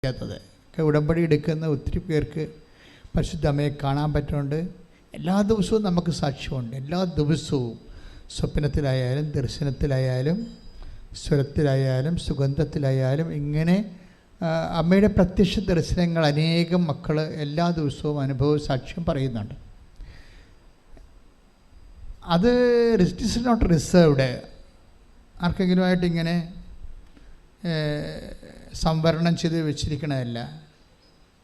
ഉടമ്പടി എടുക്കുന്ന ഒത്തിരി പേർക്ക് പരിശുദ്ധ അമ്മയെ കാണാൻ പറ്റുന്നുണ്ട്. എല്ലാ ദിവസവും നമുക്ക് സാക്ഷ്യമുണ്ട്. എല്ലാ ദിവസവും സ്വപ്നത്തിലായാലും ദർശനത്തിലായാലും സ്വരത്തിലായാലും സുഗന്ധത്തിലായാലും ഇങ്ങനെ അമ്മയുടെ പ്രത്യക്ഷ ദർശനങ്ങൾ അനേകം മക്കൾ എല്ലാ ദിവസവും അനുഭവ സാക്ഷ്യം പറയുന്നുണ്ട്. അത് ഇറ്റ് ഈസ് നോട്ട് റിസർവ്ഡ്. ആർക്കെങ്കിലുമായിട്ട് ഇങ്ങനെ സംവരണം ചെയ്ത് വെച്ചിരിക്കണതല്ല.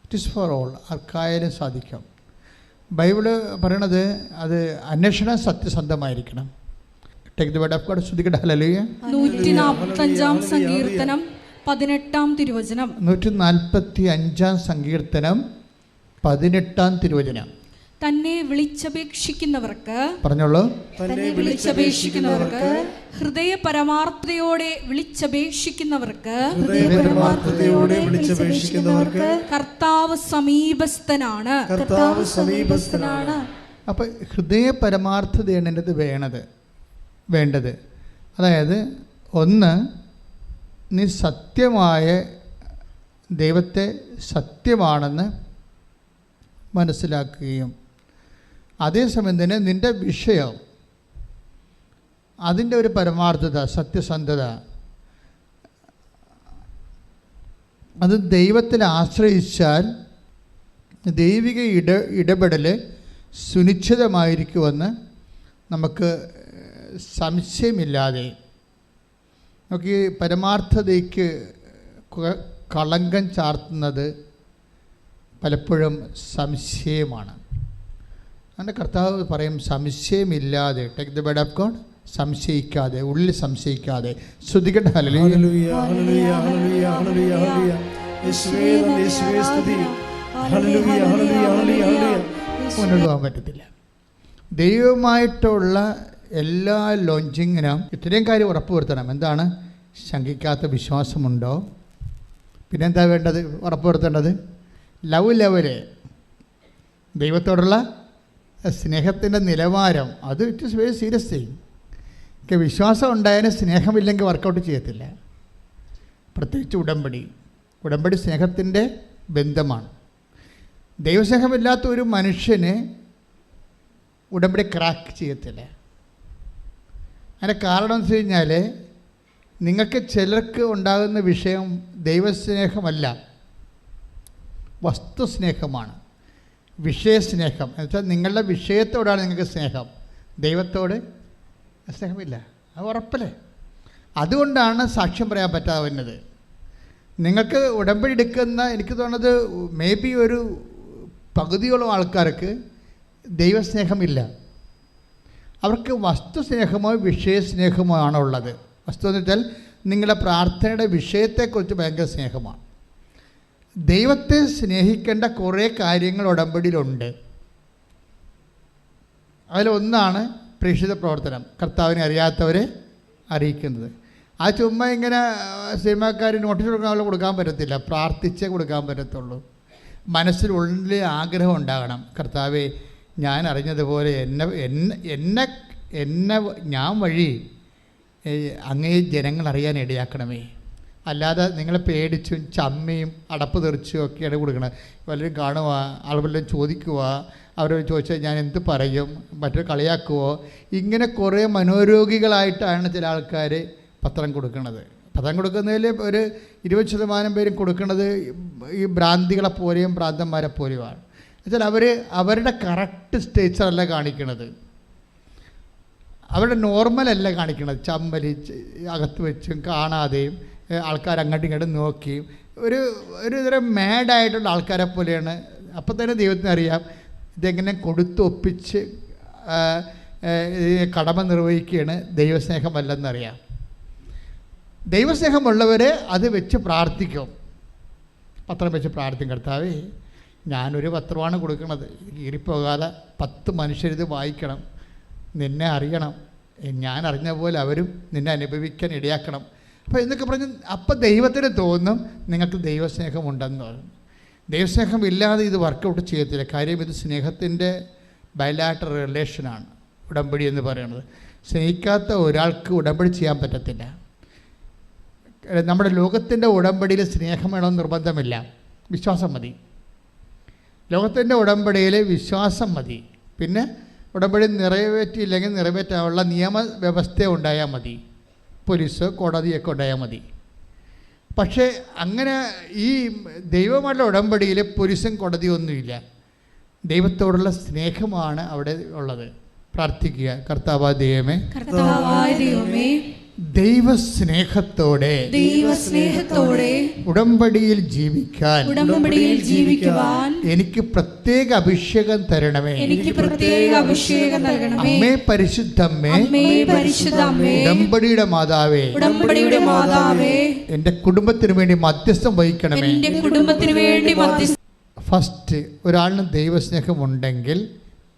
It is for all. ആർക്കായാലും സാധിക്കും. ബൈബിള് പറയണത് അത് അന്വേഷണം സത്യസന്ധമായിരിക്കണം. Take the word of God. സ്തുതിക്കട്ടെ. ഹല്ലേലൂയ. 145 സങ്കീർത്തനം 18 തിരുവചനം. 145 സങ്കീർത്തനം 18 തിരുവചനം. തന്നെ വിളിച്ചപേക്ഷിക്കുന്നവർക്ക്, പറഞ്ഞോളൂ, തന്നെ വിളിച്ചപേക്ഷിക്കുന്നവർക്ക്, ഹൃദയ പരമാർത്ഥതയോടെ വിളിച്ചപേക്ഷിക്കുന്നവർക്ക് കർത്താവ് സമീപസ്ഥനാണ്. കർത്താവ് സമീപസ്ഥനാണ്. അപ്പം ഹൃദയ പരമാർത്ഥതയാണ് എൻ്റെ വേണ്ടത്. അതായത് ഒന്ന്, നീ സത്യമായ ദൈവത്തെ സത്യമാണെന്ന് മനസ്സിലാക്കുകയും അതേസമയം തന്നെ നിൻ്റെ വിഷയം അതിൻ്റെ ഒരു പരമാർത്ഥത, സത്യസന്ധത, അത് ദൈവത്തിൽ ആശ്രയിച്ചാൽ ദൈവിക ഇടപെടൽ സുനിശ്ചിതമായിരിക്കുമെന്ന് നമുക്ക് സംശയമില്ലാതെ. നമുക്ക് ഈ പരമാർത്ഥതയ്ക്ക് കളങ്കം ചാർത്തുന്നത് പലപ്പോഴും സംശയമാണ്. അങ്ങനെ കർത്താവ് പറയും സംശയമില്ലാതെ. Take the word of God. സംശയിക്കാതെ, ഉള്ളിൽ സംശയിക്കാതെ. ശ്രുതികട്ടെ. ഹല്ലേലൂയ. മുന്നോട്ട് പോകാൻ പറ്റത്തില്ല. ദൈവമായിട്ടുള്ള എല്ലാ ലോഞ്ചിങ്ങിനും ഇത്രയും കാര്യം ഉറപ്പുവരുത്തണം. എന്താണ്? ശങ്കിക്കാത്ത വിശ്വാസമുണ്ടോ? പിന്നെന്താ വേണ്ടത്? ഉറപ്പുവരുത്തേണ്ടത് ലവ് ലെവല്, ദൈവത്തോടുള്ള സ്നേഹത്തിൻ്റെ നിലവാരം. അത് it is very serious thing. വിശ്വാസം ഉണ്ടായാലും സ്നേഹമില്ലെങ്കിൽ വർക്കൗട്ട് ചെയ്യത്തില്ല. പ്രത്യേകിച്ച് ഉടമ്പടി സ്നേഹത്തിൻ്റെ ബന്ധമാണ്. ദൈവസ്നേഹമില്ലാത്ത ഒരു മനുഷ്യന് ഉടമ്പടി ക്രാക്ക് ചെയ്യത്തില്ല. അതിൻ്റെ കാരണം എന്ന് വെച്ച് കഴിഞ്ഞാൽ, നിങ്ങൾക്ക് ചിലർക്ക് ഉണ്ടാകുന്ന വിഷയം ദൈവസ്നേഹമല്ല, വസ്തുസ്നേഹമാണ്. വിഷയസ്നേഹം എന്ന് വെച്ചാൽ നിങ്ങളുടെ വിഷയത്തോടാണ് നിങ്ങൾക്ക് സ്നേഹം, ദൈവത്തോട് സ്നേഹമില്ല. അത് ഉറപ്പല്ലേ? അതുകൊണ്ടാണ് സാക്ഷ്യം പറയാൻ പറ്റാതെ വരുന്നത്. നിങ്ങൾക്ക് ഉടമ്പടി എടുക്കുന്ന, എനിക്ക് തോന്നുന്നത് മേ ബി ഒരു പകുതിയോളം ആൾക്കാർക്ക് ദൈവസ്നേഹമില്ല. അവർക്ക് വസ്തുസ്നേഹമോ വിഷയസ്നേഹമോ ആണുള്ളത്. വസ്തു എന്ന് വെച്ചാൽ നിങ്ങളുടെ പ്രാർത്ഥനയുടെ വിഷയത്തെക്കുറിച്ച് ഭയങ്കര സ്നേഹമാണ്. ദൈവത്തെ സ്നേഹിക്കേണ്ട കുറേ കാര്യങ്ങൾ ഉടമ്പടിയിലുണ്ട്. അതിലൊന്നാണ് പ്രേക്ഷിത പ്രവർത്തനം, കർത്താവിനെ അറിയാത്തവരെ അറിയിക്കുന്നത്. ആ ചുമ്മാ ഇങ്ങനെ സിനിമാക്കാർ നോട്ടീസ് കൊടുക്കാൻ പറ്റത്തില്ല. പ്രാർത്ഥിച്ചേ കൊടുക്കാൻ പറ്റത്തുള്ളൂ. മനസ്സിനുള്ളിൽ ആഗ്രഹം ഉണ്ടാകണം. കർത്താവെ, ഞാൻ അറിഞ്ഞതുപോലെ എന്നെ ഞാൻ വഴി അങ്ങേ ജനങ്ങൾ അറിയാൻ ഇടയാക്കണമേ. അല്ലാതെ നിങ്ങളെ പേടിച്ചും ചമ്മയും അടപ്പ് തെറിച്ചും ഒക്കെയാണ് കൊടുക്കണത്. വല്ലവരും കാണുക, ആളുകളെല്ലാം ചോദിക്കുക, അവരോട് ചോദിച്ചാൽ ഞാൻ എന്ത് പറയും, മറ്റൊരു കളിയാക്കുമോ, ഇങ്ങനെ കുറേ മനോരോഗികളായിട്ടാണ് ചില ആൾക്കാർ പത്രം കൊടുക്കുന്നത്. പത്രം കൊടുക്കുന്നതിൽ ഒരു 20% പേരും കൊടുക്കുന്നത് ഈ ഭ്രാന്തികളെ പോലെയും ഭ്രാന്തന്മാരെ പോലെയുമാണ്. എന്നുവെച്ചാൽ അവരുടെ കറക്റ്റ് സ്റ്റേച്ചറല്ല കാണിക്കണത്, അവരുടെ നോർമലല്ല കാണിക്കണത്. ചമ്മലി അകത്ത് വെച്ചും കാണാതെയും ആൾക്കാർ അങ്ങോട്ടും ഇങ്ങോട്ടും നോക്കിയും ഒരു തരം മാഡായിട്ടുള്ള ആൾക്കാരെ പോലെയാണ്. അപ്പം തന്നെ ദൈവത്തിന് അറിയാം ഇതെങ്ങനെ കൊടുത്തൊപ്പിച്ച് കടമ നിർവഹിക്കുകയാണ്, ദൈവസ്നേഹമല്ലെന്നറിയാം. ദൈവസ്നേഹമുള്ളവരെ അത് വെച്ച് പ്രാർത്ഥിക്കും. പത്രം വെച്ച് പ്രാർത്ഥിക്കും. കർത്താവേ, ഞാനൊരു പത്രമാണ് കൊടുക്കുന്നത്, കീറിപ്പോകാതെ 10 മനുഷ്യരിത് വായിക്കണം, നിന്നെ അറിയണം, ഞാൻ അറിഞ്ഞ പോലെ അവരും നിന്നെ അനുഭവിക്കാൻ ഇടയാക്കണം. അപ്പോൾ എന്നൊക്കെ പറഞ്ഞ് അപ്പം ദൈവത്തിന് തോന്നും നിങ്ങൾക്ക് ദൈവസ്നേഹമുണ്ടെന്ന് പറഞ്ഞു. ദൈവസ്നേഹം ഇല്ലാതെ ഇത് വർക്കൗട്ട് ചെയ്യത്തില്ല. കാര്യം ഇത് സ്നേഹത്തിൻ്റെ ബയലാറ്ററൽ റിലേഷനാണ് ഉടമ്പടി എന്ന് പറയുന്നത്. സ്നേഹിക്കാത്ത ഒരാൾക്ക് ഉടമ്പടി ചെയ്യാൻ പറ്റത്തില്ല. നമ്മുടെ ലോകത്തിൻ്റെ ഉടമ്പടിയിൽ സ്നേഹം വേണമെന്ന് നിർബന്ധമില്ല, വിശ്വാസം മതി. ലോകത്തിൻ്റെ ഉടമ്പടിയിൽ വിശ്വാസം മതി. പിന്നെ ഉടമ്പടി നിറവേറ്റിയില്ലെങ്കിൽ നിറവേറ്റാനുള്ള നിയമവ്യവസ്ഥ ഉണ്ടായാൽ മതി, പോലീസ് കോടതിയൊക്കെ ഉണ്ടായാൽ മതി. പക്ഷേ അങ്ങനെ ഈ ദൈവമായിട്ടുള്ള ഉടമ്പടിയിൽ പോലീസും കോടതിയൊന്നുമില്ല. ദൈവത്തോടുള്ള സ്നേഹമാണ് അവിടെ ഉള്ളത്. പ്രാർത്ഥിക്കുക. കർത്താവായ ദൈവമേ, ദൈവസ്നേഹത്തോടെ ഉടമ്പടിയിൽ ജീവിക്കാൻ എനിക്ക് പ്രത്യേക അഭിഷേകം തരണമേ. അമ്മേ പരിശുദ്ധമ്മേ, ഉടമ്പടിയുടെ മാതാവേ, എൻ്റെ കുടുംബത്തിന് വേണ്ടി മധ്യസ്ഥം വഹിക്കണമേ. ഫസ്റ്റ് ഒരാളിന് ദൈവസ്നേഹമുണ്ടെങ്കിൽ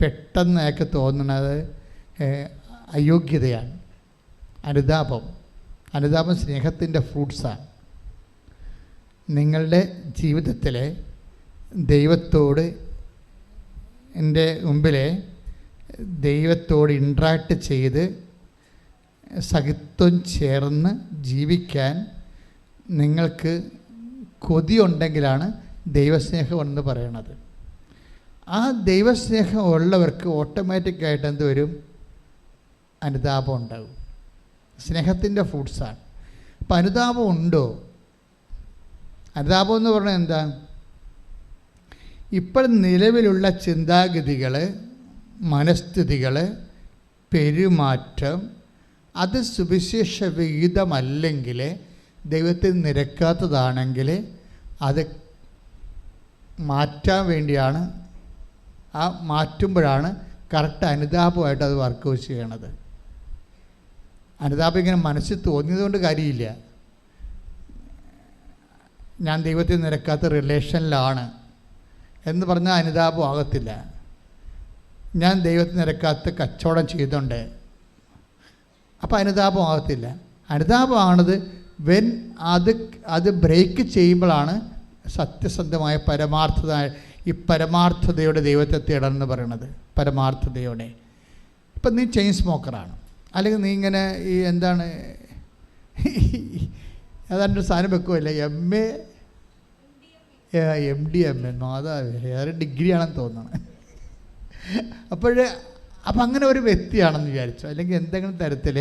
പെട്ടെന്ന് അയാൾക്ക് തോന്നുന്നത് അയോഗ്യതയാണ്. അനുതാപം സ്നേഹത്തിൻ്റെ ഫ്രൂട്ട്സാണ്. നിങ്ങളുടെ ജീവിതത്തിൽ ദൈവത്തോട് എൻ്റെ മുമ്പിൽ ദൈവത്തോട് ഇൻട്രാക്ട് ചെയ്ത് സഹിത്വം ചേർന്ന് ജീവിക്കാൻ നിങ്ങൾക്ക് കൊതിയുണ്ടെങ്കിലാണ് ദൈവസ്നേഹം എന്ന് പറയണത്. ആ ദൈവസ്നേഹം ഉള്ളവർക്ക് ഓട്ടോമാറ്റിക്കായിട്ട് എന്ത് വരും? അനുതാപം ഉണ്ടാകും. സ്നേഹത്തിൻ്റെ ഫ്രൂട്ട്സാണ്. അപ്പം അനുതാപം ഉണ്ടോ? അനുതാപം എന്ന് പറഞ്ഞാൽ എന്താ? ഇപ്പോൾ നിലവിലുള്ള ചിന്താഗതികൾ, മനസ്ഥിതികൾ, പെരുമാറ്റം അത് സുവിശേഷ വിഹിതമല്ലെങ്കിൽ, ദൈവത്തിൽ നിരക്കാത്തതാണെങ്കിൽ അത് മാറ്റാൻ വേണ്ടിയാണ്. ആ മാറ്റുമ്പോഴാണ് കറക്റ്റ് അനുതാപമായിട്ട് അത് വർക്ക് ചെയ്യണത്. അനുതാപം ഇങ്ങനെ മനസ്സിൽ തോന്നിയതുകൊണ്ട് കാര്യമില്ല. ഞാൻ ദൈവത്തിൽ നിരക്കാത്ത റിലേഷനിലാണ് എന്ന് പറഞ്ഞാൽ അനുതാപം ആകത്തില്ല. ഞാൻ ദൈവത്തിൽ നിരക്കാത്ത കച്ചവടം ചെയ്തുകൊണ്ട് അപ്പോൾ അനുതാപം ആകത്തില്ല. അനുതാപമാണത് വെൻ അത് ബ്രേക്ക് ചെയ്യുമ്പോഴാണ് സത്യസന്ധമായ ഈ പരമാർത്ഥതയോടെ ദൈവത്തെ തേടണമെന്ന് പറയണത്. പരമാർത്ഥതയോടെ. ഇപ്പം നീ ചെയിൻ സ്മോക്കറാണ്, അല്ലെങ്കിൽ നീ ഇങ്ങനെ ഈ എന്താണ് ഏതാണ്ടൊരു സാധനം വെക്കുമല്ലേ, MDMA മാതാവ് വേറെ ഡിഗ്രിയാണെന്ന് തോന്നണം. അപ്പം അങ്ങനെ ഒരു വ്യക്തിയാണെന്ന് വിചാരിച്ചു. അല്ലെങ്കിൽ എന്തെങ്കിലും തരത്തിൽ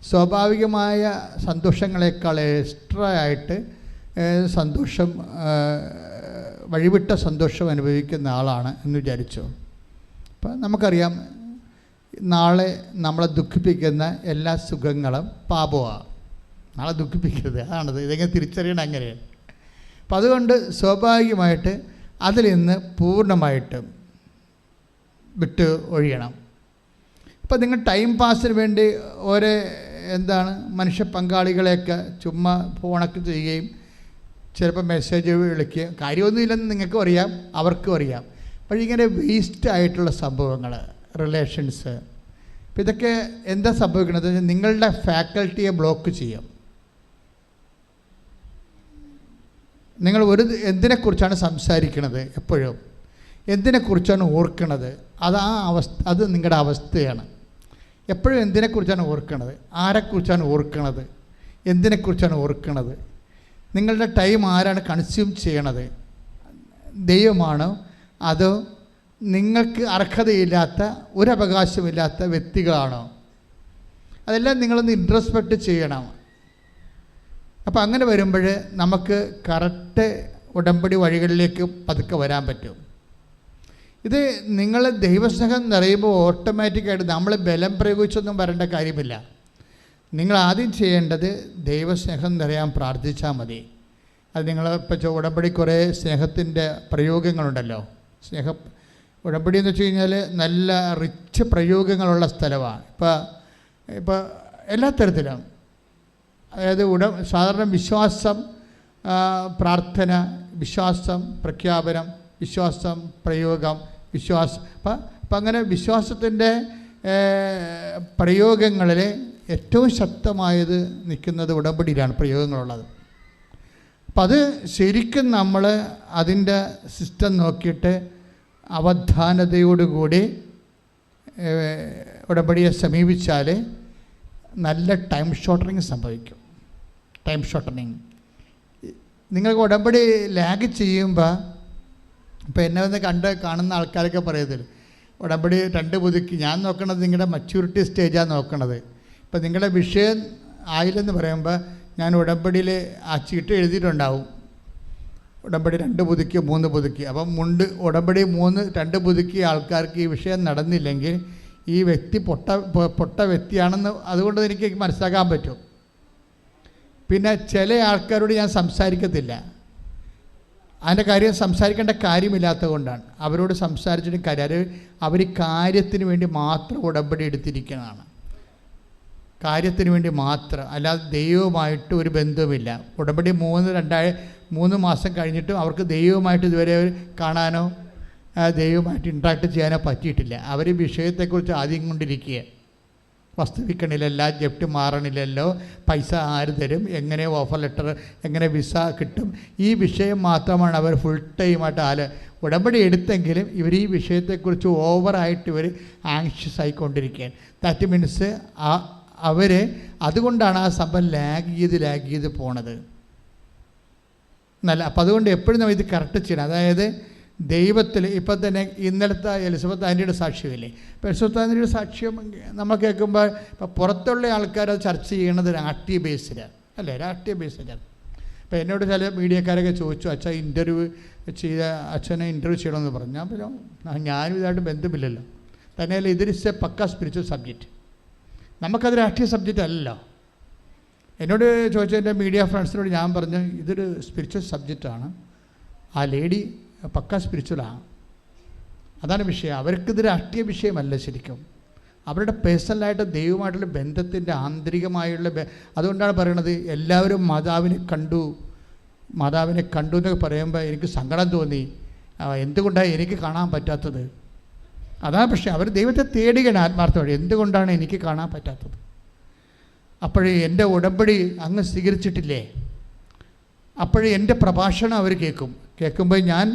സ്വാഭാവികമായ സന്തോഷങ്ങളെക്കാൾ എക്സ്ട്രാ ആയിട്ട് സന്തോഷം, വഴിവിട്ട സന്തോഷം അനുഭവിക്കുന്ന ആളാണ് എന്ന് വിചാരിച്ചു. അപ്പം നമുക്കറിയാം, നാളെ നമ്മളെ ദുഃഖിപ്പിക്കുന്ന എല്ലാ സുഖങ്ങളും പാപമാണ്. നാളെ ദുഃഖിപ്പിക്കരുത്, അതാണത്. ഇതെങ്ങനെ തിരിച്ചറിയണം അങ്ങനെയാണ്. അപ്പം അതുകൊണ്ട് സ്വാഭാവികമായിട്ട് അതിൽ നിന്ന് പൂർണ്ണമായിട്ടും വിട്ട് ഒഴിയണം. ഇപ്പം നിങ്ങൾ ടൈം പാസിന് വേണ്ടി മനുഷ്യ പങ്കാളികളെയൊക്കെ ചുമ്മാ ഫോണൊക്കെ ചെയ്യുകയും ചിലപ്പോൾ മെസ്സേജ് വിളിക്കുകയും കാര്യമൊന്നുമില്ലെന്ന് നിങ്ങൾക്കും അറിയാം, അവർക്കും അറിയാം. പക്ഷേ ഇങ്ങനെ വേസ്റ്റ് ആയിട്ടുള്ള സംഭവങ്ങൾ, റിലേഷൻസ്, അപ്പം ഇതൊക്കെ എന്താ സംഭവിക്കുന്നത്? നിങ്ങളുടെ ഫാക്കൽറ്റിയെ ബ്ലോക്ക് ചെയ്യും. നിങ്ങൾ എന്തിനെക്കുറിച്ചാണ് സംസാരിക്കുന്നത്, എപ്പോഴും എന്തിനെക്കുറിച്ചാണ് ഓർക്കുന്നത്, അത് നിങ്ങളുടെ അവസ്ഥയാണ്. എപ്പോഴും എന്തിനെക്കുറിച്ചാണ് ഓർക്കുന്നത്, ആരെക്കുറിച്ചാണ് ഓർക്കുന്നത്, എന്തിനെക്കുറിച്ചാണ് ഓർക്കുന്നത്, നിങ്ങളുടെ ടൈം ആരാണ് കൺസ്യൂം ചെയ്യണത്? ദൈവമാണോ അതോ നിങ്ങൾക്ക് അർഹതയില്ലാത്ത ഒരവകാശമില്ലാത്ത വ്യക്തികളാണോ? അതെല്ലാം നിങ്ങളൊന്ന് ഇൻട്രോസ്പെക്റ്റ് ചെയ്യണം. അപ്പോൾ അങ്ങനെ വരുമ്പോൾ നമുക്ക് കറക്റ്റ് ഉടമ്പടി വഴികളിലേക്ക് പതുക്കെ വരാൻ പറ്റും. ഇത് നിങ്ങൾ ദൈവസ്നേഹം നിറയുമ്പോൾ ഓട്ടോമാറ്റിക്കായിട്ട് നമ്മൾ ബലം പ്രയോഗിച്ചൊന്നും വരേണ്ട കാര്യമില്ല. നിങ്ങൾ ആദ്യം ചെയ്യേണ്ടത് ദൈവസ്നേഹം നിറയാൻ പ്രാർത്ഥിച്ചാൽ മതി. അത് നിങ്ങൾ ഇപ്പോൾ ഉടമ്പടി കുറേ സ്നേഹത്തിൻ്റെ പ്രയോഗങ്ങളുണ്ടല്ലോ. ഉടമ്പടി എന്ന് വെച്ച് കഴിഞ്ഞാൽ നല്ല റിച്ച് പ്രയോഗങ്ങളുള്ള സ്ഥലമാണ്. ഇപ്പോൾ എല്ലാ തരത്തിലും, അതായത് സാധാരണ വിശ്വാസം, പ്രാർത്ഥന, വിശ്വാസം, പ്രഖ്യാപനം, വിശ്വാസം, പ്രയോഗം, വിശ്വാസം. അപ്പം അങ്ങനെ വിശ്വാസത്തിൻ്റെ പ്രയോഗങ്ങളിൽ ഏറ്റവും ശക്തമായത് നിൽക്കുന്നത് ഉടമ്പടിയിലാണ് പ്രയോഗങ്ങളുള്ളത്. അപ്പം അത് ശരിക്കും നമ്മൾ അതിൻ്റെ സിസ്റ്റം നോക്കിയിട്ട് അവധാനതയോടുകൂടി ഉടമ്പടിയെ സമീപിച്ചാൽ നല്ല ടൈം ഷോർട്ടറിങ് സംഭവിക്കും. Time shortening. നിങ്ങൾക്ക് ഉടമ്പടി ലാഗ് ചെയ്യുമ്പോൾ ഇപ്പോൾ എന്നെ വന്ന് കാണുന്ന ആൾക്കാരൊക്കെ പറയത്തില്ല, ഉടമ്പടി 2 പുതുക്കി. ഞാൻ നോക്കണത് നിങ്ങളുടെ മച്യൂരിറ്റി സ്റ്റേജാണ് നോക്കണത്. ഇപ്പം നിങ്ങളുടെ വിഷയം ആയില്ലെന്ന് പറയുമ്പോൾ ഞാൻ ഉടമ്പടിയിൽ ആ ചീട്ട് എഴുതിയിട്ടുണ്ടാവും, ഉടമ്പടി 2 പുതുക്കി 3 പുതുക്കി. അപ്പം ഉടമ്പടി 2 പുതുക്കിയ ആൾക്കാർക്ക് ഈ വിഷയം നടന്നില്ലെങ്കിൽ ഈ വ്യക്തി പൊട്ട വ്യക്തിയാണെന്ന് അതുകൊണ്ട് എനിക്ക് മനസ്സിലാക്കാൻ പറ്റും. പിന്നെ ചില ആൾക്കാരോട് ഞാൻ സംസാരിക്കത്തില്ല, അതിൻ്റെ കാര്യം സംസാരിക്കേണ്ട കാര്യമില്ലാത്തത് കൊണ്ടാണ്. അവരോട് സംസാരിച്ചിട്ട് കാര്യം അവർ കാര്യത്തിന് വേണ്ടി മാത്രം ഉടമ്പടി എടുത്തിരിക്കുന്നതാണ്, കാര്യത്തിന് വേണ്ടി മാത്രം, അല്ലാതെ ദൈവവുമായിട്ട് ഒരു ബന്ധവുമില്ല. ഉടമ്പടി 3 മാസം കഴിഞ്ഞിട്ടും അവർക്ക് ദൈവവുമായിട്ട് ഇതുവരെ കാണാനോ ദൈവവുമായിട്ട് ഇൻട്രാക്ട് ചെയ്യാനോ പറ്റിയിട്ടില്ല. അവർ വിഷയത്തെക്കുറിച്ച് ആദ്യം കൊണ്ടിരിക്കുക, വസ്തു വിൽക്കണില്ലല്ലോ, ജപ്റ്റ് മാറണില്ലല്ലോ, പൈസ ആര് തരും, എങ്ങനെ ഓഫർ ലെറ്റർ, എങ്ങനെ വിസ കിട്ടും, ഈ വിഷയം മാത്രമാണ് അവർ ഫുൾ ടൈമായിട്ട് ഉടമ്പടി എടുത്തെങ്കിലും ഇവർ ഈ വിഷയത്തെക്കുറിച്ച് ഓവറായിട്ട് ഇവർ ആങ്ഷ്യസ് ആയിക്കൊണ്ടിരിക്കുകയാണ്. ദാറ്റ് മീൻസ് അവർ അതുകൊണ്ടാണ് ആ സംഭവം ലാഗ് ചെയ്ത് പോണത്. അപ്പം അതുകൊണ്ട് എപ്പോഴും നമ്മൾ ഇത് കറക്റ്റ് ചെയ്യണം. അതായത് ദൈവത്തിൽ ഇപ്പം തന്നെ ഇന്നലത്തെ എലിസബത്ത് ആൻ്റിയുടെ സാക്ഷ്യമില്ലേ, ഇപ്പോൾ എലിസബത്ത് ആൻ്റിയുടെ സാക്ഷ്യം നമ്മൾ കേൾക്കുമ്പോൾ ഇപ്പോൾ പുറത്തുള്ള ആൾക്കാർ അത് ചർച്ച ചെയ്യണത് രാഷ്ട്രീയ ബേസിലാണ് അല്ലേ, രാഷ്ട്രീയ ബേസിലാണ്. ഇപ്പോൾ എന്നോട് ചില മീഡിയക്കാരൊക്കെ ചോദിച്ചു, അച്ഛൻ അച്ഛനെ ഇൻ്റർവ്യൂ ചെയ്യണമെന്ന് പറഞ്ഞു. ഞാൻ പറഞ്ഞു ഞാനും ഇതായിട്ട് ബന്ധമില്ലല്ലോ, തന്നെയല്ല ഇതൊരു പക്ക സ്പിരിച്വൽ സബ്ജക്റ്റ്, നമുക്കത് രാഷ്ട്രീയ സബ്ജക്റ്റ് അല്ലല്ലോ. എന്നോട് ചോദിച്ച എൻ്റെ മീഡിയ ഫ്രണ്ട്സിനോട് ഞാൻ പറഞ്ഞു ഇതൊരു സ്പിരിച്വൽ സബ്ജക്റ്റാണ്, ആ ലേഡി പക്ക സ്പിരിച്വലാണ്, അതാണ് വിഷയം. അവർക്കിത് രാഷ്ട്രീയ വിഷയമല്ല ശരിക്കും, അവരുടെ പേഴ്സണലായിട്ട് ദൈവമായിട്ടുള്ള ബന്ധത്തിൻ്റെ ആന്തരികമായുള്ള അതുകൊണ്ടാണ് പറയണത് എല്ലാവരും മാതാവിനെ കണ്ടു എന്നൊക്കെ പറയുമ്പോൾ എനിക്ക് സങ്കടം തോന്നി, എന്തുകൊണ്ടാണ് എനിക്ക് കാണാൻ പറ്റാത്തത്. അതാണ് പക്ഷേ അവർ ദൈവത്തെ തേടുകയാണ് ആത്മാർത്ഥമായി, എന്തുകൊണ്ടാണ് എനിക്ക് കാണാൻ പറ്റാത്തത്. അപ്പോഴേ എൻ്റെ ഉടമ്പടി അങ്ങ് സ്വീകരിച്ചിട്ടില്ലേ, അപ്പോഴേ എൻ്റെ പ്രഭാഷണം അവർ കേൾക്കുമ്പോൾ ഞാൻ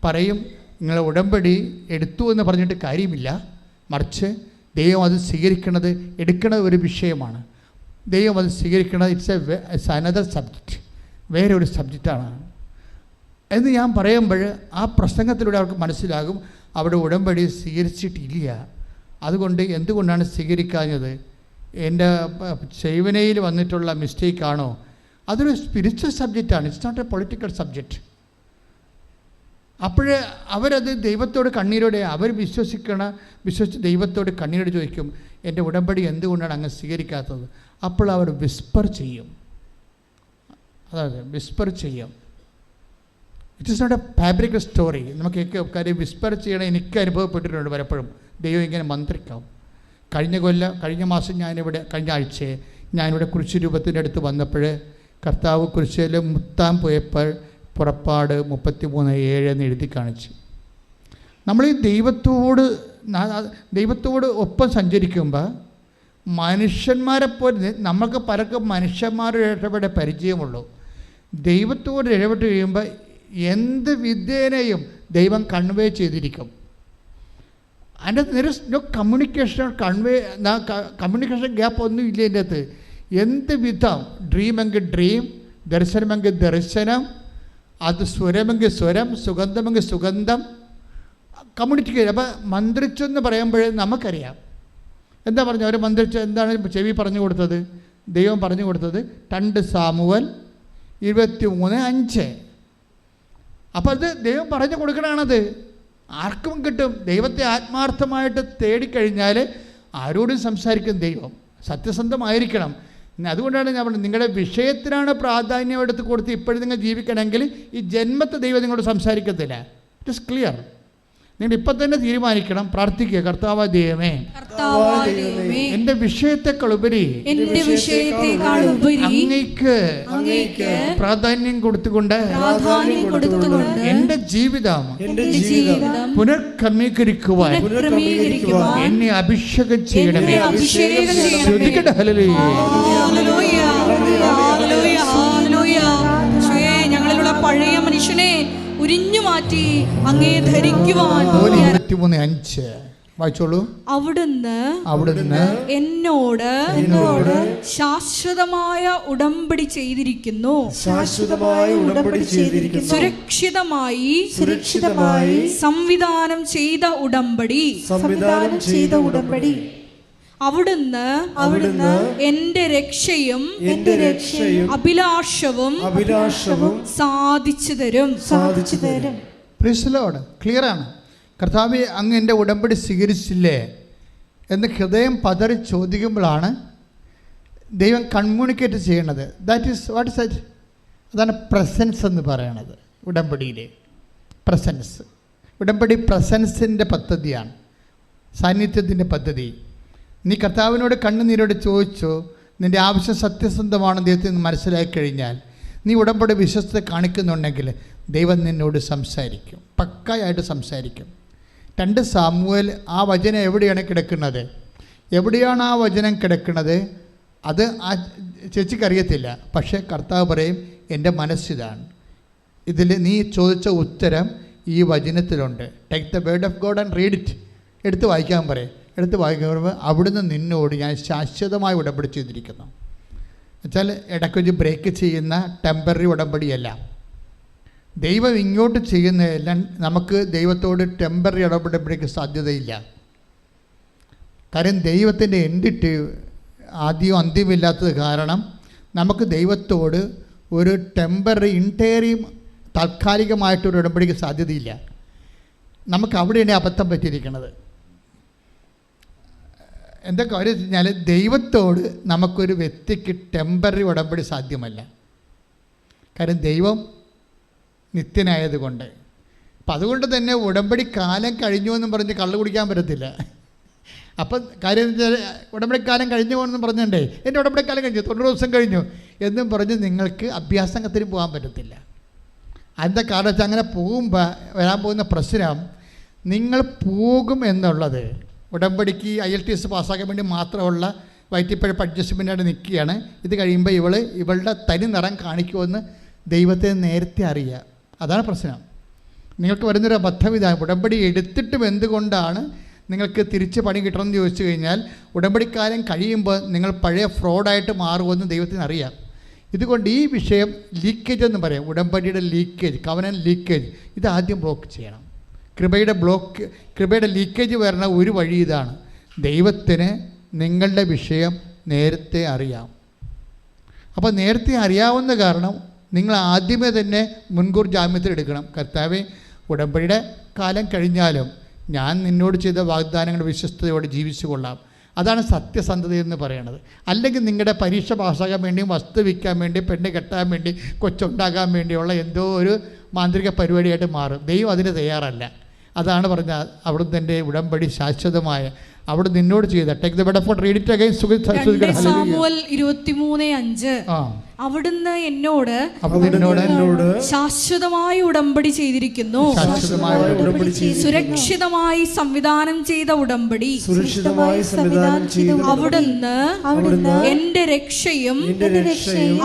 പറയും നിങ്ങൾ ഉടമ്പടി എടുത്തു എന്ന് പറഞ്ഞിട്ട് കാര്യമില്ല, മറിച്ച് ദൈവം അത് എടുക്കണത് ഒരു വിഷയമാണ്. ദൈവം അത് സ്വീകരിക്കണത് ഇറ്റ്സ് അനദർ സബ്ജക്റ്റ്, വേറെ ഒരു സബ്ജക്റ്റാണ് എന്ന് ഞാൻ പറയുമ്പോൾ ആ പ്രസംഗത്തിലൂടെ അവർക്ക് മനസ്സിലാകും അവിടെ ഉടമ്പടി സ്വീകരിച്ചിട്ടില്ല. അതുകൊണ്ട് എന്തുകൊണ്ടാണ് സ്വീകരിക്കാഞ്ഞത്, എൻ്റെ സേവനയിൽ വന്നിട്ടുള്ള മിസ്റ്റേക്കാണോ, അതൊരു സ്പിരിച്വൽ സബ്ജക്റ്റാണ്, it's not a political subject. അപ്പോഴേ അവരത് ദൈവത്തോട് കണ്ണീരോടെ വിശ്വസിച്ച് ദൈവത്തോട് കണ്ണീരോട് ചോദിക്കും എൻ്റെ ഉടമ്പടി എന്തുകൊണ്ടാണ് അങ്ങ് സ്വീകരിക്കാത്തത്. അപ്പോൾ അവർ വിസ്പർ ചെയ്യും, അതായത് വിസ്പർ ചെയ്യും. It is not a fabric story. നമുക്ക് കാര്യം വിസ്പർ ചെയ്യണം എനിക്ക് അനുഭവപ്പെട്ടിട്ടുണ്ട് പലപ്പോഴും. ദൈവം ഇങ്ങനെ മന്ത്രിക്കാം. കഴിഞ്ഞ മാസം കഴിഞ്ഞ ആഴ്ച ഞാനിവിടെ കുരിശ് രൂപത്തിൻ്റെ അടുത്ത് വന്നപ്പോൾ കർത്താവ് കുരിശിൽ മുത്താൻ പോയപ്പോൾ പുറപ്പാട് 33:7 എന്ന് എഴുതി കാണിച്ചു. നമ്മൾ ഈ ദൈവത്തോട് ഒപ്പം സഞ്ചരിക്കുമ്പോൾ മനുഷ്യന്മാരെപ്പോലെ നമുക്ക് പലർക്കും മനുഷ്യന്മാരുടെ ഇടപെടെ പരിചയമുള്ളൂ. ദൈവത്തോട് ഇടപെട്ട് കഴിയുമ്പോൾ എന്ത് വിദ്യേനയും ദൈവം കൺവേ ചെയ്തിരിക്കും. അതിൻ്റെ നോ കമ്മ്യൂണിക്കേഷൻ ഗ്യാപ്പ് ഒന്നും ഇല്ല എൻ്റെ അകത്ത്. എന്ത് വിധം ഡ്രീമെങ്കിൽ ഡ്രീം, ദർശനമെങ്കിൽ ദർശനം, അത് സ്വരമെങ്കിൽ സ്വരം, സുഗന്ധമെങ്കിൽ സുഗന്ധം, കമ്മ്യൂണിക്കേറ്റ്. അപ്പോൾ മന്ത്രിച്ചെന്ന് പറയുമ്പോൾ നമുക്കറിയാം എന്താ പറഞ്ഞു. അവർ മന്ത്രിച്ച് എന്താണ് ചെവി പറഞ്ഞു കൊടുത്തത്, ദൈവം പറഞ്ഞു കൊടുത്തത് 2 സാമുവൽ 23:5. അപ്പോൾ അത് ദൈവം പറഞ്ഞു കൊടുക്കണതാണത്. ആർക്കും കിട്ടും. ദൈവത്തെ ആത്മാർത്ഥമായിട്ട് തേടിക്കഴിഞ്ഞാൽ ആരോടും സംസാരിക്കും ദൈവം. സത്യസന്ധമായിരിക്കണം. അതുകൊണ്ടാണ് ഞാൻ പറഞ്ഞത് നിങ്ങളുടെ വിഷയത്തിനാണ് പ്രാധാന്യം എടുത്ത് കൊടുത്ത് ഇപ്പോഴും നിങ്ങൾ ജീവിക്കണമെങ്കിൽ ഈ ജന്മത്തെ ദൈവം നിങ്ങളോട് സംസാരിക്കത്തില്ല. It is clear. നിങ്ങൾ ഇപ്പം തന്നെ തീരുമാനിക്കണം, പ്രാർത്ഥിക്കുക, കർത്താവായ ദൈവമേ എൻ്റെ വിഷയത്തെക്കാളുപരി അങ്ങേക്ക് പ്രാധാന്യം കൊടുത്തുകൊണ്ട് എൻ്റെ ജീവിതം പുനർക്രമീകരിക്കുവാൻ എന്നെ അഭിഷേകം ചെയ്യണമേ. ഞങ്ങളിലുള്ള പഴയ മനുഷ്യനെ ഉരിഞ്ഞു മാറ്റി അങ്ങേ ധരിക്കുവാൻ. 23:5 വായിച്ചോളൂ. അവിടുന്ന് എന്നോട് ശാശ്വതമായ ഉടമ്പടി ചെയ്തിരിക്കുന്നു. സുരക്ഷിതമായി സംവിധാനം ചെയ്ത ഉടമ്പടി. അവിടുന്ന് എന്റെ രക്ഷയും അഭിലാഷവും സാധിച്ചു തരും. Praise the Lord. ക്ലിയറാണ്. കർത്താവേ, അങ്ങ് എൻ്റെ ഉടമ്പടി സ്വീകരിച്ചില്ലേ എന്ന് ഹൃദയം പതറി ചോദിക്കുമ്പോഴാണ് ദൈവം കമ്മ്യൂണിക്കേറ്റ് ചെയ്യണത്. That is what is that? അതാണ് പ്രസൻസ് എന്ന് പറയണത്. ഉടമ്പടിയിലെ പ്രസൻസ്. ഉടമ്പടി പ്രസൻസിൻ്റെ പദ്ധതിയാണ്, സാന്നിധ്യത്തിൻ്റെ പദ്ധതി. നീ കർത്താവിനോട് കണ്ണുനീരോട് ചോദിച്ചോ, നിൻ്റെ ആവശ്യം സത്യസന്ധമാണ് ദൈവത്തിൽ നിന്ന് മനസ്സിലാക്കി കഴിഞ്ഞാൽ, നീ ഉടമ്പടി വിശ്വസ്തത കാണിക്കുന്നുണ്ടെങ്കിൽ ദൈവം നിന്നോട് സംസാരിക്കും, പക്കായായിട്ട് സംസാരിക്കും. 2 സാമുവേൽ ആ വചനം എവിടെയാണ് കിടക്കുന്നത്? എവിടെയാണ് ആ വചനം കിടക്കുന്നത്? അത് ആ ചേച്ചിക്കറിയത്തില്ല. പക്ഷേ കർത്താവ് പറയും, എൻ്റെ മനസ്സിതാണ്, ഇതിൽ നീ ചോദിച്ച ഉത്തരം ഈ വചനത്തിലുണ്ട്. Take the word of God and read it. എടുത്ത് വായിക്കാൻ പറയും. എടുത്ത് വായിക്കുമ്പോൾ അവിടുന്ന് നിന്നോട് ഞാൻ ശാശ്വതമായി ഉടമ്പടി ചെയ്തിരിക്കുന്നു. എന്നുവെച്ചാൽ ഇടയ്ക്കൊരു ബ്രേക്ക് ചെയ്യുന്ന ടെമ്പററി ഉടമ്പടിയല്ല. ദൈവം ഇങ്ങോട്ട് ചെയ്യുന്നതെല്ലാം നമുക്ക് ദൈവത്തോട് ടെമ്പററി ഉടമ്പടിക്ക് സാധ്യതയില്ല. കാര്യം ദൈവത്തിൻ്റെ എൻഡിട്ട് ആദ്യവും അന്ത്യമില്ലാത്തത് കാരണം നമുക്ക് ദൈവത്തോട് ഒരു ടെമ്പററി ഇൻറ്റേറിയം താൽക്കാലികമായിട്ടൊരു ഉടമ്പടിക്ക് സാധ്യതയില്ല. നമുക്ക് അവിടെയാണ് അബദ്ധം പറ്റിയിരിക്കുന്നത്. എന്താ കാര്യം വെച്ച് കഴിഞ്ഞാൽ, ദൈവത്തോട് നമുക്കൊരു വ്യക്തിക്ക് ടെമ്പററി ഉടമ്പടി സാധ്യമല്ല. കാര്യം ദൈവം നിത്യനായതുകൊണ്ട്. അപ്പം അതുകൊണ്ട് തന്നെ ഉടമ്പടി കാലം കഴിഞ്ഞു എന്നും പറഞ്ഞ് കള്ളു കുടിക്കാൻ പറ്റത്തില്ല. അപ്പം കാര്യം എന്ന് വെച്ചാൽ, ഉടമ്പടിക്കാലം കഴിഞ്ഞു പോകണമെന്ന് പറഞ്ഞിട്ടുണ്ടേ, എൻ്റെ ഉടമ്പടിക്കാലം കഴിഞ്ഞു, 90 ദിവസം കഴിഞ്ഞു എന്നും പറഞ്ഞ് നിങ്ങൾക്ക് അഭ്യാസത്തിന് പോകാൻ പറ്റത്തില്ല. അതിൻ്റെ കാരണം വെച്ചാൽ അങ്ങനെ പോകുമ്പോൾ വരാൻ പോകുന്ന പ്രശ്നം, നിങ്ങൾ പോകും എന്നുള്ളത് ഉടമ്പടിക്ക് IELTS പാസ്സാക്കാൻ വേണ്ടി മാത്രമുള്ള വയറ്റിപ്പഴപ്പ് അഡ്ജസ്റ്റ്മെൻറ്റായിട്ട് നിൽക്കുകയാണ്. ഇത് കഴിയുമ്പോൾ ഇവളുടെ തനി നിറം കാണിക്കുമെന്ന് ദൈവത്തെ നേരത്തെ അറിയുക. അതാണ് പ്രശ്നം. നിങ്ങൾക്ക് വരുന്നൊരു അബദ്ധം ഇതാണ്. ഉടമ്പടി എടുത്തിട്ടും എന്തുകൊണ്ടാണ് നിങ്ങൾക്ക് തിരിച്ച് പണി കിട്ടണമെന്ന് ചോദിച്ചു കഴിഞ്ഞാൽ, ഉടമ്പടിക്കാലം കഴിയുമ്പോൾ നിങ്ങൾ പഴയ ഫ്രോഡായിട്ട് മാറുമെന്ന് ദൈവത്തിന് അറിയാം. ഇതുകൊണ്ട് ഈ വിഷയം ലീക്കേജ് എന്ന് പറയും. ഉടമ്പടിയുടെ ലീക്കേജ്, കവനന്റ് ലീക്കേജ്, ഇത് ആദ്യം ബ്ലോക്ക് ചെയ്യണം. കൃപയുടെ ലീക്കേജ് വരണ ഒരു വഴി ഇതാണ്. ദൈവത്തിന് നിങ്ങളുടെ വിഷയം നേരത്തെ അറിയാം. അപ്പോൾ നേരത്തെ അറിയാവുന്ന കാരണം നിങ്ങൾ ആദ്യമേ തന്നെ മുൻകൂർ ജാമ്യത്തിൽ എടുക്കണം. കർത്താവേ, ഉടമ്പടിയുടെ കാലം കഴിഞ്ഞാലും ഞാൻ നിന്നോട് ചെയ്ത വാഗ്ദാനങ്ങൾ വിശ്വസ്തയോടെ ജീവിച്ചു കൊള്ളാം. അതാണ് സത്യസന്ധത എന്ന് പറയുന്നത്. അല്ലെങ്കിൽ നിങ്ങളുടെ പരീക്ഷ പാസ്സാകാൻ വേണ്ടിയും വസ്തു വിൽക്കാൻ വേണ്ടി, പെണ്ണ് കെട്ടാൻ വേണ്ടി, കൊച്ചുണ്ടാകാൻ വേണ്ടിയുള്ള എന്തോ ഒരു മാന്ത്രിക പരിപാടിയായിട്ട് മാറും. ദൈവം അതിന് തയ്യാറല്ല. അതാണ് പറഞ്ഞാൽ അവിടുന്ന് എൻ്റെ ഉടമ്പടി ശാശ്വതമായ, അവിടെ നിന്നോട് ചെയ്ത. Take the word of God, read it again. Samuel 23:5. അവിടുന്ന് എന്നോട് ശാശ്വതമായി ഉടമ്പടി ചെയ്തിരിക്കുന്നു. സുരക്ഷിതമായി സംവിധാനം ചെയ്ത ഉടമ്പടി. അവിടുന്ന് എന്റെ രക്ഷയും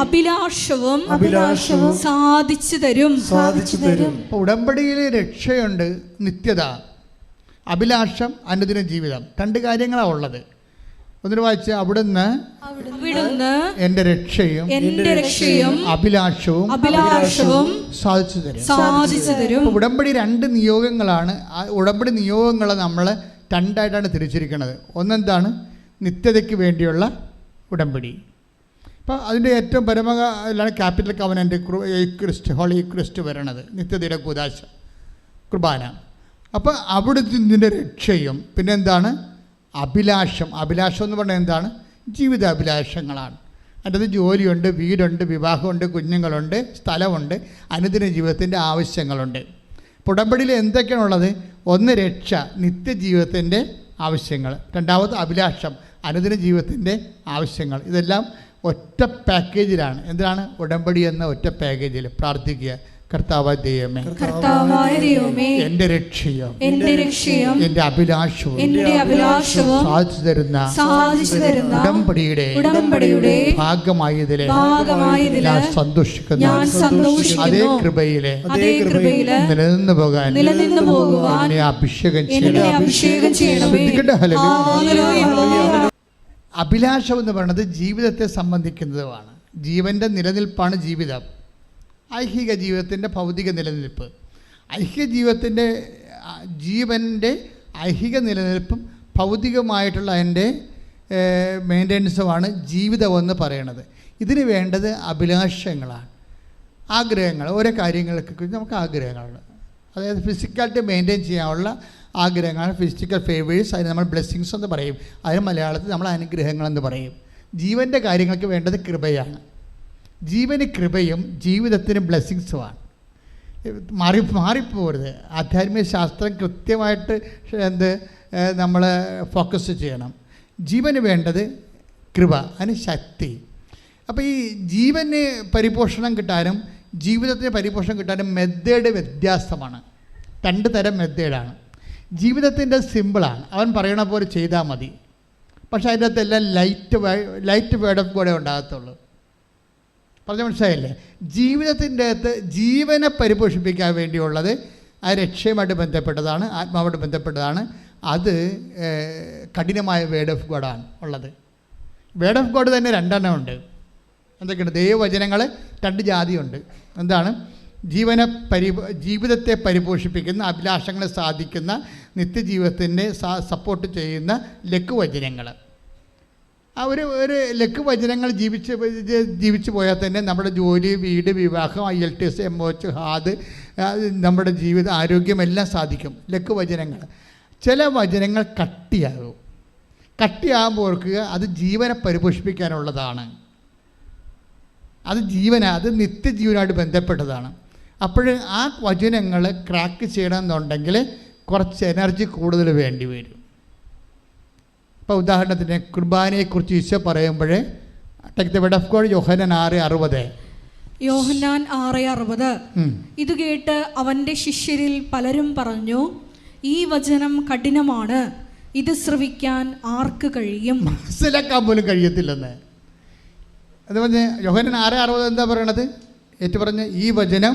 അഭിലാഷവും സാധിച്ചു തരും. ഉടമ്പടിയിലെ രക്ഷയുണ്ട്, നിത്യത, അഭിലാഷം, അനുദിന ജീവിതം. 2 കാര്യങ്ങളാണ് ഉള്ളത്. ഒന്നിന് വായിച്ച, അവിടുന്ന് എന്റെ രക്ഷയും അഭിലാഷവും സാധിച്ചു തരും. ഉടമ്പടി 2 നിയോഗങ്ങളാണ്. ഉടമ്പടി നിയോഗങ്ങളെ നമ്മൾ 2ആയിട്ടാണ് തിരിച്ചിരിക്കുന്നത്. ഒന്നെന്താണ്? നിത്യതയ്ക്ക് വേണ്ടിയുള്ള ഉടമ്പടി. അപ്പോൾ അതിൻ്റെ ഏറ്റവും പരമയിലാണ് ക്യാപിറ്റൽ കവനൻ്റ് ഹോളി ക്രിസ്റ്റ് വരണത്, നിത്യതയുടെ കൂദാശ കുർബാന. അപ്പോൾ അവിടുത്തെ ഇതിൻ്റെ രക്ഷയും പിന്നെന്താണ്? അഭിലാഷം. അഭിലാഷം എന്ന് പറഞ്ഞാൽ എന്താണ്? ജീവിത അഭിലാഷങ്ങളാണ്. അതിൻ്റെ ജോലിയുണ്ട്, വീടുണ്ട്, വിവാഹമുണ്ട്, കുഞ്ഞുങ്ങളുണ്ട്, സ്ഥലമുണ്ട്, അനുദിന ജീവിതത്തിൻ്റെ ആവശ്യങ്ങളുണ്ട്. ഉടമ്പടിയിൽ എന്തൊക്കെയാണുള്ളത്? ഒന്ന് രക്ഷ, നിത്യജീവിതത്തിൻ്റെ ആവശ്യങ്ങൾ. രണ്ടാമത് അഭിലാഷം, അനുദിന ജീവിതത്തിൻ്റെ ആവശ്യങ്ങൾ. ഇതെല്ലാം ഒറ്റ പാക്കേജിലാണ്. എന്തിനാണ്? ഉടമ്പടി എന്ന ഒറ്റ പാക്കേജിൽ പ്രാർത്ഥിക്കുക, കർത്താവായ ദൈവമേ, കർത്താവായ ദൈവമേ, എൻ്റെ രക്ഷയും എൻ്റെ രക്ഷയും എൻ്റെ അഭിലാഷവും സാധിച്ചു തരുന്ന ഉടമ്പടിയുടെ ഭാഗമായതിലെ ഞാൻ സന്തോഷിക്കുന്നു. അതേ കൃപയിലെ നിലനിന്ന് പോകാൻ എന്നെ അഭിഷേകം ചെയ്യണമേ. അഭിലാഷം എന്ന് പറയുന്നത് ജീവിതത്തെ സംബന്ധിക്കുന്നതുമാണ്. ജീവൻ്റെ നിലനിൽപ്പാണ് ജീവിതം. ഐഹിക ജീവിതത്തിൻ്റെ ഭൗതിക നിലനിൽപ്പ്, ഐഹിക ജീവിതത്തിൻ്റെ ജീവൻ്റെ ഐഹിക നിലനിൽപ്പും ഭൗതികമായിട്ടുള്ള അതിൻ്റെ മെയിൻ്റനൻസുമാണ് ജീവിതമെന്ന് പറയണത്. ഇതിന് വേണ്ടത് അഭിലാഷങ്ങളാണ്, ആഗ്രഹങ്ങൾ. ഓരോ കാര്യങ്ങൾക്ക് നമുക്ക് ആഗ്രഹങ്ങളുണ്ട്. അതായത് ഫിസിക്കാലിറ്റി മെയിൻറ്റെയിൻ ചെയ്യാനുള്ള ആഗ്രഹങ്ങളാണ് ഫിസിക്കൽ ഫേവേഴ്സ്. അതിന് നമ്മൾ ബ്ലെസ്സിങ്സ് എന്ന് പറയും, അതിന് മലയാളത്തിൽ നമ്മൾ അനുഗ്രഹങ്ങളെന്ന് പറയും. ജീവൻ്റെ കാര്യങ്ങൾക്ക് വേണ്ടത് കൃപയാണ്. ജീവന് കൃപയും ജീവിതത്തിന് ബ്ലെസ്സിങ്സുമാണ്. മാറിപ്പോരുത്. ആധ്യാത്മിക ശാസ്ത്രം കൃത്യമായിട്ട് നമ്മൾ ഫോക്കസ് ചെയ്യണം. ജീവന് വേണ്ടത് കൃപ, അതിന് ശക്തി. അപ്പോൾ ഈ ജീവന് പരിപോഷണം കിട്ടാനും ജീവിതത്തിന് പരിപോഷണം കിട്ടാനും മെത്തേഡ് വ്യത്യാസമാണ്. 2 തരം മെത്തേഡാണ്. ജീവിതത്തിൻ്റെ സിമ്പിളാണ്, അവൻ പറയണ പോലെ ചെയ്താൽ മതി. പക്ഷേ അതിൻ്റെ അകത്തെല്ലാം ലൈറ്റ് വേർഡ് ഓഫ് ഗോഡേ ഉണ്ടാകത്തുള്ളൂ. പറഞ്ഞ മനസ്സിലായില്ലേ? ജീവിതത്തിൻ്റെ അകത്ത് ജീവനെ പരിപോഷിപ്പിക്കാൻ വേണ്ടിയുള്ളത് ആ രക്ഷയുമായിട്ട് ബന്ധപ്പെട്ടതാണ്, ആത്മാവുമായിട്ട് ബന്ധപ്പെട്ടതാണ്. അത് കഠിനമായ വേർഡ് ഓഫ് ഗോഡാണ് ഉള്ളത്. വേർഡ് ഓഫ് ഗോഡ് തന്നെ 2 എണ്ണം ഉണ്ട്. എന്തൊക്കെയുണ്ട്? ദൈവവചനങ്ങൾ 2 ജാതിയുണ്ട്. എന്താണ്? ജീവിതത്തെ പരിപോഷിപ്പിക്കുന്ന, അഭിലാഷങ്ങളെ സാധിക്കുന്ന, നിത്യജീവിതത്തിൻ്റെ സപ്പോർട്ട് ചെയ്യുന്ന ലഘുവചനങ്ങൾ. ആ ഒരു ലഘുവചനങ്ങൾ ജീവിച്ച് പോയാൽ തന്നെ നമ്മുടെ ജോലി, വീട്, വിവാഹം, IELTS, MOH, ഹാദ്, നമ്മുടെ ജീവിത ആരോഗ്യമെല്ലാം സാധിക്കും. ലഘുവചനങ്ങൾ. ചില വചനങ്ങൾ കട്ടിയാകുമ്പോൾ ഓർക്കുക, അത് ജീവനെ പരിപോഷിപ്പിക്കാനുള്ളതാണ്. അത് നിത്യജീവനായിട്ട് ബന്ധപ്പെട്ടതാണ്. അപ്പോൾ ആ വചനങ്ങൾ ക്രാക്ക് ചെയ്യണമെന്നുണ്ടെങ്കിൽ കുറച്ച് എനർജി കൂടുതൽ വേണ്ടി വരും. ഇപ്പോൾ ഉദാഹരണത്തിന് കുർബാനയെക്കുറിച്ച് ഈശോ പറയുമ്പോൾ take the word of God, യോഹന്നാൻ 6:60. യോഹന്നാൻ 6:60. ഇത് കേട്ട് അവൻ്റെ ശിഷ്യരിൽ പലരും പറഞ്ഞു, ഈ വചനം കഠിനമാണ്, ഇത് ശ്രവിക്കാൻ ആർക്ക് കഴിയും? മനസ്സിലാക്കാൻ പോലും കഴിയത്തില്ലെന്ന്. അത് പറഞ്ഞ് യോഹന്നാൻ 6:60 എന്താ പറയണത്? ഏറ്റു പറഞ്ഞ് ഈ വചനം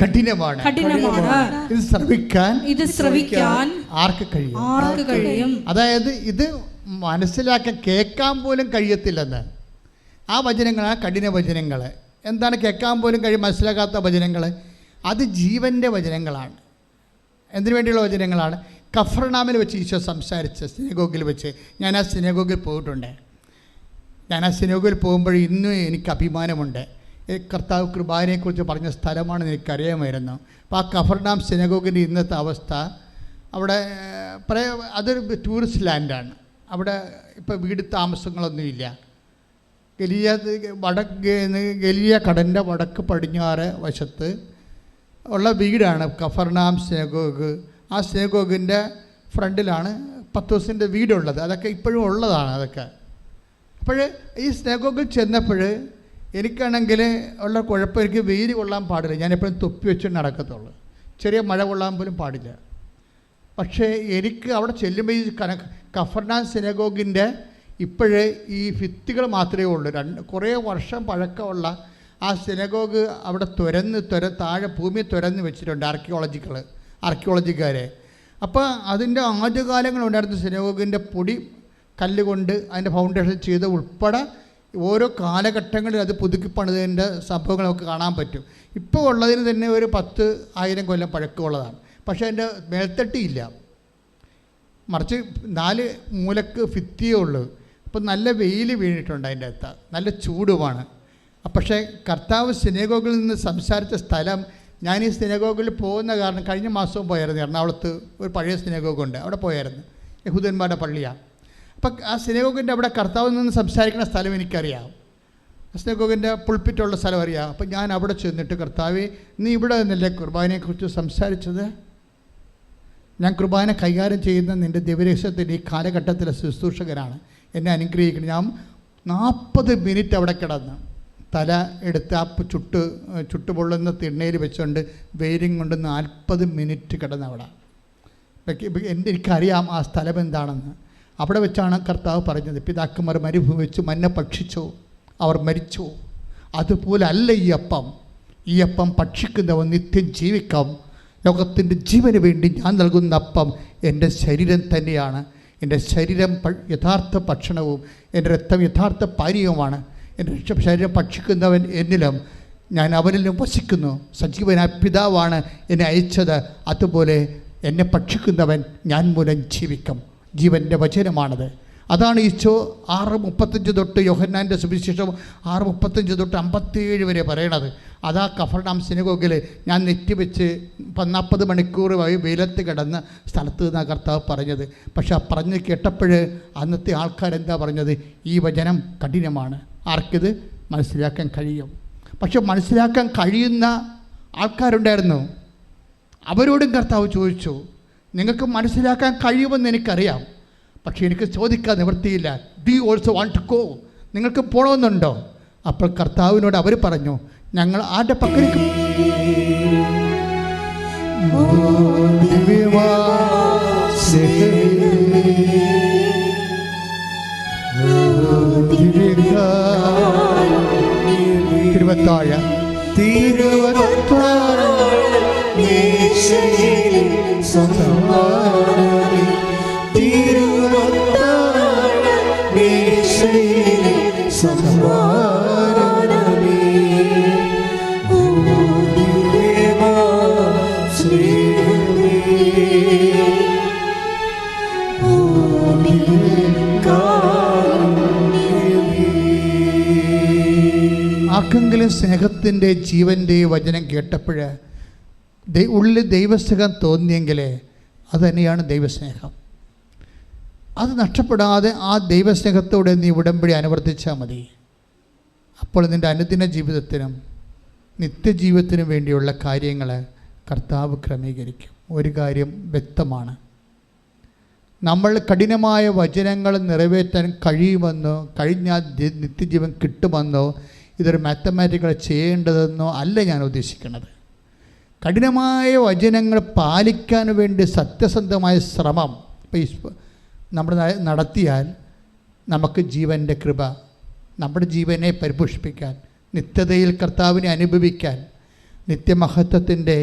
കഠിനമാണ്, ഇത് ശ്രവിക്കാൻ ആർക്ക് കഴിയും? അതായത് ഇത് കേൾക്കാൻ പോലും കഴിയത്തില്ലെന്ന്. ആ വചനങ്ങളാണ് കഠിന വചനങ്ങൾ. എന്താണ് കേൾക്കാൻ പോലും മനസ്സിലാക്കാത്ത വചനങ്ങൾ? അത് ജീവൻ്റെ വചനങ്ങളാണ്. എന്തിനു വേണ്ടിയുള്ള വചനങ്ങളാണ്? കഫർനാമിൽ വെച്ച് ഈശോ സംസാരിച്ച സിനഗോഗിൽ വെച്ച്. ഞാൻ ആ സിനഗോഗിൽ പോയിട്ടുണ്ട്. ഞാൻ ആ സിനഗോഗിൽ പോകുമ്പോൾ ഇന്നും എനിക്ക് അഭിമാനമുണ്ട്. കർത്താവ് കൃപാനെക്കുറിച്ച് പറഞ്ഞ സ്ഥലമാണെന്ന് എനിക്കറിയാമായിരുന്നു. അപ്പോൾ ആ കഫർനാം സിനഗോഗിൻ്റെ ഇന്നത്തെ അവസ്ഥ, അവിടെ അതൊരു ടൂറിസ്റ്റ് ലാൻഡാണ്. അവിടെ ഇപ്പോൾ വീട് താമസങ്ങളൊന്നുമില്ല. ഗലീയ കടലിൻ്റെ വടക്ക് പടിഞ്ഞാറ് വശത്ത് ഉള്ള വീടാണ് കഫർനാം സിനഗോഗ്. ആ സിനഗോഗിൻ്റെ ഫ്രണ്ടിലാണ് പത്തോസിൻ്റെ വീടുള്ളത്. അതൊക്കെ ഇപ്പോഴും ഉള്ളതാണ് അതൊക്കെ. അപ്പോൾ ഈ സിനഗോഗിൽ ചെന്നപ്പോൾ എനിക്കാണെങ്കിൽ ഉള്ള കുഴപ്പം, എനിക്ക് വെയിൽ കൊള്ളാൻ പാടില്ല. ഞാനെപ്പോഴും തൊപ്പി വെച്ച് നടക്കത്തുള്ളൂ. ചെറിയ മഴ കൊള്ളാൻ പോലും പാടില്ല. പക്ഷേ എനിക്ക് അവിടെ ചെല്ലുമ്പോൾ ഈ കഫർനാം സിനഗോഗിൻ്റെ ഇപ്പോഴേ ഈ ഭിത്തികൾ മാത്രമേ ഉള്ളൂ. കുറേ വർഷം പഴക്കമുള്ള ആ സിനഗോഗ് അവിടെ താഴെ ഭൂമി തുരന്ന് വെച്ചിട്ടുണ്ട് ആർക്കിയോളജിക്കാരെ. അപ്പോൾ അതിൻ്റെ ആദ്യകാലങ്ങളുണ്ടായിരുന്ന സിനഗോഗിൻ്റെ പൊടി കല്ലുകൊണ്ട് അതിൻ്റെ ഫൗണ്ടേഷൻ ചെയ്ത് ഉൾപ്പെടെ ഓരോ കാലഘട്ടങ്ങളിൽ അത് പുതുക്കി പണിതതിൻ്റെ സംഭവങ്ങൾ നമുക്ക് കാണാൻ പറ്റും. ഇപ്പോൾ ഉള്ളതിന് തന്നെ ഒരു 10,000 കൊല്ലം പഴക്കമുള്ളതാണ്. പക്ഷേ അതിൻ്റെ മേൽത്തട്ടിയില്ല, മറിച്ച് 4 മൂലക്ക് ഭിത്തിയേ ഉള്ളൂ. അപ്പോൾ നല്ല വെയിൽ വീണിട്ടുണ്ട് അതിൻ്റെ അകത്ത്, നല്ല ചൂടുമാണ്. പക്ഷേ കർത്താവ് സിനഗോഗിൽ നിന്ന് സംസാരിച്ച സ്ഥലം, ഞാൻ ഈ സിനഗോഗിൽ പോകുന്ന കാരണം കഴിഞ്ഞ മാസവും പോയായിരുന്നു. എറണാകുളത്ത് ഒരു പഴയ സിനഗോഗുണ്ട്, അവിടെ പോയായിരുന്നു. യഹൂദന്മാരുടെ പള്ളിയാണ്. അപ്പം ആ സിനഗോഗിൻ്റെ അവിടെ കർത്താവിൽ നിന്ന് സംസാരിക്കുന്ന സ്ഥലം എനിക്കറിയാം. സിനഗോഗിൻ്റെ പുൾപ്പിറ്റുള്ള സ്ഥലം അറിയാം. അപ്പം ഞാൻ അവിടെ ചെന്നിട്ട്, കർത്താവേ, നീ ഇവിടെ നിന്നല്ലേ കുർബാനയെക്കുറിച്ച് സംസാരിച്ചത്? ഞാൻ കുർബാന കൈകാര്യം ചെയ്യുന്ന നിൻ്റെ ദിവരേശത്തിൻ്റെ ഈ കാലഘട്ടത്തിലെ ശുശ്രൂഷകനാണ്, എന്നെ അനുഗ്രഹിക്കണം. ഞാൻ 40 മിനിറ്റ് അവിടെ കിടന്ന് തല എടുത്ത് ആ ചുട്ടുപൊള്ളുന്ന തിണ്ണയിൽ വെച്ചുകൊണ്ട് വെയിലും കൊണ്ട് 40 മിനിറ്റ് കിടന്നവിടെ. എനിക്കറിയാം ആ സ്ഥലം എന്താണെന്ന്. അവിടെ വെച്ചാണ് കർത്താവ് പറഞ്ഞത്, പിതാക്കന്മാർ മരുഭൂമി വെച്ച് മന്ന ഭക്ഷിച്ചു, അവർ മരിച്ചു. അതുപോലെ അല്ല ഈ അപ്പം ഭക്ഷിക്കുന്നവൻ നിത്യം ജീവിക്കാം. ലോകത്തിൻ്റെ ജീവന് വേണ്ടി ഞാൻ നൽകുന്ന അപ്പം എൻ്റെ ശരീരം തന്നെയാണ്. എൻ്റെ ശരീരം യഥാർത്ഥ ഭക്ഷണവും എൻ്റെ രക്തം യഥാർത്ഥ പാനീയവുമാണ്. എൻ്റെ ശരീരം ഭക്ഷിക്കുന്നവൻ എന്നിലും ഞാൻ അവനിലും വസിക്കുന്നു. സജീവനായ പിതാവാണ് എന്നെ അയച്ചത്. അതുപോലെ എന്നെ ഭക്ഷിക്കുന്നവൻ ഞാൻ മൂലം ജീവിക്കും. ജീവൻ്റെ വചനമാണത്. അതാണ് ഈശോ 6:35 തൊട്ട് യോഹന്നാൻ്റെ സുവിശേഷം 6:35 തൊട്ട് 57 വരെ പറയണത്. അതാ കഫർനാം സിനഗോഗിൽ ഞാൻ നെറ്റിവെച്ച് 40 മണിക്കൂർ വെയിലത്ത് കിടന്ന സ്ഥലത്ത് നിന്നാണ് കർത്താവ് പറഞ്ഞത്. പക്ഷെ ആ പറഞ്ഞ് കേട്ടപ്പോൾ അന്നത്തെ ആൾക്കാരെന്താ പറഞ്ഞത്? ഈ വചനം കഠിനമാണ്, ആർക്കിത് മനസ്സിലാക്കാൻ കഴിയും? പക്ഷെ മനസ്സിലാക്കാൻ കഴിയുന്ന ആൾക്കാരുണ്ടായിരുന്നു. അവരോടും കർത്താവ് ചോദിച്ചു, നിങ്ങൾക്ക് മനസ്സിലാക്കാൻ കഴിയുമെന്ന് എനിക്കറിയാം, പക്ഷേ എനിക്ക് ചോദിക്കാൻ നിവൃത്തിയില്ല. Do you also want to go? നിങ്ങൾക്ക് പോകണമെന്നുണ്ടോ? അപ്പോൾ കർത്താവിനോട് അവർ പറഞ്ഞു, ഞങ്ങൾ ആരുടെ പക്കലേക്ക് തിരുവത്താഴ ആർക്കെങ്കിലും സ്നേഹത്തിൻ്റെ ജീവൻ്റെ വചനം കേട്ടപ്പോൾ ഉള്ളിൽ ദൈവസ്നേഹം തോന്നിയെങ്കിൽ അത് തന്നെയാണ് ദൈവസ്നേഹം. അത് നഷ്ടപ്പെടാതെ ആ ദൈവസ്നേഹത്തോടെ നീ ഉടമ്പടി അനുവർത്തിച്ചാൽ മതി. അപ്പോൾ നിൻ്റെ അനുദിന ജീവിതത്തിനും നിത്യജീവിതത്തിനും വേണ്ടിയുള്ള കാര്യങ്ങൾ കർത്താവ് ക്രമീകരിക്കും. ഒരു കാര്യം വ്യക്തമാണ്, നമ്മൾ കഠിനമായ വചനങ്ങൾ നിറവേറ്റാൻ കഴിയുമെന്നോ കഴിഞ്ഞാൽ നിത്യജീവൻ കിട്ടുമെന്നോ ഇതൊരു മാത്തമാറ്റിക്കൽ ചെയ്യേണ്ടതെന്നോ അല്ല ഞാൻ ഉദ്ദേശിക്കുന്നത്. കഠിനമായ പാലിക്കാൻ വേണ്ടി സത്യസന്ധമായ ശ്രമം നമ്മൾ നടത്തിയാൽ നമുക്ക് ജീവൻ്റെ കൃപ, നമ്മുടെ ജീവനെ പരിപോഷിപ്പിക്കാൻ, നിത്യതയിൽ കർത്താവിനെ അനുഭവിക്കാൻ, നിത്യമഹത്വത്തിൻ്റെ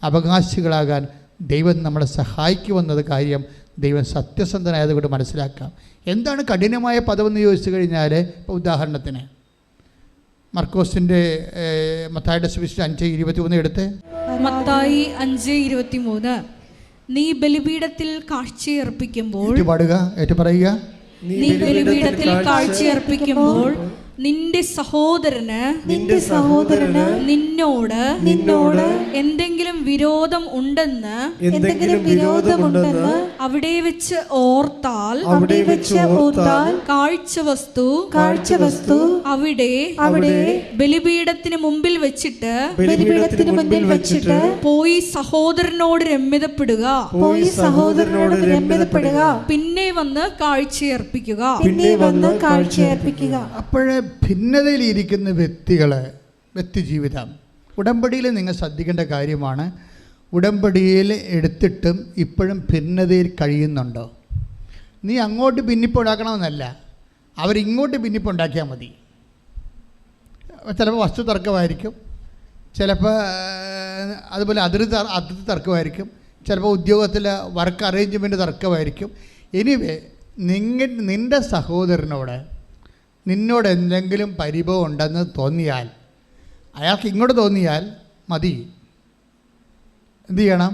അവകാശികളാകാൻ ദൈവം നമ്മളെ സഹായിക്കുമെന്നത് കാര്യം ദൈവം സത്യസന്ധനായതുകൊണ്ട് മനസ്സിലാക്കാം. എന്താണ് കഠിനമായ പദമെന്ന് ചോദിച്ചു കഴിഞ്ഞാൽ, ഇപ്പോൾ ഉദാഹരണത്തിന് മർക്കോസിൻ്റെ മത്തായിയുടെ സുവിശേഷം 5:23 എടുത്ത്. മത്തായി 5:23, നീ ബലിപീഠത്തിൽ കാഴ്ചയർപ്പിക്കുമ്പോൾ പറയുക, നീ ബലിപീഠത്തിൽ കാഴ്ചയർപ്പിക്കുമ്പോൾ നിന്റെ സഹോദരന് നിന്നോട് എന്തെങ്കിലും വിരോധം ഉണ്ടെന്ന് അവിടെ വെച്ച് ഓർത്താൽ കാഴ്ചവസ്തു അവിടെ ബലിപീഠത്തിന് മുമ്പിൽ വെച്ചിട്ട് പോയി സഹോദരനോട് രമ്യതപ്പെടുക, പിന്നെ വന്ന് കാഴ്ചയർപ്പിക്കുക. അപ്പോഴേ ഭിന്നതയിലിരിക്കുന്ന വ്യക്തിജീവിതം ഉടമ്പടിയിൽ നിങ്ങൾ ശ്രദ്ധിക്കേണ്ട കാര്യമാണ്. ഉടമ്പടിയിൽ എടുത്തിട്ടും ഇപ്പോഴും ഭിന്നതയിൽ കഴിയുന്നുണ്ടോ? നീ അങ്ങോട്ട് ഭിന്നിപ്പുണ്ടാക്കണമെന്നല്ല, അവരിങ്ങോട്ട് ഭിന്നിപ്പുണ്ടാക്കിയാൽ മതി. ചിലപ്പോൾ വസ്തു തർക്കമായിരിക്കും, ചിലപ്പോൾ അതുപോലെ അതിർത്തി തർക്കമായിരിക്കും, ചിലപ്പോൾ ഉദ്യോഗത്തിൽ വർക്ക് അറേഞ്ച്മെൻറ്റ് തർക്കമായിരിക്കും. എനിവേ നിൻ്റെ സഹോദരനോട് നിന്നോട് എന്തെങ്കിലും പരിഭവം ഉണ്ടെന്ന് തോന്നിയാൽ, അയാൾക്ക് ഇങ്ങോട്ട് തോന്നിയാൽ മതി, എന്തു ചെയ്യണം?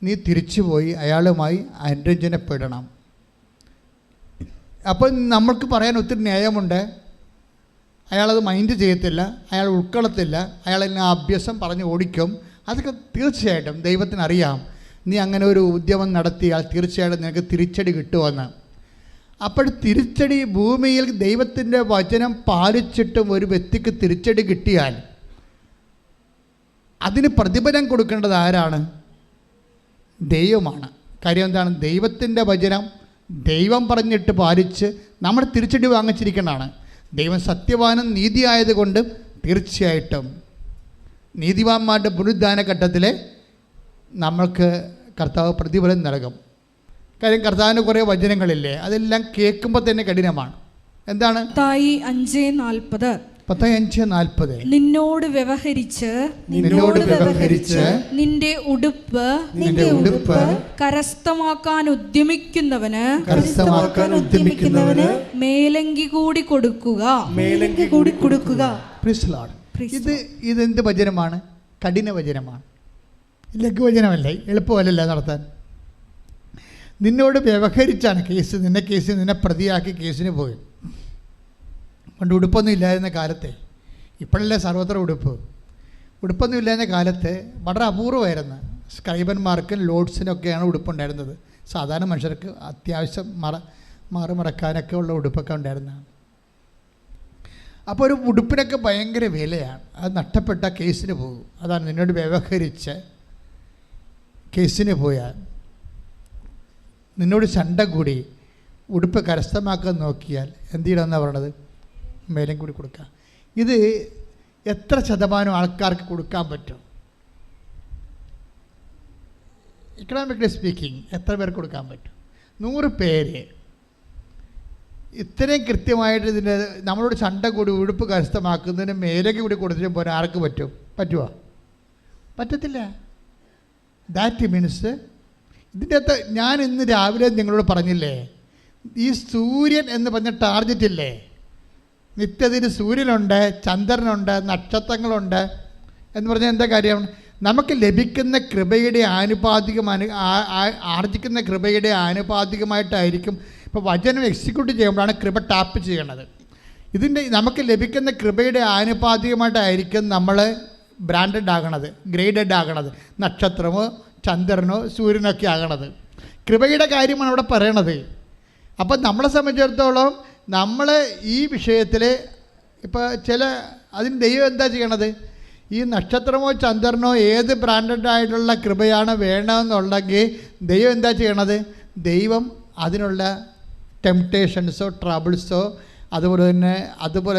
നീ തിരിച്ചു പോയി അയാളുമായി അനുരഞ്ജനപ്പെടണം. അപ്പോൾ നമ്മൾക്ക് പറയാൻ ഒത്തിരി ന്യായമുണ്ട്. അയാളത് മൈൻഡ് ചെയ്യത്തില്ല, അയാൾ ഉൾക്കൊള്ളത്തില്ല, അയാൾ എന്നെ അഭ്യാസം പറഞ്ഞ് ഓടിക്കും. അതൊക്കെ തീർച്ചയായിട്ടും ദൈവത്തിനറിയാം. നീ അങ്ങനെ ഒരു ഉദ്യമം നടത്തിയാൽ തീർച്ചയായിട്ടും നിനക്ക് തിരിച്ചടി കിട്ടുമെന്ന്. അപ്പോൾ തിരിച്ചടി ഭൂമിയിൽ ദൈവത്തിൻ്റെ വചനം പാലിച്ചിട്ടും ഒരു വ്യക്തിക്ക് തിരിച്ചടി കിട്ടിയാൽ അതിന് പ്രതിഫലം കൊടുക്കേണ്ടത് ആരാണ്? ദൈവമാണ്. കാര്യം എന്താണ്? ദൈവത്തിൻ്റെ വചനം ദൈവം പറഞ്ഞിട്ട് പാലിച്ച് നമ്മൾ തിരിച്ചടി വാങ്ങിച്ചിരിക്കേണ്ടതാണ്. ദൈവം സത്യവാനും നീതിയായതുകൊണ്ടും തീർച്ചയായിട്ടും നീതിമാന്മാരുടെ പുനരുദ്ധാന ഘട്ടത്തിൽ നമ്മൾക്ക് കർത്താവ് പ്രതിഫലം നൽകും. കാര്യം കർത്താവിൻ്റെ കുറേ വചനങ്ങളില്ലേ, അതെല്ലാം കേൾക്കുമ്പോൾ തന്നെ കഠിനമാണ്. എന്താണ്? 5:40 നിന്നോട് വ്യവഹരിച്ച് നിന്റെ ഉടുപ്പ് കരസ്ഥമാക്കാൻ ഉദ്യമിക്കുന്നവന് മേലങ്കി കൂടി കൊടുക്കുക. ഇതെന്ത് വചനമാണ്? കഠിന വചനമാണ്, ലഘുവചനമല്ലേ, എളുപ്പമല്ലല്ലോ നടത്താൻ. നിന്നോട് വ്യവഹരിച്ചാണ് കേസ്. നിന്നെ പ്രതിയാക്കി കേസിന് പോയി. പണ്ട് ഉടുപ്പൊന്നും ഇല്ലായിരുന്ന കാലത്തെ, ഇപ്പോഴല്ലേ സർവത്ര ഉടുപ്പൊന്നും ഇല്ലായിരുന്ന കാലത്ത് വളരെ അപൂർവമായിരുന്നു. സ്ക്രൈബന്മാർക്കും ലോഡ്സിനൊക്കെയാണ് ഉടുപ്പുണ്ടായിരുന്നത്. സാധാരണ മനുഷ്യർക്ക് അത്യാവശ്യം മറക്കാനൊക്കെ ഉള്ള ഉടുപ്പൊക്കെ ഉണ്ടായിരുന്നതാണ്. അപ്പോൾ ഒരു ഉടുപ്പിനൊക്കെ ഭയങ്കര വിലയാണ്. അത് നഷ്ടപ്പെട്ട കേസിന് പോകും. അതാണ് നിന്നോട് വ്യവഹരിച്ച് കേസിന് പോയാൽ, നിന്നോട് ചണ്ട കൂടി ഉടുപ്പ് കരസ്ഥമാക്കാൻ നോക്കിയാൽ എന്ത് ചെയ്യണമെന്നാണ് പറയണത്? മേലും കൂടി കൊടുക്കുക. ഇത് എത്ര ശതമാനം ആൾക്കാർക്ക് കൊടുക്കാൻ പറ്റും? ഇക്കണോമിക്കലി സ്പീക്കിംഗ് എത്ര പേർക്ക് കൊടുക്കാൻ പറ്റും? 100 പേര് ഇത്രയും കൃത്യമായിട്ട് ഇതിൻ്റെ നമ്മളോട് ചണ്ട കൂടി ഉടുപ്പ് കരസ്ഥമാക്കുന്നതിന് മേലേക്ക് കൂടി കൊടുത്തിട്ട് പോരാൻ ആർക്ക് പറ്റുമോ? പറ്റത്തില്ല. ദാറ്റ് മീൻസ് ഇതിൻ്റെ അകത്ത് ഞാൻ ഇന്ന് രാവിലെ നിങ്ങളോട് പറഞ്ഞില്ലേ, ഈ സൂര്യൻ എന്ന് പറഞ്ഞ ടാർഗറ്റ് ഇല്ലേ, നിത്യത്തിന് സൂര്യനുണ്ട്, ചന്ദ്രനുണ്ട്, നക്ഷത്രങ്ങളുണ്ട് എന്ന് പറഞ്ഞാൽ എന്താ കാര്യം? നമുക്ക് ലഭിക്കുന്ന കൃപയുടെ ആർജിക്കുന്ന കൃപയുടെ ആനുപാതികമായിട്ടായിരിക്കും. ഇപ്പോൾ വചനം എക്സിക്യൂട്ട് ചെയ്യുമ്പോഴാണ് കൃപ ടാപ്പ് ചെയ്യണത്. ഇതിൻ്റെ നമുക്ക് ലഭിക്കുന്ന കൃപയുടെ ആനുപാതികമായിട്ടായിരിക്കും നമ്മൾ ബ്രാൻഡഡ് ആകണത്, ഗ്രേഡഡ് ആകണത്, നക്ഷത്രമോ ചന്ദ്രനോ സൂര്യനൊക്കെ ആകണത്. കൃപയുടെ കാര്യമാണ് അവിടെ പറയണത്. അപ്പം നമ്മളെ സംബന്ധിച്ചിടത്തോളം നമ്മൾ ഈ വിഷയത്തിൽ ഇപ്പോൾ അതിന് ദൈവം എന്താ ചെയ്യണത്? ഈ നക്ഷത്രമോ ചന്ദ്രനോ ഏത് ബ്രാൻഡഡ് ആയിട്ടുള്ള കൃപയാണ് വേണമെന്നുണ്ടെങ്കിൽ ദൈവം എന്താ ചെയ്യണത്? ദൈവം അതിനുള്ള ടെംപ്റ്റേഷൻസോ ട്രബിൾസോ അതുപോലെ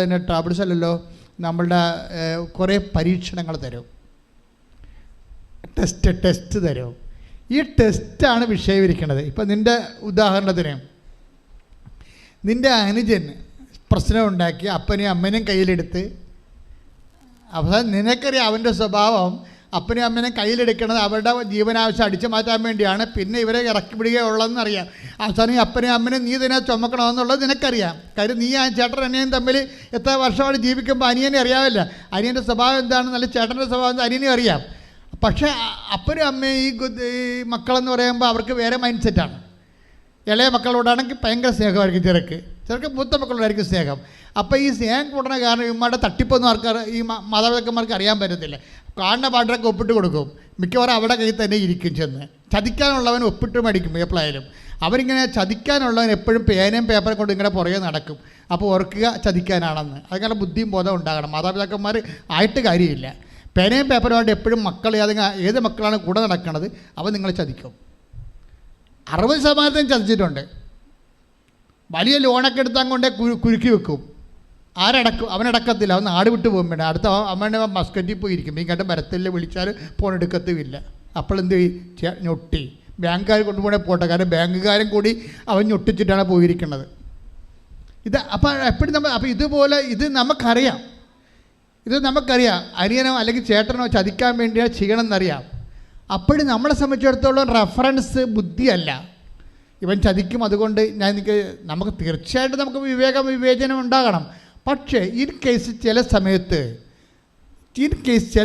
തന്നെ ട്രബിൾസ് അല്ലല്ലോ, നമ്മളുടെ കുറേ പരീക്ഷണങ്ങൾ തരും, ടെസ്റ്റ് തരും. ഈ ടെസ്റ്റാണ് വിഷയീകരിക്കുന്നത്. ഇപ്പം നിൻ്റെ ഉദാഹരണത്തിന് നിൻ്റെ അനുജൻ പ്രശ്നം ഉണ്ടാക്കി അപ്പനെയും അമ്മനെയും കയ്യിലെടുത്ത്, അവസാനം നിനക്കറിയാം അവൻ്റെ സ്വഭാവം. അപ്പനെയും അമ്മനെയും കയ്യിലെടുക്കണത് അവരുടെ ജീവനാവശ്യം അടിച്ചു മാറ്റാൻ വേണ്ടിയാണ്. പിന്നെ ഇവരെ ഇറക്കി വിടുകയുള്ളതെന്നറിയാം. അവസാനം ഈ അപ്പനെയും അമ്മനെയും നീ തന്നെ ചുമക്കണമെന്നുള്ളത് നിനക്കറിയാം. കാര്യം നീ ആ ചേട്ടൻ അനിയൻ തമ്മിൽ എത്ര വർഷമാണ് ജീവിക്കുമ്പോൾ അനിയനെ അറിയാമല്ല. അനിയൻ്റെ സ്വഭാവം എന്താണെന്നല്ല ചേട്ടൻ്റെ സ്വഭാവം അനിയനെ അറിയാം. പക്ഷേ അപ്പനും അമ്മയും ഈ മക്കളെന്ന് പറയുമ്പോൾ അവർക്ക് വേറെ മൈൻഡ് സെറ്റാണ്. ഇളയ മക്കളോടാണെങ്കിൽ ഭയങ്കര സ്നേഹമായിരിക്കും ചെറുക്ക് മൂത്ത മക്കളോടായിരിക്കും സ്നേഹം. അപ്പോൾ ഈ സ്നേഹം കൂടണ കാരണം ഇമ്മയുടെ തട്ടിപ്പൊന്നും ഈ മാതാപിതാക്കന്മാർക്ക് അറിയാൻ പറ്റത്തില്ല. കാണുന്ന പാട്ടൊക്കെ ഒപ്പിട്ട് കൊടുക്കും. മിക്കവാറും അവിടെ കയ്യിൽ തന്നെ ഇരിക്കും. ചെന്ന് ചതിക്കാനുള്ളവൻ ഒപ്പിട്ട് മേടിക്കും. എപ്പോഴായാലും അവരിങ്ങനെ ചതിക്കാനുള്ളവൻ എപ്പോഴും പേനയും പേപ്പറും കൊണ്ട് ഇങ്ങനെ പുറകെ നടക്കും. അപ്പോൾ ഓർക്കുക ചതിക്കാനാണെന്ന്. അതിങ്ങനെ ബുദ്ധിയും ബോധം ഉണ്ടാകണം. മാതാപിതാക്കന്മാർ ആയിട്ട് കാര്യമില്ല. പേനയും പേപ്പറുമായിട്ട് എപ്പോഴും മക്കൾ ഏത് മക്കളാണ് കൂടെ നടക്കുന്നത് അവൻ നിങ്ങളെ ചതിക്കും. 60% ചതിച്ചിട്ടുണ്ട്. വലിയ ലോണൊക്കെ എടുത്താൽ കൊണ്ടേ കുരുക്കി വെക്കും. അവനടക്കത്തില്ല. അവൻ നാട് വിട്ട് പോകും. വേണ്ട അടുത്ത അമ്മേൻ്റെ മസ്കറ്റിൽ പോയിരിക്കും. ഈ കണ്ട് മരത്തിൽ വിളിച്ചാൽ ഫോൺ എടുക്കത്തുമില്ല. അപ്പോഴെന്ത് ഞൊട്ടി ബാങ്കുകാർ കൊണ്ടുപോകണേ പോട്ടെ, കാരണം ബാങ്കുകാരും കൂടി അവൻ ഞൊട്ടിച്ചിട്ടാണ് പോയിരിക്കുന്നത്. അപ്പോൾ എപ്പോഴും അപ്പോൾ ഇതുപോലെ നമുക്കറിയാം. അനിയനോ അല്ലെങ്കിൽ ചേട്ടനോ ചതിക്കാൻ വേണ്ടിയാണ് ചെയ്യണമെന്നറിയാം. അപ്പോഴും നമ്മളെ സംബന്ധിച്ചിടത്തോളം റെഫറൻസ് ബുദ്ധിയല്ല. ഇവൻ ചതിക്കും, അതുകൊണ്ട് നമുക്ക് തീർച്ചയായിട്ടും നമുക്ക് വിവേചനം ഉണ്ടാകണം. പക്ഷേ ഈ കേസ് ചില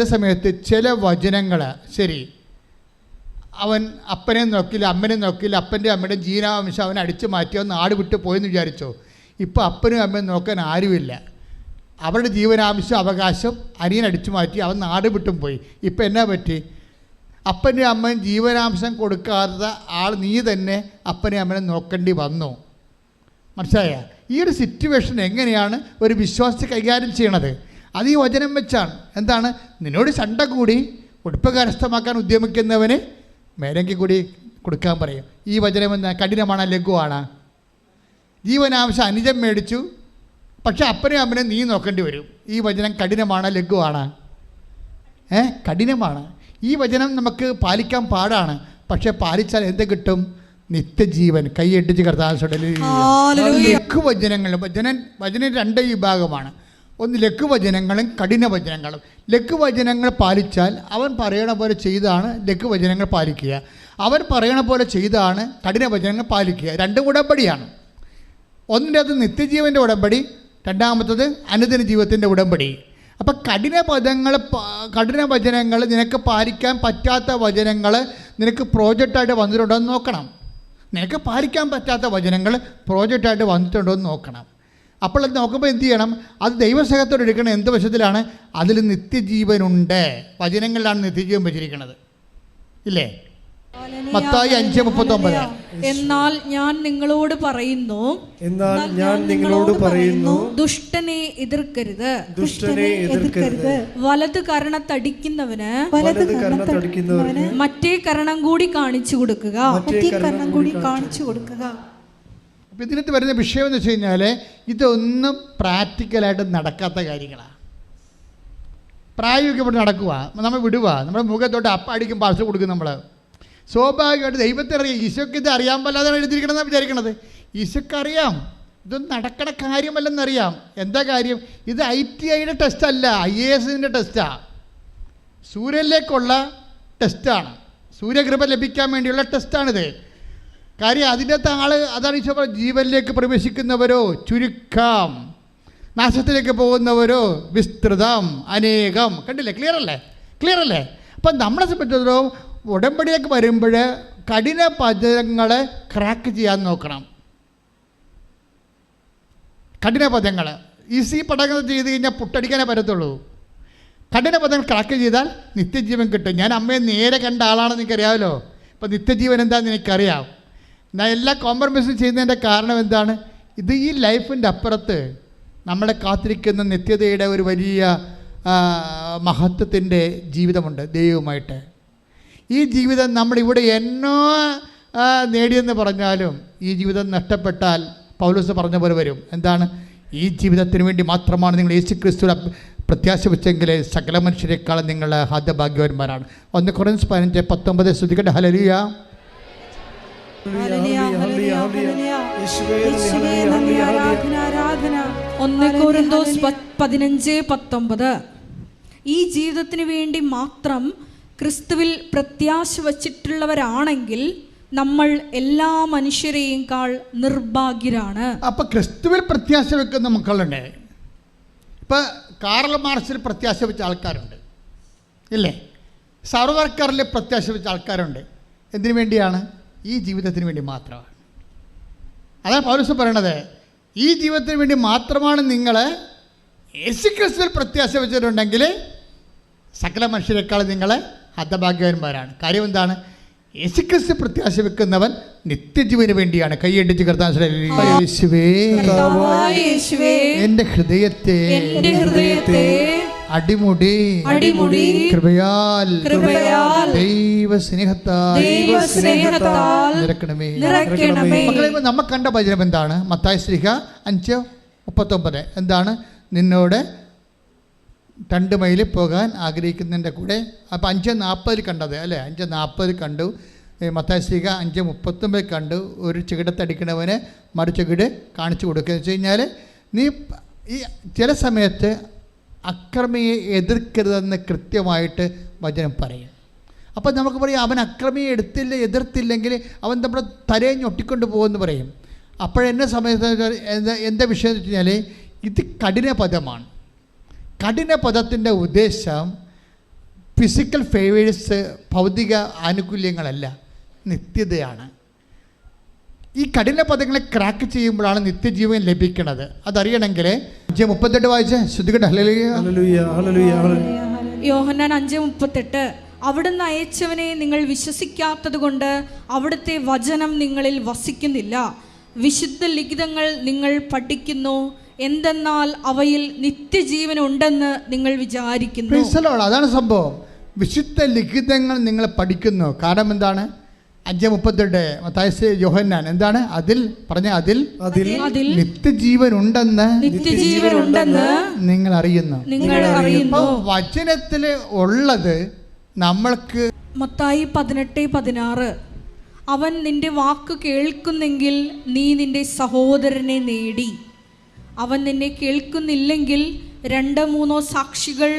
സമയത്ത് ചില വചനങ്ങൾ ശരി, അവൻ അപ്പനെ നോക്കില്ല അമ്മനെ നോക്കില്ല, അപ്പൻ്റെ അമ്മയുടെ ജീവനാംശം അവൻ അടിച്ചു മാറ്റി അവൻ നാട് വിട്ട് പോയെന്ന് വിചാരിച്ചോ. ഇപ്പോൾ അപ്പനും അമ്മയും നോക്കാൻ ആരുമില്ല. അവരുടെ ജീവനാംശം അവകാശം അനിയൻ അടിച്ചു മാറ്റി അവൻ നാട് വിട്ടും പോയി. ഇപ്പം എന്നാ പറ്റി? അപ്പൻ്റെ അമ്മയും ജീവനാംശം കൊടുക്കാത്ത ആൾ നീ തന്നെ അപ്പനെ അമ്മനെ നോക്കേണ്ടി വന്നു. മനസ്സിലായ? ഈ ഒരു സിറ്റുവേഷൻ എങ്ങനെയാണ് ഒരു വിശ്വാസി കൈകാര്യം ചെയ്യണത്? അത് ഈ വചനം വെച്ചാണ്. എന്താണ്? നിന്നോട് ചണ്ട കൂടി ഉടുപ്പ് കരസ്ഥമാക്കാൻ ഉദ്യമിക്കുന്നവന് മേലെങ്കിൽ കൂടി കൊടുക്കാൻ പറയും. ഈ വചനം എന്താ? കഠിനമാണ്, ലഘുവാണ്? ജീവനാംശം അനുജൻ മേടിച്ചു, പക്ഷെ അപ്പനെയും അമ്മനെ നീ നോക്കേണ്ടി വരും. ഈ വചനം കഠിനമാണ്, ലഘുവാണ്? കഠിനമാണ്. ഈ വചനം നമുക്ക് പാലിക്കാൻ പാടാണ്. പക്ഷെ പാലിച്ചാൽ എന്ത് കിട്ടും? നിത്യജീവൻ. കൈയടിച്ച് കർത്താവിൽ. ലഘുവചനങ്ങൾ, വചനം രണ്ട് വിഭാഗമാണ്. ഒന്ന് ലഘുവചനങ്ങളും കഠിനവചനങ്ങളും. ലഘുവചനങ്ങൾ പാലിച്ചാൽ അവൻ പറയണ പോലെ ചെയ്താണ് ലഘുവചനങ്ങൾ പാലിക്കുക. അവൻ പറയണ പോലെ ചെയ്താണ് കഠിനവചനങ്ങൾ പാലിക്കുക. രണ്ടും ഉടമ്പടിയാണ്. ഒന്നിൻ്റെ അത് നിത്യജീവൻ്റെ ഉടമ്പടി, രണ്ടാമത്തത് അനുദിന ജീവിതത്തിൻ്റെ ഉടമ്പടി. അപ്പം കഠിനവചനങ്ങൾ നിനക്ക് പാലിക്കാൻ പറ്റാത്ത വചനങ്ങൾ നിനക്ക് പ്രോജക്റ്റായിട്ട് വന്നിട്ടുണ്ടോ എന്ന് നോക്കണം. നിനക്ക് പാലിക്കാൻ പറ്റാത്ത വചനങ്ങൾ പ്രോജക്റ്റായിട്ട് വന്നിട്ടുണ്ടോ എന്ന് നോക്കണം. അപ്പോൾ അത് നോക്കുമ്പോൾ എന്ത് ചെയ്യണം? അത് ദൈവസ്നേഹത്തോടെ എടുക്കണം. എന്ത് വശത്തിലാണ്? അതിൽ നിത്യജീവനുണ്ട്. വചനങ്ങളിലാണ് നിത്യജീവൻ വെച്ചിരിക്കുന്നത്, ഇല്ലേ? മത്തായി 5:39. എന്നാൽ ഞാൻ നിങ്ങളോട് പറയുന്നു, ദുഷ്ടനെ എതിർക്കരുത്, വലത് കരണത്തടിക്കുന്നവന് മറ്റേ കരണം കൂടി കാണിച്ചു കൊടുക്കുക. അപ്പം ഇതിനകത്ത് വരുന്ന വിഷയം എന്ന് വെച്ച് കഴിഞ്ഞാൽ ഇതൊന്നും പ്രാക്ടിക്കലായിട്ട് നടക്കാത്ത കാര്യങ്ങളാണ്. പ്രായോഗികമായിട്ട് നടക്കുക, നമ്മൾ വിടുക, നമ്മുടെ മുഖത്തോട്ട് അടിക്കും പാർസൽ കൊടുക്കും. നമ്മൾ സ്വാഭാവികമായിട്ട് ദൈവത്തെ അറിയാം. ഈശോയ്ക്ക് ഇത് അറിയാൻ പാടില്ലാതാണ് എഴുതിയിരിക്കണമെന്നാണ് വിചാരിക്കണത്. ഈശോയ്ക്ക് അറിയാം ഇതൊന്നും നടക്കണ കാര്യമല്ലെന്നറിയാം. എന്താ കാര്യം? ഇത് ITIയുടെ ടെസ്റ്റല്ല, IASന്റെ ടെസ്റ്റാണ്. സൂര്യനിലേക്കുള്ള ടെസ്റ്റാണ്. സൂര്യകൃപ ലഭിക്കാൻ വേണ്ടിയുള്ള ടെസ്റ്റാണിത്. കാര്യം അതിൻ്റെ അതാണ് ഈശോ പറഞ്ഞത്, ജീവനിലേക്ക് പ്രവേശിക്കുന്നവരോ ചുരുക്കം, നാശത്തിലേക്ക് പോകുന്നവരോ വിസ്തൃതം, അനേകം. കണ്ടില്ലേ? ക്ലിയർ അല്ലേ? അപ്പം നമ്മളെ സംബന്ധിച്ചിടത്തോളം ഉടമ്പടിയൊക്കെ വരുമ്പോൾ കഠിന പദങ്ങളെ ക്രാക്ക് ചെയ്യാൻ നോക്കണം. കഠിന പദങ്ങൾ ഈസി പദങ്ങൾ ചെയ്ത് കഴിഞ്ഞാൽ പുട്ടടിക്കാനേ പറ്റത്തുള്ളൂ. കഠിന പദങ്ങൾ ക്രാക്ക് ചെയ്താൽ നിത്യജീവൻ കിട്ടും. ഞാൻ അമ്മയെ നേരെ കണ്ട ആളാണെന്ന് എനിക്കറിയാമല്ലോ. ഇപ്പം നിത്യജീവൻ എന്താണെന്ന് എനിക്കറിയാം. ഞാൻ എല്ലാ കോംപ്രമൈസും ചെയ്യുന്നതിൻ്റെ കാരണം എന്താണ്? ഇത് ഈ ലൈഫിൻ്റെ അപ്പുറത്ത് നമ്മളെ കാത്തിരിക്കുന്ന നിത്യതയുടെ ഒരു വലിയ മഹത്വത്തിൻ്റെ ജീവിതമുണ്ട് ദൈവവുമായിട്ട്. ഈ ജീവിതം നമ്മളിവിടെ എന്നോ നേടിയെന്ന് പറഞ്ഞാലും ഈ ജീവിതം നഷ്ടപ്പെട്ടാൽ പൗലോസ് പറഞ്ഞ പോലെ വരും. എന്താണ്? ഈ ജീവിതത്തിന് വേണ്ടി മാത്രമാണ് നിങ്ങൾ യേശുക്രിസ്തുവിനെ പ്രത്യാശ വെച്ചെങ്കിൽ സകല മനുഷ്യരെക്കാളും നിങ്ങൾ ഹതഭാഗ്യവാന്മാരാണ്. 1 കൊരിന്ത്യർ 15:19 ശ്രദ്ധിക്കട്ടെ. ഹല്ലേലൂയ. 1 കൊരിന്തോസ് 15:19 ഈ ജീവിതത്തിന് വേണ്ടി മാത്രം ക്രിസ്തുവിൽ പ്രത്യാശ വച്ചിട്ടുള്ളവരാണെങ്കിൽ നമ്മൾ എല്ലാ മനുഷ്യരെയും നിർഭാഗ്യരാണ്. അപ്പം ക്രിസ്തുവിൽ പ്രത്യാശ വെക്കുന്ന മക്കളുണ്ട്. ഇപ്പം കാറൽ മാർക്സിൽ പ്രത്യാശ വെച്ച ആൾക്കാരുണ്ട്, ഇല്ലേ? സർവ്വക്കാരിൽ പ്രത്യാശ വെച്ച ആൾക്കാരുണ്ട്. എന്തിനു വേണ്ടിയാണ്? ഈ ജീവിതത്തിന് വേണ്ടി മാത്രമാണ്. അതാണ് പൗലോസ് പറയണത്. ഈ ജീവിതത്തിന് വേണ്ടി മാത്രമാണ് നിങ്ങൾ യേശുക്രിസ്തുവിൽ പ്രത്യാശ വെച്ചിട്ടുണ്ടെങ്കിൽ സകല മനുഷ്യരെക്കാളും നിങ്ങൾ ഹതഭാഗ്യവാന്മാരാണ്. കാര്യം എന്താണ്? യേശുക്രിസ്തു പ്രത്യാശ വെക്കുന്നവൻ നിത്യജീവന് വേണ്ടിയാണ്. കൈയടിച്ച് കർത്താവേ, എന്റെ ഹൃദയത്തെ അടിമുടി കൃപയാൽ ദൈവസ്നേഹത്താൽ നിറക്കണമേ. മക്കളെ, നമ്മൾ കണ്ട വചനം എന്താണ്? മത്തായി ശ്ലീഹ 5:39. എന്താണ്? നിന്നോട് 2 മൈൽ പോകാൻ ആഗ്രഹിക്കുന്നതിൻ്റെ കൂടെ. അപ്പോൾ 5:40 കണ്ടത് അല്ലേ? 5:40 കണ്ടു. മത്തായി ശ്ലീഹ 5:39 കണ്ടു. ഒരു ചെകിടത്തടിക്കണവന് മറു ചെകിട് കാണിച്ചു കൊടുക്കുക എന്ന് വെച്ച് കഴിഞ്ഞാൽ, നീ ഈ ചില സമയത്ത് അക്രമിയെ എതിർക്കരുതെന്ന് കൃത്യമായിട്ട് വചനം പറയും. അപ്പം നമുക്ക് പറയും, അവൻ അക്രമിയെ എതിർത്തില്ലെങ്കിൽ അവൻ നമ്മുടെ തലയെ ഞൊട്ടിക്കൊണ്ട് പോകുമെന്ന് പറയും. അപ്പോഴെന്നെ സമയത്ത് എന്താ വിഷയം എന്ന് വെച്ച് കഴിഞ്ഞാൽ, ഇത് കഠിന പദമാണ്. കഠിന പദത്തിൻ്റെ ഉദ്ദേശം ഫിസിക്കൽ ഫേവേഴ്സ്, ഭൗതിക ആനുകൂല്യങ്ങളല്ല, നിത്യതയാണ്. ഈ കഠിന പദങ്ങളെ ക്രാക്ക് ചെയ്യുമ്പോഴാണ് നിത്യജീവൻ ലഭിക്കുന്നത്. അതറിയണമെങ്കിൽ 5:38 വായിച്ച് ശ്രദ്ധിക്കട്ടെ. യോഹന്നാൻ 5:38 അവിടുന്ന് അയച്ചവനെ നിങ്ങൾ വിശ്വസിക്കാത്തത് കൊണ്ട് അവിടുത്തെ വചനം നിങ്ങളിൽ വസിക്കുന്നില്ല. വിശുദ്ധ ലിഖിതങ്ങൾ നിങ്ങൾ പഠിക്കുന്നു, എന്തെന്നാൽ അവയിൽ നിത്യജീവൻ ഉണ്ടെന്ന് നിങ്ങൾ വിചാരിക്കുന്നു. അതാണ് സംഭവം. വിശുദ്ധ ലിഖിതങ്ങൾ നിങ്ങൾ പഠിക്കുന്നു. കാരണം എന്താണ്? 5:38 മത്തായി യോഹന്നാൻ എന്താണ് അതിൽ പറഞ്ഞ അതിൽ നിത്യജീവൻ ഉണ്ടെന്ന് നിങ്ങൾ അറിയുന്നു. വചനത്തിൽ ഉള്ളത് നമ്മൾക്ക് മത്തായി 18:16 അവൻ നിന്റെ വാക്ക് കേൾക്കുന്നെങ്കിൽ നീ നിന്റെ സഹോദരനെ നേടി. അവൻ നിന്നെ കേൾക്കുന്നില്ലെങ്കിൽ 2-3 സാക്ഷികൾ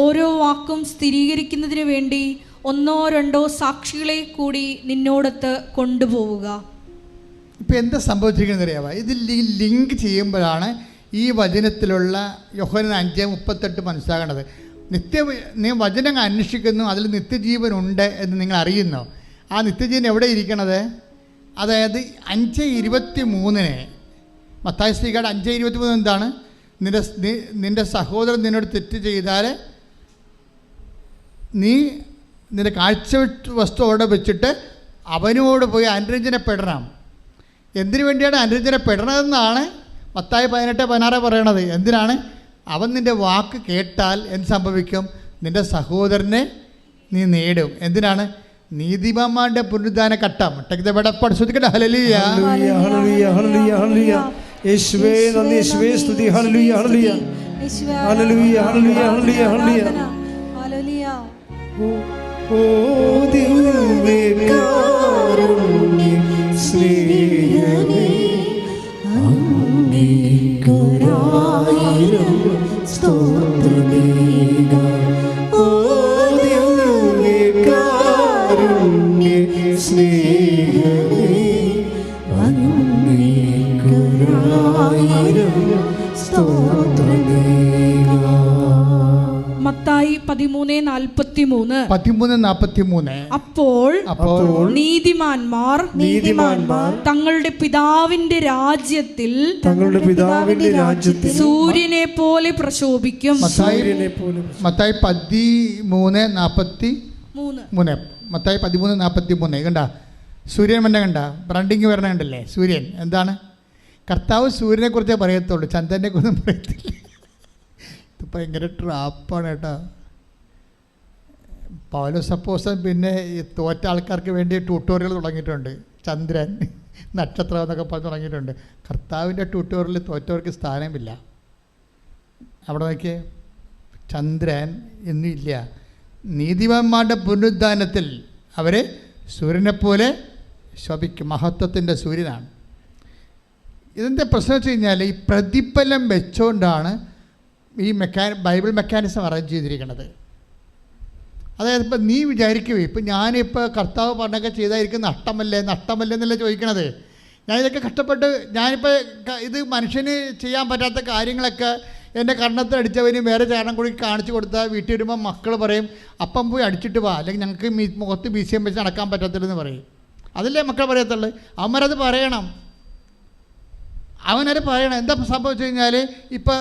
ഓരോ വാക്കും സ്ഥിരീകരിക്കുന്നതിന് വേണ്ടി 1-2 സാക്ഷികളെ കൂടി നിന്നോടൊത്ത് കൊണ്ടുപോവുക. ഇപ്പം എന്താ സംഭവിച്ചിരിക്കുന്നത് അറിയാമോ? ഇതിൽ ലിങ്ക് ചെയ്യുമ്പോഴാണ് ഈ വചനത്തിലുള്ള യോഹന്നാൻ 5:38 മനസ്സിലാകേണ്ടത്. നീ വചനം അന്വേഷിക്കുന്നു, അതിൽ നിത്യജീവനുണ്ട് എന്ന് നിങ്ങൾ അറിയുന്നു. ആ നിത്യജീവൻ എവിടെ ഇരിക്കണത്? അതായത് 5:23 മത്തായി ശ്രീകാട് 5:23 എന്താണ്? നിൻ്റെ സഹോദരൻ നിന്നോട് തെറ്റ് ചെയ്താൽ നീ നിൻ്റെ കാഴ്ച വസ്തു അവിടെ വെച്ചിട്ട് അവനോട് പോയി അനുരഞ്ജനപ്പെടണം. എന്തിനു വേണ്ടിയാണ് അനുരഞ്ജനപ്പെടണമെന്നാണ് മത്തായി 18:16 പറയണത്. എന്തിനാണ്? അവൻ നിൻ്റെ വാക്ക് കേട്ടാൽ എന്ത് സംഭവിക്കും? നിൻ്റെ സഹോദരനെ നീ നേടും. എന്തിനാണ്? നീതിമാന്മാരുടെ പുനരുദ്ധാന ഘട്ടം. ശ്രദ്ധിക്കട്ടെ. Hallelujah hallelujah hallelujah hallelujah. യേശുവേ നന്ദി, യേശുവേ സ്തുതി. Hallelujah hallelujah hallelujah hallelujah hallelujah hallelujah. ഓ ദിവ്യകാരുണ്യ സ്നേഹമേ അങ്ങേക്കൊരായിരം സ്തോത്രമേക. ഓ ദിവ്യകാരുണ്യ സ്നേഹമേ അങ്ങേക്കൊരായിരം സ്തോത്രമേക. മത്തായി 13:43 അപ്പോൾ നീതിമാന്മാർ തങ്ങളുടെ പിതാവിന്റെ രാജ്യത്തിൽ സൂര്യനെ പോലെ പ്രശോഭിക്കും. മത്തായി 13:43 കണ്ട സൂര്യൻ വന്ന കണ്ട ബ്രാൻഡിങ് വരണ കണ്ടല്ലേ? സൂര്യൻ എന്താണ്? കർത്താവ് സൂര്യനെ കുറിച്ചേ പറയത്തുള്ളൂ, ചന്ദ്രനെ കുറിച്ചും പറയത്തില്ല. ഇത് ഭയങ്കര ട്രാപ്പാണ് കേട്ടോ. പൗലോസ് അപ്പോസ്തലൻ പിന്നെ ഈ തോറ്റ ആൾക്കാർക്ക് വേണ്ടി ട്യൂട്ടോറിയൽ തുടങ്ങിയിട്ടുണ്ട്. ചന്ദ്രൻ, നക്ഷത്രം എന്നൊക്കെ പറഞ്ഞ് തുടങ്ങിയിട്ടുണ്ട്. കർത്താവിൻ്റെ ട്യൂട്ടോറിയലിൽ തോറ്റവർക്ക് സ്ഥാനമില്ല. അവിടെ നോക്കിയേ, ചന്ദ്രൻ എന്നില്ല. നീതിമാന്മാരുടെ പുനരുദ്ധാനത്തിൽ അവർ സൂര്യനെപ്പോലെ ശോഭിക്കും. മഹത്വത്തിൻ്റെ സൂര്യനാണ്. ഇതിൻ്റെ പ്രശ്നം വെച്ച് കഴിഞ്ഞാൽ ഈ പ്രതിഫലം വെച്ചുകൊണ്ടാണ് ഈ ബൈബിൾ മെക്കാനിസം അറേഞ്ച് ചെയ്തിരിക്കുന്നത്. അതായത് ഇപ്പം നീ വിചാരിക്കുവേ, ഇപ്പം ഞാനിപ്പോൾ കർത്താവ് പറഞ്ഞൊക്കെ ചെയ്തായിരിക്കും നഷ്ടമല്ലേ എന്നല്ലേ ചോദിക്കണത്. ഞാനിതൊക്കെ കഷ്ടപ്പെട്ട് ഞാനിപ്പോൾ ഇത് മനുഷ്യന് ചെയ്യാൻ പറ്റാത്ത കാര്യങ്ങളൊക്കെ എൻ്റെ കണ്ണത്തടിച്ചവന് വേറെ ചേട്ടൻ കൂടി കാണിച്ചു കൊടുത്താൽ വീട്ടിൽ വരുമ്പോൾ മക്കൾ പറയും അപ്പം പോയി അടിച്ചിട്ട് വാ, അല്ലെങ്കിൽ ഞങ്ങൾക്ക് മുഖത്ത് BCM വെച്ച് നടക്കാൻ പറ്റത്തില്ലെന്ന് പറയും. അതല്ലേ മക്കൾ പറയത്തുള്ളൂ. അവന്മാരത് പറയണം. എന്താ സംഭവിച്ചു കഴിഞ്ഞാൽ ഇപ്പം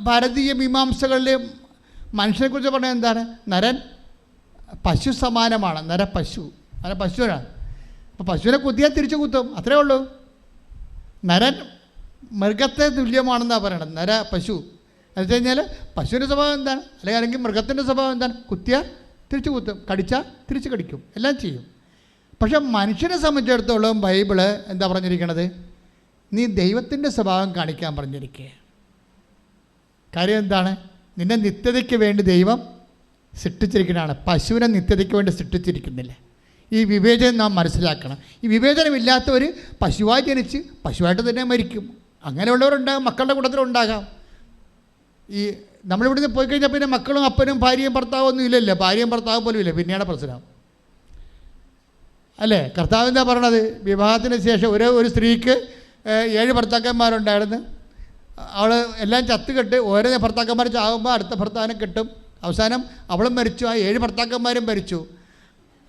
ഭാരതീയ മീമാംസകളിൽ മനുഷ്യനെക്കുറിച്ച് പറഞ്ഞാൽ എന്താണ്? നരൻ പശു സമാനമാണ്. പശുവാണ്. അപ്പോൾ പശുവിനെ കുത്തിയാൽ തിരിച്ചു കുത്തും, അത്രേ ഉള്ളൂ. നരൻ മൃഗത്തെ തുല്യമാണെന്നാണ് പറയണത്. പശു എന്ന് വെച്ച് കഴിഞ്ഞാൽ പശുവിൻ്റെ സ്വഭാവം എന്താണ്? അല്ലെങ്കിൽ മൃഗത്തിൻ്റെ സ്വഭാവം എന്താണ്? കുത്തിയാൽ തിരിച്ചു കുത്തും, കടിച്ചാൽ തിരിച്ച് കടിക്കും, എല്ലാം ചെയ്യും. പക്ഷെ മനുഷ്യനെ സംബന്ധിച്ചിടത്തോളം ബൈബിള് എന്താ പറഞ്ഞിരിക്കണത്? നീ ദൈവത്തിൻ്റെ സ്വഭാവം കാണിക്കാൻ പറഞ്ഞിരിക്കുക. കാര്യം എന്താണ്? നിന്നെ നിത്യതയ്ക്ക് വേണ്ടി ദൈവം സൃഷ്ടിച്ചിരിക്കുന്നതാണ്. പശുവിനെ നിത്യതയ്ക്ക് വേണ്ടി സൃഷ്ടിച്ചിരിക്കുന്നില്ല. ഈ വിവേചനം നാം മനസ്സിലാക്കണം. ഈ വിവേചനമില്ലാത്തവർ പശുവായി ജനിച്ച് പശുവായിട്ട് തന്നെ മരിക്കും. അങ്ങനെയുള്ളവരുണ്ടാകും, മക്കളുടെ കൂട്ടത്തിലുണ്ടാകാം. ഈ നമ്മളിവിടുന്ന് പോയി കഴിഞ്ഞാൽ പിന്നെ മക്കളും അപ്പനും ഭാര്യയും ഭർത്താവും ഒന്നും ഇല്ലല്ലോ. ഭാര്യയും ഭർത്താവും പോലും ഇല്ല, പിന്നെയാണ് പ്രശ്നം അല്ലേ? കർത്താവ് എന്താ പറയണത്? വിവാഹത്തിന് ശേഷം ഒരു സ്ത്രീക്ക് 7 ഭർത്താക്കന്മാരുണ്ടായിരുന്നു. അവൾ എല്ലാം ചത്തുകെട്ട് ഓരോ ഭർത്താക്കന്മാർ ചാകുമ്പോൾ അടുത്ത ഭർത്താവിനെ കിട്ടും. അവസാനം അവളും മരിച്ചു, ആ 7 ഭർത്താക്കന്മാരും മരിച്ചു.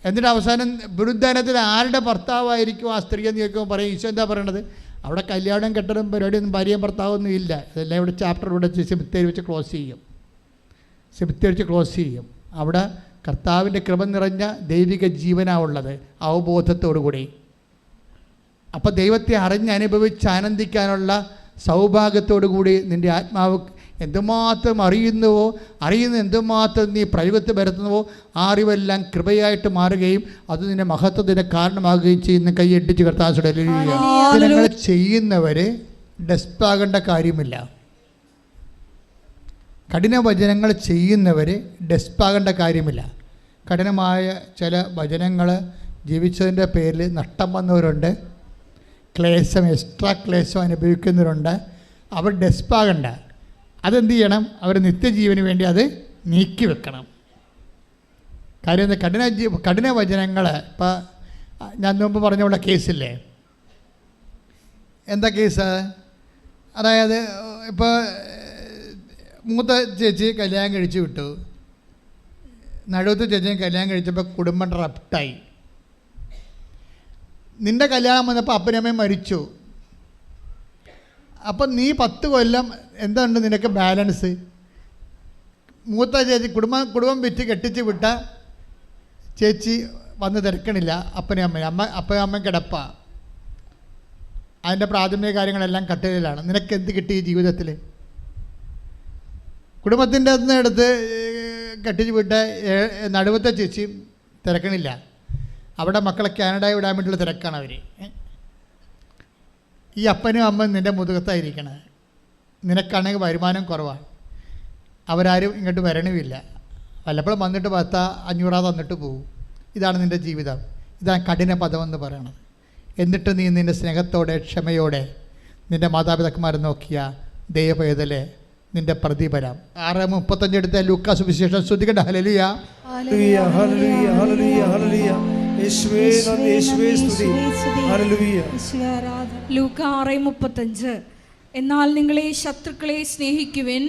എന്നിട്ട് അവസാനം പുനരുദ്ധാനത്തിൽ ആരുടെ ഭർത്താവായിരിക്കും ആ സ്ത്രീ എന്ന് ചോദിക്കുമ്പോൾ പറയും, ഈശോ എന്താ പറയണത്? അവിടെ കല്യാണം കെട്ടലും പരിപാടിയൊന്നും ഭാര്യയും ഭർത്താവൊന്നും ഇല്ല. അതെല്ലാം ഇവിടെ ചാപ്റ്റർ ഇവിടെ സെമിത്തേരി വെച്ച് ക്ലോസ് ചെയ്യും. അവിടെ കർത്താവിൻ്റെ കൃപ നിറഞ്ഞ ദൈവിക ജീവനാണ് ഉള്ളത്, അവബോധത്തോടു കൂടി. അപ്പോൾ ദൈവത്തെ അറിഞ്ഞ് അനുഭവിച്ച് ആനന്ദിക്കാനുള്ള സൗഭാഗ്യത്തോടു കൂടി നിൻ്റെ ആത്മാവ് എന്തുമാത്രം അറിയുന്നുവോ, അറിയുന്ന എന്തുമാത്രം നീ പ്രയോഗത്തിൽ വരുത്തുന്നുവോ ആ അറിവെല്ലാം കൃപയായിട്ട് മാറുകയും അത് നിന്റെ മഹത്വത്തിന് കാരണമാകുകയും ചെയ്യുന്ന കൈയടിച്ച് കർത്താവേ. ജനങ്ങൾ ചെയ്യുന്നവർ ഡെസ്പാകേണ്ട കാര്യമില്ല. കഠിന വചനങ്ങൾ ചെയ്യുന്നവർ ഡെസ്പാകേണ്ട കാര്യമില്ല. കഠിനമായ ചില വചനങ്ങൾ ജീവിച്ചതിൻ്റെ പേരിൽ നഷ്ടം വന്നവരുണ്ട്, ക്ലേശം എക്സ്ട്രാ ക്ലേശം അനുഭവിക്കുന്നവരുണ്ട്. അവർ ഡെസ്പാകണ്ട. അതെന്ത് ചെയ്യണം? അവർ നിത്യജീവന് വേണ്ടി അത് നീക്കി വെക്കണം. കാര്യം എന്താ? കഠിന വചനങ്ങൾ ഇപ്പം ഞാൻ മുമ്പ് പറഞ്ഞുള്ള കേസില്ലേ, എന്താ കേസ്? അതായത് ഇപ്പോൾ മൂത്ത ചേച്ചി കല്യാണം കഴിച്ച് വിട്ടു, നടുവത്തെ ചേച്ചിയും കല്യാണം കഴിച്ചപ്പോൾ കുടുംബം റപ്റ്റായി. നിൻ്റെ കല്യാണം വന്നപ്പോൾ അപ്പനമ്മയും മരിച്ചു. അപ്പം നീ 10 കൊല്ലം എന്തുണ്ട് നിനക്ക് ബാലൻസ്? മൂത്ത ചേച്ചി കുടുംബം വിറ്റ് കെട്ടിച്ച് വിട്ട ചേച്ചി വന്ന് തിരക്കണില്ല അപ്പനും അമ്മയും കിടപ്പ. അതിൻ്റെ പ്രാഥമിക കാര്യങ്ങളെല്ലാം കട്ടിലാണ്. നിനക്ക് എന്ത് കിട്ടി ഈ ജീവിതത്തിൽ? കുടുംബത്തിൻ്റെ അടുത്ത് എടുത്ത് കെട്ടിച്ച് വിട്ട നടുവത്തെ ചേച്ചി തിരക്കണില്ല. അവിടെ മക്കളെ കാനഡയിൽ വിടാൻ വേണ്ടിയുള്ള തിരക്കാണ് അവർ. ഈ അപ്പനും അമ്മയും നിൻ്റെ മുതുകത്തായിരിക്കണത്. നിനക്കാണെങ്കിൽ വരുമാനം കുറവാണ്, അവരാരും ഇങ്ങോട്ട് വരണമില്ല. വല്ലപ്പോഴും വന്നിട്ട് 10-500 തന്നിട്ട് പോകും. ഇതാണ് നിൻ്റെ ജീവിതം. ഇതാണ് കഠിന പദമെന്ന് പറയണത്. എന്നിട്ട് നീ നിൻ്റെ സ്നേഹത്തോടെ ക്ഷമയോടെ നിൻ്റെ മാതാപിതാക്കന്മാരെ നോക്കിയ ദൈവപേതലെ നിൻ്റെ പ്രതിഫലം. 6:35 എടുത്ത ലൂക്കാ സുവിശേഷം ശ്രദ്ധിക്കട്ടെ. Hallelujah, hallelujah, hallelujah, hallelujah, hallelujah. യേശുവേ നന്ദി, യേശുവേ സ്തുതി. ഹല്ലേലൂയ. ലൂക്ക 6:35. എന്നാൽ നിങ്ങളെ ശത്രുക്കളെ സ്നേഹിക്കുവിൻ,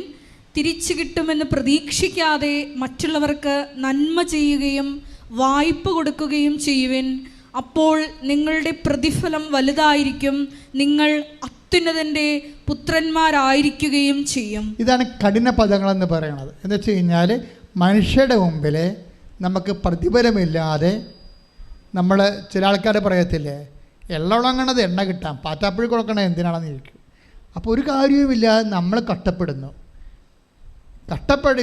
തിരിച്ചു കിട്ടുമെന്ന് പ്രതീക്ഷിക്കാതെ മറ്റുള്ളവർക്ക് നന്മ ചെയ്യുകയും വായ്പ കൊടുക്കുകയും ചെയ്യുവിൻ. അപ്പോൾ നിങ്ങളുടെ പ്രതിഫലം വലുതായിരിക്കും, നിങ്ങൾ അത്യുന്നതൻ്റെ പുത്രന്മാരായിരിക്കുകയും ചെയ്യും. ഇതാണ് കഠിന പദങ്ങളെന്ന് പറയണത്. എന്ന് വെച്ച് കഴിഞ്ഞാൽ മനുഷ്യരുടെ മുമ്പിൽ നമുക്ക് പ്രതിഫലമില്ലാതെ നമ്മൾ ചില ആൾക്കാർ പറയത്തില്ലേ, എള്ളുണങ്ങണത് എണ്ണ കിട്ടാം, പാറ്റാപ്പുഴി കൊടുക്കണത് എന്തിനാണെന്ന് ചോദിക്കും. അപ്പോൾ ഒരു കാര്യവുമില്ലാതെ നമ്മൾ കഷ്ടപ്പെടുന്നു.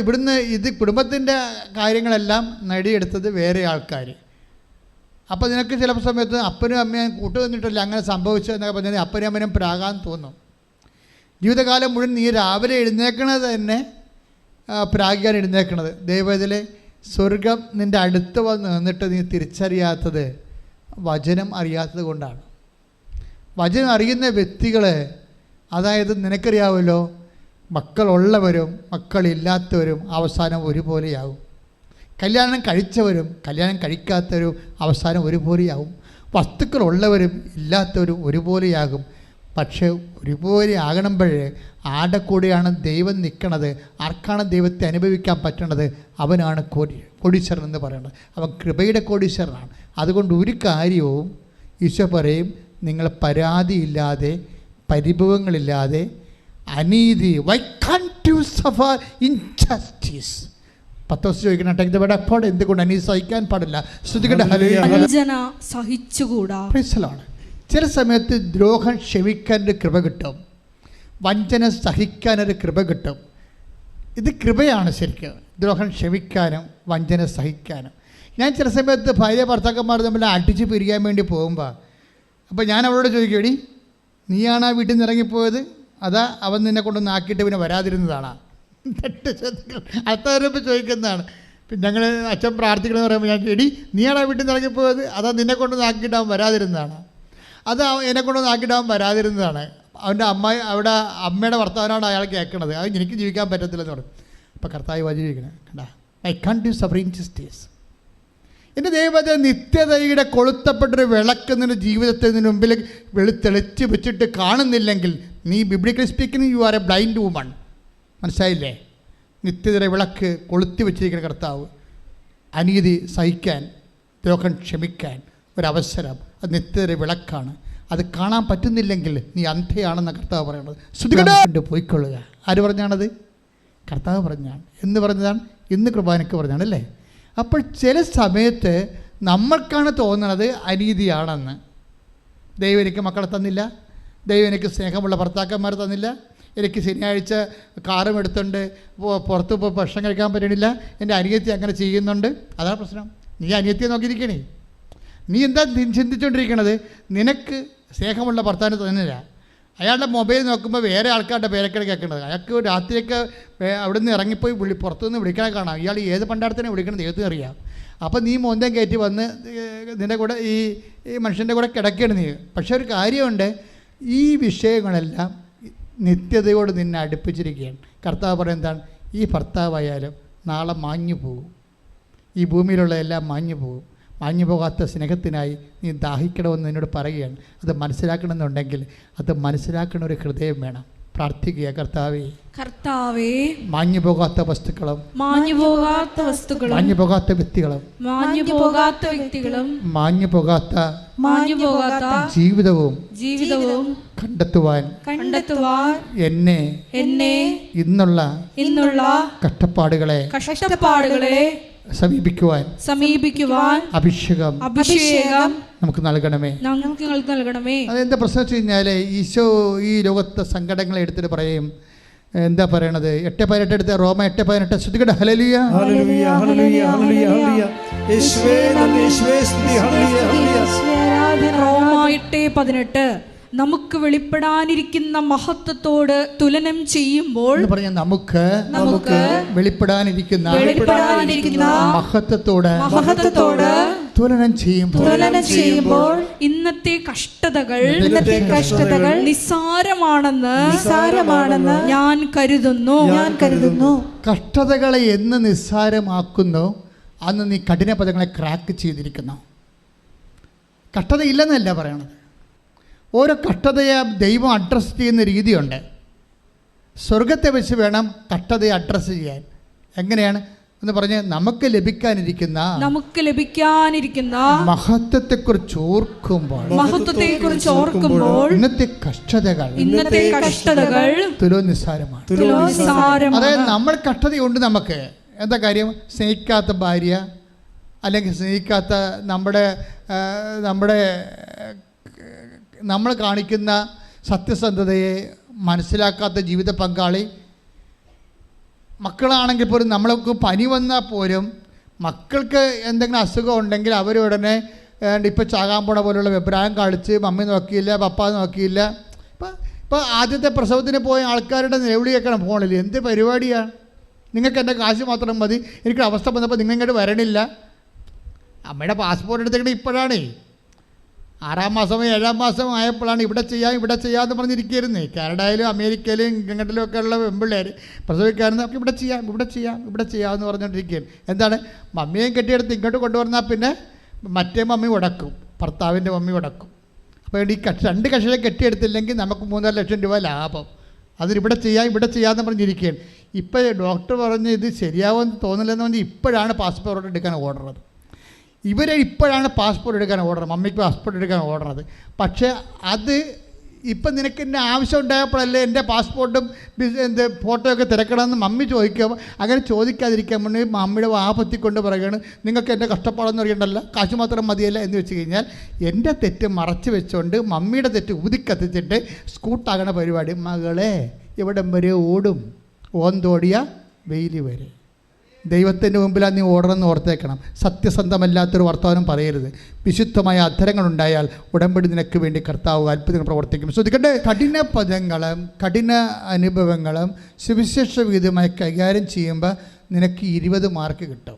ഇവിടുന്ന് ഇത് കുടുംബത്തിൻ്റെ കാര്യങ്ങളെല്ലാം നേടിയെടുത്തത് വേറെ ആൾക്കാർ. അപ്പോൾ നിനക്ക് ചില സമയത്ത് അപ്പനും അമ്മയും കൂട്ടു നിന്നിട്ടില്ല അങ്ങനെ സംഭവിച്ചു എന്നൊക്കെ പറഞ്ഞാൽ അപ്പനും അമ്മനും പ്രാകാൻ തോന്നും. ജീവിതകാലം മുഴുവൻ നീ രാവിലെ എഴുന്നേക്കണത് തന്നെ പ്രാഗിക്കാൻ എഴുന്നേക്കണത്. ദൈവത്തിലെ സ്വർഗം നിൻ്റെ അടുത്ത് വന്ന് നിന്നിട്ട് നീ തിരിച്ചറിയാത്തത് വചനം അറിയാത്തത് കൊണ്ടാണ്. വചനം അറിയുന്ന വ്യക്തികൾ, അതായത് നിനക്കറിയാമല്ലോ, മക്കളുള്ളവരും മക്കളില്ലാത്തവരും അവസാനം ഒരുപോലെയാവും. കല്യാണം കഴിച്ചവരും കല്യാണം കഴിക്കാത്തവരും അവസാനം ഒരുപോലെയാവും. വസ്തുക്കളുള്ളവരും ഇല്ലാത്തവരും ഒരുപോലെയാകും. പക്ഷേ ഒരുപോലെ ആകണമ്പോഴേ ആരുടെ കൂടെയാണ് ദൈവം നിൽക്കണത്, ആർക്കാണ് ദൈവത്തെ അനുഭവിക്കാൻ പറ്റണത്, അവനാണ് കോടീശ്വരൻ എന്ന് പറയുന്നത്. അവൻ കൃപയുടെ കോടീശ്വരനാണ്. അതുകൊണ്ട് ഒരു കാര്യവും ഈശോ പറയും, നിങ്ങൾ പരാതിയില്ലാതെ പരിഭവങ്ങളില്ലാതെ അനീതി, why can't you suffer injustice? Pathos ചോദിക്കണം, എന്തുകൊണ്ട് അനീതി സഹിക്കാൻ പാടില്ല? വഞ്ചന സഹിച്ചുകൂടാ. ചില സമയത്ത് ദ്രോഹം ക്ഷമിക്കാനൊരു കൃപ കിട്ടും, വഞ്ചന സഹിക്കാനൊരു കൃപ കിട്ടും. ഇത് കൃപയാണ് ശരിക്കും, ദ്രോഹം ക്ഷമിക്കാനും വഞ്ചന സഹിക്കാനും. ഞാൻ ചില സമയത്ത് ഭാര്യ ഭർത്താക്കന്മാർ തമ്മിൽ അടിച്ച് പിരിയാൻ വേണ്ടി പോകുമ്പോൾ അപ്പോൾ ഞാൻ അവളോട് ചോദിക്കും, എടി നീയാണ് ആ വീട്ടിൽ നിന്ന് ഇറങ്ങിപ്പോയത്, അതാ അവൻ നിന്നെ കൊണ്ടൊന്ന് ആക്കിയിട്ട് പിന്നെ വരാതിരുന്നതാണോ? അടുത്തവരപ്പോൾ ചോദിക്കുന്നതാണ്. പിന്നെ ഞങ്ങൾ അച്ഛൻ പ്രാർത്ഥിക്കണമെന്ന് പറയുമ്പോൾ ഞാൻ, എടി നീയാണ് ആ വീട്ടിൽ നിന്ന് ഇറങ്ങിപ്പോയത്, അതാ നിന്നെ കൊണ്ടൊന്ന് ആക്കിയിട്ട് അവൻ വരാതിരുന്നതാണ്, അത് എന്നെ കൊണ്ടൊന്ന് ആക്കിയിട്ട് അവൻ വരാതിരുന്നതാണ്. അവൻ്റെ അവിടെ അമ്മയുടെ വർത്തമാനമാണ് അയാൾ കേൾക്കണത്, അത് എനിക്ക് ജീവിക്കാൻ പറ്റത്തില്ലെന്ന് പറഞ്ഞു. അപ്പോൾ കർത്താവ് വചിരിക്കണം, കണ്ടാ, ഐ കാൻറ്റ് സഫർ ഇൻജസ്റ്റിസ്. എൻ്റെ ദൈവത്തെ നിത്യതയുടെ കൊളുത്തപ്പെട്ടൊരു വിളക്ക് നിൻ്റെ ജീവിതത്തിന് മുമ്പിൽ തെളിച്ച് വെച്ചിട്ട് കാണുന്നില്ലെങ്കിൽ നീ biblically speaking you are A blind woman. മനസ്സിലായില്ലേ? നിത്യതയുടെ വിളക്ക് കൊളുത്തി വെച്ചിരിക്കുന്ന കർത്താവ് അനീതി സഹിക്കാൻ, ദ്രോഹം ക്ഷമിക്കാൻ ഒരവസരം, അത് നിത്യതയുടെ വിളക്കാണ്. അത് കാണാൻ പറ്റുന്നില്ലെങ്കിൽ നീ അന്ധയാണെന്ന കർത്താവ് പറയുന്നത്. ശ്രുതികണ്ട് പോയിക്കൊള്ളുക. ആര് പറഞ്ഞാണത്? കർത്താവ് പറഞ്ഞാണ്. എന്ന് പറഞ്ഞതാണ്, ഇന്ന് കുർബാനയ്ക്ക് പറഞ്ഞാണ് അല്ലേ? അപ്പോൾ ചില സമയത്ത് നമ്മൾക്കാണ് തോന്നുന്നത് അനീതിയാണെന്ന്. ദൈവം എനിക്ക് മക്കളെ തന്നില്ല, ദൈവം എനിക്ക് സ്നേഹമുള്ള ഭർത്താക്കന്മാർ തന്നില്ല, എനിക്ക് ശനിയാഴ്ച കാറും എടുത്തുകൊണ്ട് പുറത്ത് പോയി ഭക്ഷണം കഴിക്കാൻ പറ്റണില്ല, എൻ്റെ അനിയത്തി അങ്ങനെ ചെയ്യുന്നുണ്ട്. അതാണ് പ്രശ്നം. നീ അനിയത്തിയെ നോക്കിയിരിക്കണേ. നീ എന്താ ചിന്തിച്ചുകൊണ്ടിരിക്കണത്? നിനക്ക് സ്നേഹമുള്ള ഭർത്താവിന് തന്നെയല്ല. അയാളുടെ മൊബൈൽ നോക്കുമ്പോൾ വേറെ ആൾക്കാരുടെ പേരൊക്കെയാണ് കേൾക്കുന്നത്. അയാൾക്ക് രാത്രിയൊക്കെ അവിടെ നിന്ന് ഇറങ്ങിപ്പോയി പുറത്തുനിന്ന് വിളിക്കണ കാണാം. ഇയാൾ ഏത് പണ്ടാടത്തിനെ വിളിക്കണത് ദൈവത്തിന് അറിയാം. അപ്പോൾ നീ മോന്തം കയറ്റി വന്ന് നിൻ്റെ കൂടെ ഈ മനുഷ്യൻ്റെ കൂടെ കിടക്കുകയാണ് നീ. പക്ഷേ ഒരു കാര്യമുണ്ട്, ഈ വിഷയങ്ങളെല്ലാം നിത്യതയോട് നിന്നെ അടുപ്പിച്ചിരിക്കുകയാണ്. കർത്താവ് പറയുന്നത് എന്താണ്? ഈ ഭർത്താവായാലും നാളെ മാഞ്ഞു പോകും. ഈ ഭൂമിയിലുള്ള എല്ലാം മാഞ്ഞു പോകും. മാഞ്ഞു പോകാത്ത സ്നേഹത്തിനായി നീ ദാഹിക്കണമെന്ന് എന്നോട് പറയുകയാണ്. അത് മനസ്സിലാക്കണമെന്നുണ്ടെങ്കിൽ അത് മനസ്സിലാക്കണ ഒരു ഹൃദയം വേണം. പ്രാർത്ഥിക്കുക, കർത്താവേ മാഞ്ഞു പോകാത്ത വസ്തുക്കളും മാഞ്ഞു പോകാത്ത വ്യക്തികളും മാഞ്ഞു പോകാത്ത ജീവിതവും കണ്ടെത്തുവാൻ എന്നെ ഇന്നുള്ള കഷ്ടപ്പാടുകളെ സമീപിക്കുവാൻ അഭിഷേകം നമുക്ക് നൽകണമേ. അതെന്താ പ്രശ്നം വെച്ച് കഴിഞ്ഞാൽ, ഈശോ ഈ ലോകത്തെ സങ്കടങ്ങളെ എടുത്തിട്ട് പറയും. എന്താ പറയണത്? 8:18 എടുത്ത റോമ 8:18 ശ്രദ്ധിക്കട്ടെ. ഹല്ലേലൂയ ഹല്ലേലൂയ ഹല്ലേലൂയ ഹല്ലേലൂയ യേശുവേ നന്ദി, യേശുവേ സ്തുതി, ഹല്ലേലൂയ ഹല്ലേലൂയ. റോമ 8:18 നമുക്ക് വെളിപ്പെടാനിരിക്കുന്ന മഹത്വത്തോട് തുലനം ചെയ്യുമ്പോൾ പറഞ്ഞ നമുക്ക് വെളിപ്പെടാനിരിക്കുന്ന മഹത്വത്തോട് തുലനം ചെയ്യുമ്പോൾ ഇന്നത്തെ കഷ്ടതകൾ നിസ്സാരമാണെന്ന് ഞാൻ കരുതുന്നു. കഷ്ടതകളെ എന്ന് നിസ്സാരമാക്കുന്നു അന്ന് നീ കഠിന പദങ്ങളെ ക്രാക്ക് ചെയ്തിരിക്കുന്നു. കഷ്ടത ഇല്ലെന്നല്ല പറയണത്. ഓരോ കഷ്ടതയെ ദൈവം അഡ്രസ്സ് ചെയ്യുന്ന രീതിയുണ്ട്. സ്വർഗത്തെ വെച്ച് വേണം കഷ്ടതയെ അഡ്രസ്സ് ചെയ്യാൻ. എങ്ങനെയാണ് എന്ന് പറഞ്ഞ് നമുക്ക് ലഭിക്കാനിരിക്കുന്ന മഹത്വത്തെക്കുറിച്ച് ഓർക്കുമ്പോൾ ഇന്നത്തെ കഷ്ടതകൾ തുലോ നിസ്സാരമാണ്. അതായത് നമ്മൾ കഷ്ടതയുണ്ട് നമുക്ക്. എന്താ കാര്യം? സ്നേഹിക്കാത്ത ഭാര്യ, അല്ലെങ്കിൽ സ്നേഹിക്കാത്ത നമ്മൾ കാണിക്കുന്ന സത്യസന്ധതയെ മനസ്സിലാക്കാത്ത ജീവിത പങ്കാളി, മക്കളാണെങ്കിൽ പോലും നമ്മൾക്ക് പനി വന്നാൽ പോലും മക്കൾക്ക് എന്തെങ്കിലും അസുഖം ഉണ്ടെങ്കിൽ അവരുടനെ ഇപ്പോൾ ചാകാൻ പോണ പോലുള്ള അഭിപ്രായം കാണിച്ച് മമ്മി നോക്കിയില്ല, പപ്പ നോക്കിയില്ല. ഇപ്പോൾ ആദ്യത്തെ പ്രസവത്തിന് പോയ ആൾക്കാരുടെ നിലവിളി കേൾക്കണം ഫോണിൽ. എന്ത് പരിപാടിയാണ്? നിങ്ങൾക്ക് എൻ്റെ കാശ് മാത്രം മതി, എനിക്കൊരു അവസ്ഥ വന്നപ്പോൾ നിങ്ങൾ ഇങ്ങോട്ട് വരണില്ല. അമ്മയുടെ പാസ്പോർട്ട് എടുത്തിട്ട് ഇപ്പോഴാണ് 6-ാം മാസമോ 7-ാം മാസമോ ആയപ്പോഴാണ് ഇവിടെ ചെയ്യാമെന്ന് പറഞ്ഞിരിക്കുകയായിരുന്നേ. കാനഡയിലും അമേരിക്കയിലും ഇംഗ്ലണ്ടിലും ഒക്കെ ഉള്ള പെൺപിള്ളേർ പ്രസവിക്കാറുണ്ട്. അപ്പോൾ ഇവിടെ ചെയ്യാമെന്ന് പറഞ്ഞുകൊണ്ടിരിക്കുകയാണ്. എന്താണ്? മമ്മിയെയും കെട്ടിയെടുത്ത് ഇങ്ങോട്ട് കൊണ്ടുവന്നാൽ പിന്നെ മറ്റേ മമ്മി ഉടക്കും, ഭർത്താവിൻ്റെ മമ്മി ഉടക്കും. അപ്പോൾ ഈ 2 കക്ഷികളെ കെട്ടിയെടുത്തില്ലെങ്കിൽ നമുക്ക് 3.5 ലക്ഷം രൂപ ലാഭം. അതിനിവിടെ ചെയ്യാമെന്ന് പറഞ്ഞിരിക്കുകയാണ്. ഇപ്പോൾ ഡോക്ടർ പറഞ്ഞ് ഇത് ശരിയാവുമെന്ന് തോന്നില്ലെന്ന് പറഞ്ഞ് ഇപ്പോഴാണ് പാസ്പോർട്ട് എടുക്കാൻ ഓർഡറത്. ഇപ്പോഴാണ് പാസ്പോർട്ട് എടുക്കാൻ ഓർഡർ, മമ്മിക്ക് പാസ്പോർട്ട് എടുക്കാൻ ഓർഡറത്. പക്ഷേ അത് ഇപ്പം നിനക്ക് എൻ്റെ ആവശ്യം ഉണ്ടായപ്പോഴല്ലേ എൻ്റെ പാസ്പോർട്ടും ഫോട്ടോയൊക്കെ തിരക്കണമെന്ന് മമ്മി ചോദിക്കുമ്പോൾ അങ്ങനെ ചോദിക്കാതിരിക്കാൻ വേണ്ടി മമ്മിയുടെ വാപത്തിക്കൊണ്ട് പറയുകയാണ്, നിങ്ങൾക്ക് എൻ്റെ കഷ്ടപ്പാടെന്ന് അറിയണ്ടല്ലോ, കാശ് മാത്രം മതിയല്ല എന്ന് വെച്ച് കഴിഞ്ഞാൽ എൻ്റെ തെറ്റ് മറച്ച് വെച്ചുകൊണ്ട് മമ്മിയുടെ തെറ്റ് ഊതിക്കത്തിച്ചിട്ട് സ്കൂട്ടാകണ പരിപാടി. മകളെ എവിടം വരെ ഓടും? ഓന്തോടിയ വെയിൽ വരെ. ദൈവത്തിൻ്റെ മുമ്പിലാണ് നീ ഓടണമെന്ന് ഓർത്തേക്കണം. സത്യസന്ധമല്ലാത്തൊരു വർത്തമാനം പറയരുത്. വിശുദ്ധമായ അധരങ്ങളുണ്ടായാൽ ഉടമ്പടി നിനക്ക് വേണ്ടി കർത്താവ് അത്ഭുതങ്ങൾ പ്രവർത്തിക്കും. ശ്രദ്ധിക്കട്ടെ, കഠിന പദങ്ങളും കഠിന അനുഭവങ്ങളും സുവിശേഷ വിഹിതമായി കൈകാര്യം ചെയ്യുമ്പോൾ നിനക്ക് 20 മാർക്ക് കിട്ടും.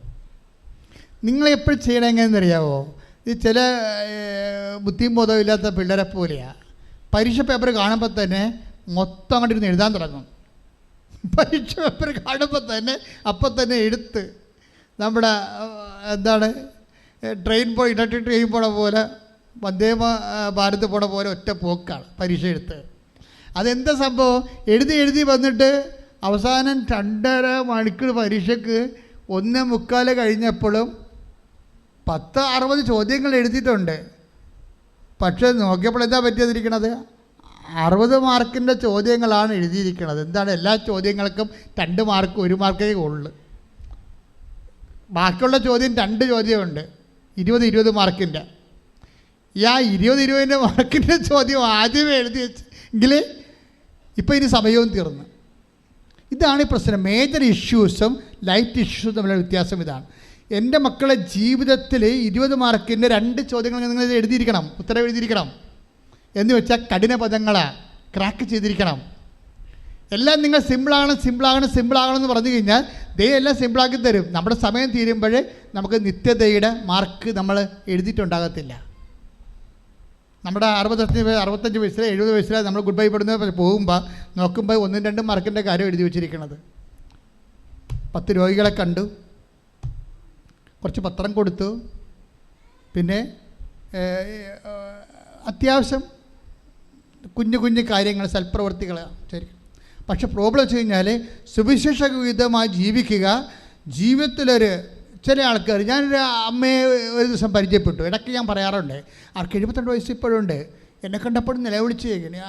നിങ്ങളെപ്പോഴും ചെയ്യണം എങ്ങനെയെന്നറിയാവോ? ഇത് ചില ബുദ്ധിയും ബോധവും ഇല്ലാത്ത പിള്ളേരെ പോലെയാണ്. പരീക്ഷ പേപ്പർ കാണുമ്പോൾ തന്നെ മൊത്തം അങ്ങോട്ട് ഇരുന്ന് എഴുതാൻ തുടങ്ങും. പരീക്ഷ പേപ്പർ കാണുമ്പോൾ തന്നെ അപ്പം തന്നെ എടുത്ത് നമ്മുടെ ഇലക്ട്രിക് ട്രെയിൻ പോണ പോലെ, വന്ദേ ഭാരത് പോണ പോലെ ഒറ്റ പോക്കാണ് പരീക്ഷ എടുത്ത്. അതെന്താ സംഭവം? എഴുതി വന്നിട്ട് അവസാനം 2.5 മണിക്കൂർ പരീക്ഷയ്ക്ക് 1:45 കഴിഞ്ഞപ്പോഴും 60 ചോദ്യങ്ങൾ എഴുതിയിട്ടുണ്ട്. പക്ഷേ നോക്കിയപ്പോൾ എന്താ പറ്റിയതിരിക്കണത്? 60 മാർക്കിൻ്റെ ചോദ്യങ്ങളാണ് എഴുതിയിരിക്കുന്നത്. എന്താണ്? എല്ലാ ചോദ്യങ്ങൾക്കും 2 മാർക്ക് 1 മാർക്കേ ഉള്ളു. ബാക്കിയുള്ള ചോദ്യം 2 ചോദ്യമുണ്ട്, 20 മാർക്കിൻ്റെ. ഈ 20 മാർക്കിൻ്റെ ചോദ്യം ആദ്യമേ എഴുതി വെച്ചെങ്കിൽ ഇപ്പോൾ ഇനി സമയവും തീർന്നു. ഇതാണ് ഈ പ്രശ്നം. മേജർ ഇഷ്യൂസും ലൈറ്റ് ഇഷ്യൂസും തമ്മിലുള്ള വ്യത്യാസം ഇതാണ്. എൻ്റെ മക്കളെ ജീവിതത്തിൽ 20 മാർക്കിൻ്റെ 2 ചോദ്യങ്ങൾ നിങ്ങൾ എഴുതിയിരിക്കണം, ഉത്തരം എഴുതിയിരിക്കണം. എന്ന് വെച്ചാൽ കഠിന പദങ്ങളാണ് ക്രാക്ക് ചെയ്തിരിക്കണം. എല്ലാം നിങ്ങൾ സിമ്പിളാകണം എന്ന് പറഞ്ഞു കഴിഞ്ഞാൽ ദൈവം എല്ലാം സിമ്പിളാക്കി തരും. നമ്മുടെ സമയം തീരുമ്പോൾ നമുക്ക് നിത്യതയുടെ മാർക്ക് നമ്മൾ എഴുതിയിട്ടുണ്ടാകത്തില്ല. നമ്മുടെ 65 വയസ്സിൽ 70 വയസ്സിൽ നമ്മൾ ഗുഡ് ബൈ പെടുന്ന പോകുമ്പോൾ നോക്കുമ്പോൾ 1-2 മാർക്കിൻ്റെ കാര്യം എഴുതി വെച്ചിരിക്കുന്നത്. 10 രോഗികളെ കണ്ടു, കുറച്ച് പത്രം കൊടുത്തു, പിന്നെ അത്യാവശ്യം കുഞ്ഞു കാര്യങ്ങൾ, സൽപ്രവർത്തികൾ ശരി. പക്ഷെ പ്രോബ്ലം വെച്ച് കഴിഞ്ഞാൽ സുവിശേഷവിധമായി ജീവിക്കുക. ജീവിതത്തിലൊരു ചില ആൾക്കാർ, ഞാനൊരു അമ്മയെ ഒരു ദിവസം പരിചയപ്പെട്ടു. ഇടയ്ക്ക് ഞാൻ പറയാറുണ്ട്, ആർക്ക് 72 വയസ്സ് ഇപ്പോഴുണ്ട്. എന്നെ കണ്ടപ്പോഴും നിലവിളിച്ച്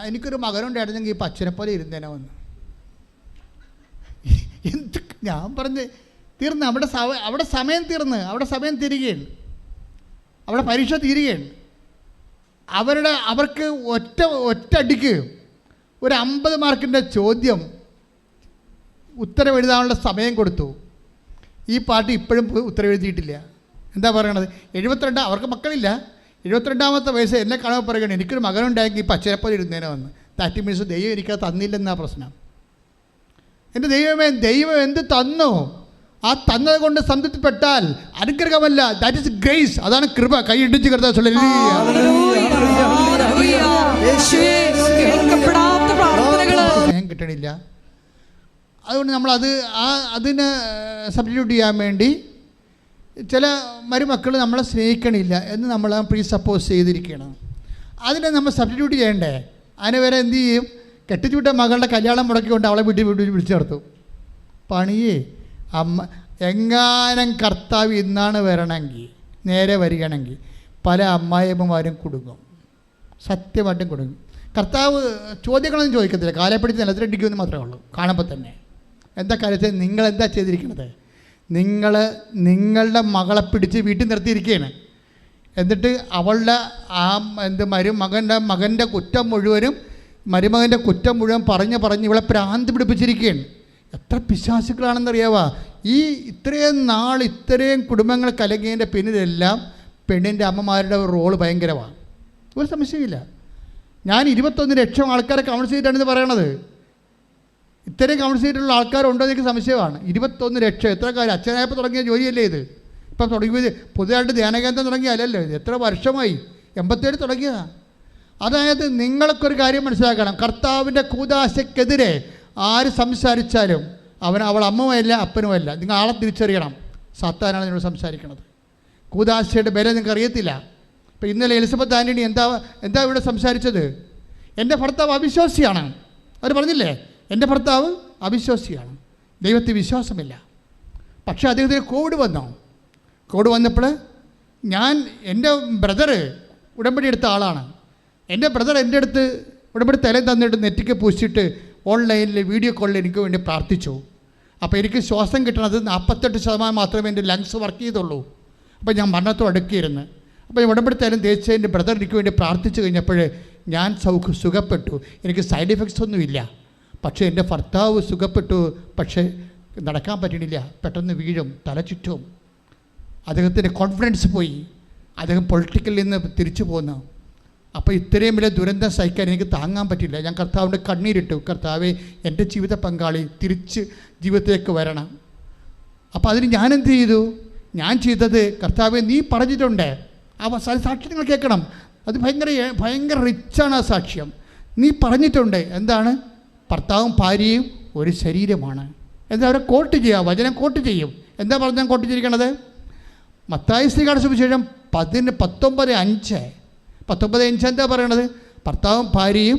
എനിക്കൊരു മകനുണ്ടായിരുന്നെങ്കിൽ ഇപ്പോൾ അച്ഛനെ പോലെ ഇരുന്നേനെ വന്നു. എന്ത് ഞാൻ പറഞ്ഞ് തീർന്ന്, അവിടെ സമയം തീർന്ന്, അവിടെ സമയം തീരുകയാണ്, അവിടെ പരീക്ഷ തീരുകയാണ്. അവർക്ക് ഒറ്റയടിക്ക് ഒരു 50 മാർക്കിൻ്റെ ചോദ്യം ഉത്തരം എഴുതാനുള്ള സമയം കൊടുത്തു. ഈ പാർട്ടി ഇപ്പോഴും ഉത്തരം എഴുതിയിട്ടില്ല. എന്താ പറയണത്? 72, അവർക്ക് മക്കളില്ല, 72ാമത്തെ വയസ്സ് എന്നെ കാണുമ്പോൾ പറയുകയാണ് എനിക്കൊരു മകനുണ്ടായെങ്കിൽ ഇപ്പോൾ അച്ഛനെപ്പോലെ ഇരുന്നേനെ വന്ന്. ദാറ്റ് മീൻസ് ദൈവം എനിക്കത് തന്നില്ലെന്നാ പ്രശ്നം. എൻ്റെ ദൈവം എന്ത് തന്നു? ആ തന്നത് കൊണ്ട് സംതൃപ്തിപ്പെട്ടാൽ അനുഗ്രഹമല്ല, ദാറ്റ് ഇസ് ഗ്രേസ്. അതാണ് കൃപ. കൈയിടിച്ച് കിടത്താൻ സ്നേഹം കിട്ടണില്ല. അതുകൊണ്ട് നമ്മളത് അതിന് സബ്സ്റ്റിറ്റ്യൂട്ട് ചെയ്യാൻ വേണ്ടി ചില മരുമക്കൾ നമ്മളെ സ്നേഹിക്കണില്ല എന്ന് നമ്മൾ പ്രീ സപ്പോസ് ചെയ്തിരിക്കണം. അതിനെ നമ്മൾ സബ്സ്റ്റിറ്റ്യൂട്ട് ചെയ്യണ്ടേ? അതിന് വരെ എന്ത് ചെയ്യും? കെട്ടിച്ചുവിട്ട മകളുടെ കല്യാണം മുടക്കിക്കൊണ്ട് അവളെ വീട്ടിൽ വിളിച്ചു ചേർത്തു. പണിയേ അമ്മ എങ്ങാനും കർത്താവ് ഇന്നാണ് വരണമെങ്കിൽ, നേരെ വരികയാണെങ്കിൽ പല അമ്മായിയമ്മമാരും കുടുങ്ങും, സത്യമായിട്ടും കുടുങ്ങും. കർത്താവ് ചോദ്യങ്ങളൊന്നും ചോദിക്കത്തില്ല, കാലെ പിടിച്ച് നിലത്തിലടിക്കുമെന്ന് മാത്രമേ ഉള്ളൂ കാണുമ്പോൾ തന്നെ. എന്താ കാര്യത്തിൽ നിങ്ങളെന്താ ചെയ്തിരിക്കുന്നത്? നിങ്ങളുടെ മകളെ പിടിച്ച് വീട്ടിൽ നിർത്തിയിരിക്കുകയാണ്. എന്നിട്ട് അവളുടെ മകൻ്റെ കുറ്റം മുഴുവനും, മരുമകൻ്റെ കുറ്റം മുഴുവൻ പറഞ്ഞ് ഇവളെ ഭ്രാന്ത് പിടിപ്പിച്ചിരിക്കുകയാണ്. എത്ര പിശാചുക്കളാണെന്നറിയാവാ. ഇത്രയും കുടുംബങ്ങൾ കലങ്ങിയതിൻ്റെ പിന്നിലെല്ലാം പെണ്ണിൻ്റെ അമ്മമാരുടെ റോള് ഭയങ്കരമാണ്. ഒരു സംശയമില്ല. ഞാൻ 21 ലക്ഷം ആൾക്കാരെ കൗൺസിൽ ചെയ്തിട്ടാണെന്ന് പറയണത്. ഇത്രയും കൗൺസിൽ ചെയ്തിട്ടുള്ള ആൾക്കാരുണ്ടോ എന്ന് എനിക്ക് സംശയമാണ്. 21 ലക്ഷം. എത്ര കാര്യം അച്ഛനായപ്പോൾ തുടങ്ങിയ ജോലിയല്ലേ ഇത്? ഇപ്പം തുടങ്ങിയത് പുതിയതായിട്ട് ധ്യാനകേന്ദ്രം തുടങ്ങിയാലല്ലോ ഇത്. എത്ര വർഷമായി? 87 തുടങ്ങിയതാണ്. അതായത് നിങ്ങൾക്കൊരു കാര്യം മനസ്സിലാക്കണം, കർത്താവിൻ്റെ കൂദാശയ്ക്കെതിരെ ആര് സംസാരിച്ചാലും അവൾ അമ്മയുമല്ല അപ്പനുമല്ല. നിങ്ങൾ ആളെ തിരിച്ചറിയണം. സാത്താനാണ് നിന്നോട് സംസാരിക്കണത്. കൂദാശയുടെ ബലം നിങ്ങൾക്ക് അറിയത്തില്ല. ഇപ്പം ഇന്നലെ എലിസബത്ത് ആൻ്റണി എന്താ ഇവിടെ സംസാരിച്ചത്? എൻ്റെ ഭർത്താവ് അവിശ്വാസിയാണ്. അവർ പറഞ്ഞില്ലേ, എൻ്റെ ഭർത്താവ് അവിശ്വാസിയാണ്, ദൈവത്തിൽ വിശ്വാസമില്ല. പക്ഷേ അദ്ദേഹത്തിന് കോവിഡ് വന്നപ്പോൾ എൻ്റെ ബ്രദറ് ഉടമ്പടി എടുത്ത ആളാണ്. എൻ്റെ ബ്രദർ എൻ്റെ അടുത്ത് ഉടമ്പടി തലയിൽ തന്നിട്ട് നെറ്റിക്ക് പൂശിയിട്ട് ഓൺലൈനിൽ വീഡിയോ കോളിൽ എനിക്ക് വേണ്ടി പ്രാർത്ഥിച്ചു. അപ്പോൾ എനിക്ക് ശ്വാസം കിട്ടണത് 48% മാത്രമേ എൻ്റെ ലങ്സ് വർക്ക് ചെയ്തുള്ളൂ. അപ്പോൾ ഞാൻ മരണത്തോട് അടുക്കിയിരുന്നു. അപ്പോൾ ഞാൻ ഉടമ്പടി തലം തേച്ച് എൻ്റെ ബ്രദർ എനിക്ക് വേണ്ടി പ്രാർത്ഥിച്ചു കഴിഞ്ഞപ്പോൾ ഞാൻ സുഖപ്പെട്ടു. എനിക്ക് സൈഡ് എഫക്ട്സ് ഒന്നുമില്ല. പക്ഷേ എൻ്റെ ഭർത്താവ് സുഖപ്പെട്ടു, പക്ഷേ നടക്കാൻ പറ്റണില്ല, പെട്ടെന്ന് വീഴും, തല ചുറ്റും. അദ്ദേഹത്തിൻ്റെ കോൺഫിഡൻസ് പോയി, അദ്ദേഹം പൊളിറ്റിക്കലിൽ നിന്ന് തിരിച്ചു പോന്നു. അപ്പോൾ ഇത്രയും വലിയ ദുരന്തം സഹിക്കാൻ എനിക്ക് താങ്ങാൻ പറ്റില്ല. ഞാൻ കർത്താവിൻ്റെ കണ്ണീരിട്ടു, കർത്താവെ എൻ്റെ ജീവിത പങ്കാളി തിരിച്ച് ജീവിതത്തിലേക്ക് വരണം. അപ്പോൾ അതിന് ഞാനെന്ത് ചെയ്തു? ഞാൻ ചെയ്തത്, കർത്താവെ നീ പറഞ്ഞിട്ടുണ്ട്, ആ സാക്ഷ്യം നിങ്ങൾ കേൾക്കണം, അത് ഭയങ്കര റിച്ചാണ് ആ സാക്ഷ്യം. നീ പറഞ്ഞിട്ടുണ്ട്, എന്താണ്? ഭർത്താവും ഭാര്യയും ഒരു ശരീരമാണ്. എന്താ അവരെ കോട്ട് ചെയ്യുക, വചനം കോട്ട് ചെയ്യും. എന്താ പറഞ്ഞാൽ കോട്ട് ചെയ്തിരിക്കണത്? മത്തായി ശ്രീകാട് സുവിശേഷം 19:5 എന്താ പറയണത്? ഭർത്താവും ഭാര്യയും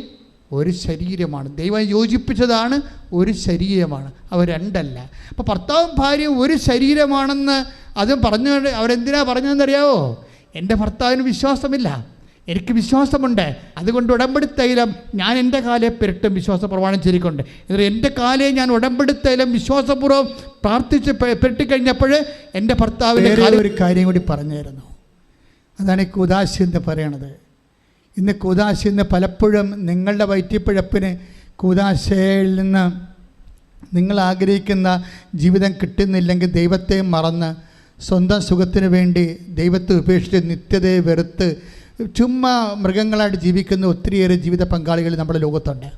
ഒരു ശരീരമാണ്. ദൈവം യോജിപ്പിച്ചതാണ്, ഒരു ശരീരമാണ്, അവർ രണ്ടല്ല. അപ്പോൾ ഭർത്താവും ഭാര്യയും ഒരു ശരീരമാണെന്ന് അത് പറഞ്ഞുകൊണ്ട് അവരെന്തിനാ പറഞ്ഞതെന്നറിയാവോ? എൻ്റെ ഭർത്താവിന് വിശ്വാസമില്ല, എനിക്ക് വിശ്വാസമുണ്ട്, അതുകൊണ്ട് ഉടമ്പടി തൈലം ഞാൻ എൻ്റെ കാലെ പെരട്ടും വിശ്വാസ പ്രമാണം ചൊല്ലിക്കൊണ്ട്. എന്നിട്ട് എൻ്റെ കാലെ ഞാൻ ഉടമ്പടി തൈലം വിശ്വാസപൂർവ്വം പ്രാർത്ഥിച്ച് പെരട്ടിക്കഴിഞ്ഞപ്പോൾ എൻ്റെ ഭർത്താവിൻ്റെ ഒരു കാര്യം കൂടി പറഞ്ഞായിരുന്നു. അതാണ് ഈ കൂദാശി എന്ന് പറയണത്. ഇന്ന് കൂദാശി എന്ന് പലപ്പോഴും നിങ്ങളുടെ വയറ്റിപ്പിഴപ്പിന് കൂദാശയിൽ നിന്ന് നിങ്ങൾ ആഗ്രഹിക്കുന്ന ജീവിതം കിട്ടുന്നില്ലെങ്കിൽ ദൈവത്തെ മറന്ന് സ്വന്തം സുഖത്തിന് വേണ്ടി ദൈവത്തെ ഉപേക്ഷിച്ച് നിത്യതയെ വെറുത്ത് ചുമ്മാ മൃഗങ്ങളായിട്ട് ജീവിക്കുന്ന ഒത്തിരിയേറെ ജീവിത പങ്കാളികൾ നമ്മുടെ ലോകത്തുണ്ട്.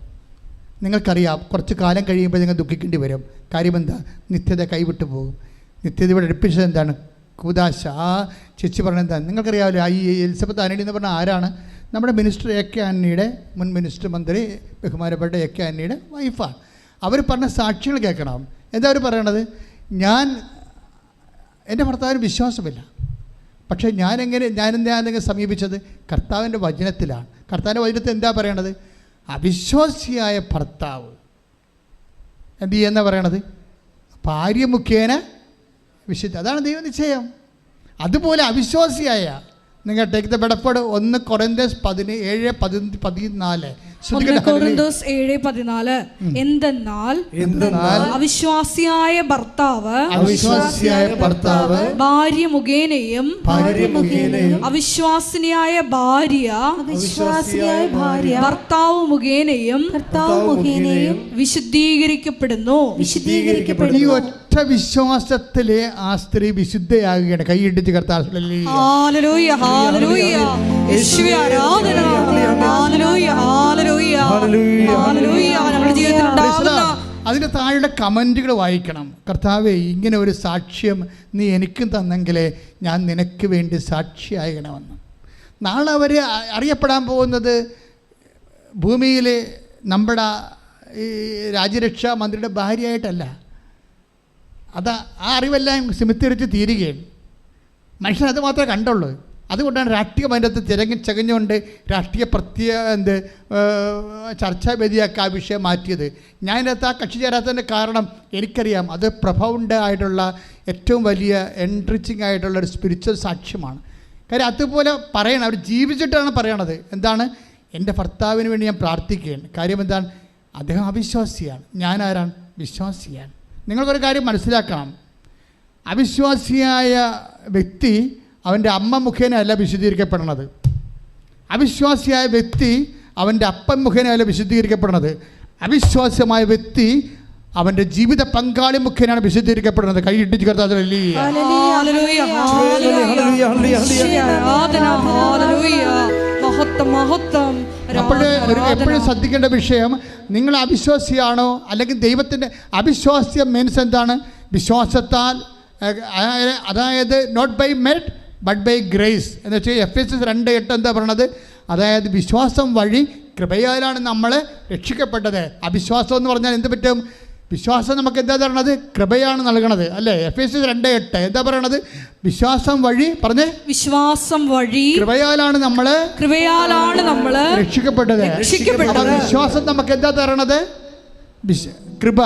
നിങ്ങൾക്കറിയാം, കുറച്ച് കാലം കഴിയുമ്പോൾ നിങ്ങൾ ദുഃഖിക്കേണ്ടി വരും. കാര്യമെന്താ? നിത്യത കൈവിട്ടു പോകും. നിത്യതയോട് അടുപ്പിച്ചത് എന്താണ്? കൂദാശ. ആ ചേച്ചി പറഞ്ഞത് എന്താണ് നിങ്ങൾക്കറിയാമല്ലോ. ഈ എലിസബത്ത് ആന്റണി എന്ന് പറഞ്ഞാൽ ആരാണ്? നമ്മുടെ മിനിസ്റ്റർ എ കെ ആന്റണിയുടെ മുൻ മിനിസ്റ്റർ മന്ത്രി ബഹുമാനപ്പെട്ട എ കെ ആന്റണിയുടെ വൈഫാണ്. അവർ പറഞ്ഞ സാക്ഷികൾ കേൾക്കണം. എന്താ അവർ പറയണത്? എൻ്റെ ഭർത്താവിന് വിശ്വാസമില്ല, പക്ഷേ ഞാനെന്തെങ്കിലും സമീപിച്ചത് കർത്താവിൻ്റെ വചനത്തിലാണ്. കർത്താവിൻ്റെ വചനത്തിൽ എന്താ പറയണത്? അവിശ്വാസിയായ ഭർത്താവ് എന്ത് ചെയ്യുന്ന പറയണത്? ഭാര്യ മുഖേന വിശുദ്ധ. അതാണ് ദൈവനിശ്ചയം. അതുപോലെ അവിശ്വാസിയായ നിങ്ങൾ ടേക്ക് ദ ബെഡഫോർഡ് 1 കൊറിന്തോസ് 17:14. കൊറിന്തോസ് 7:14. എന്തെന്നാൽ അവിശ്വാസിയായ ഭർത്താവ് ഭാര്യ മുഖേനയും അവിശ്വാസിനിയായ ഭാര്യ ഭർത്താവ് മുഖേനയും വിശുദ്ധീകരിക്കപ്പെടുന്നു. ഈ ഒറ്റ വിശ്വാസത്തിലെ ആ സ്ത്രീ വിശുദ്ധയാകുകയാണ്. കൈയിടിച്ച് കർത്താവ്. അതിൻ്റെ താഴെ കമൻറ്റുകൾ വായിക്കണം. കർത്താവേ, ഇങ്ങനെ ഒരു സാക്ഷ്യം നീ എനിക്കും തന്നെങ്കിലേ ഞാൻ നിനക്ക് വേണ്ടി സാക്ഷിയാകണമെന്ന്. നാളെ അവർ അറിയപ്പെടാൻ പോകുന്നത് ഭൂമിയിൽ നമ്മുടെ ഈ രാജ്യരക്ഷാ മന്ത്രിയുടെ ഭാര്യയായിട്ടല്ല. ആ അറിവെല്ലാം സിമിത്തിരിച്ച് തീരുകയാണ്. മനുഷ്യൻ അത് മാത്രമേ കണ്ടുള്ളൂ. അതുകൊണ്ടാണ് രാഷ്ട്രീയ ബന്ധത്തിൽ ചകഞ്ഞുകൊണ്ട് രാഷ്ട്രീയ ചർച്ചാവേദിയാക്കി ആ വിഷയം മാറ്റിയത്. ഞാനതിനകത്ത് ആ കക്ഷി ചേരാത്തതിൻ്റെ കാരണം എനിക്കറിയാം. അത് പ്രൊഫൗണ്ട് ആയിട്ടുള്ള ഏറ്റവും വലിയ എൻറിച്ചിങ് ആയിട്ടുള്ള ഒരു സ്പിരിച്വൽ സാക്ഷ്യമാണ്. കാര്യം അതുപോലെ പറയണം. അവർ ജീവിച്ചിട്ടാണ് പറയണത്. എന്താണ്? എൻ്റെ ഭർത്താവിന് വേണ്ടി ഞാൻ പ്രാർത്ഥിക്കുകയാണ്. കാര്യം എന്താണ്? അദ്ദേഹം അവിശ്വാസിയാണ്. ഞാനാരാണ്? വിശ്വാസിയാണ്. നിങ്ങൾക്കൊരു കാര്യം മനസ്സിലാക്കണം. അവിശ്വാസിയായ വ്യക്തി അവൻ്റെ അമ്മ മുഖേനയല്ല വിശുദ്ധീകരിക്കപ്പെടുന്നത്. അവിശ്വാസിയായ വ്യക്തി അവൻ്റെ അപ്പൻ മുഖേനയല്ല വിശുദ്ധീകരിക്കപ്പെടുന്നത്. അവിശ്വാസമായ വ്യക്തി അവൻ്റെ ജീവിത പങ്കാളി മുഖേനയാണ് വിശുദ്ധീകരിക്കപ്പെടുന്നത്. കൈയിട്ടിച്ച് കർത്താവ്. എപ്പോഴും ശ്രദ്ധിക്കേണ്ട വിഷയം, നിങ്ങൾ അവിശ്വാസിയാണോ അല്ലെങ്കിൽ ദൈവത്തിൻ്റെ അവിശ്വാസ്യം മീൻസ് എന്താണ്? വിശ്വാസത്താൽ, അതായത് not by merit but by grace എന്ന് വെച്ചാൽ Ephesians 2:8 എന്താ പറയണത്? അതായത് വിശ്വാസം വഴി കൃപയാലാണ് നമ്മൾ രക്ഷിക്കപ്പെട്ടത്. അവിശ്വാസം എന്ന് പറഞ്ഞാൽ എന്ത് പറ്റും? വിശ്വാസം നമുക്ക് എന്താ തരണത്? കൃപയാണ് നൽകണത്, അല്ലേ? Ephesians 2:8 എന്താ പറയണത്? വിശ്വാസം വഴി പറഞ്ഞേ, വിശ്വാസം വഴി കൃപയാലാണ് നമ്മൾ രക്ഷിക്കപ്പെട്ടത്. വിശ്വാസം നമുക്ക് എന്താ തരണത്? കൃപ.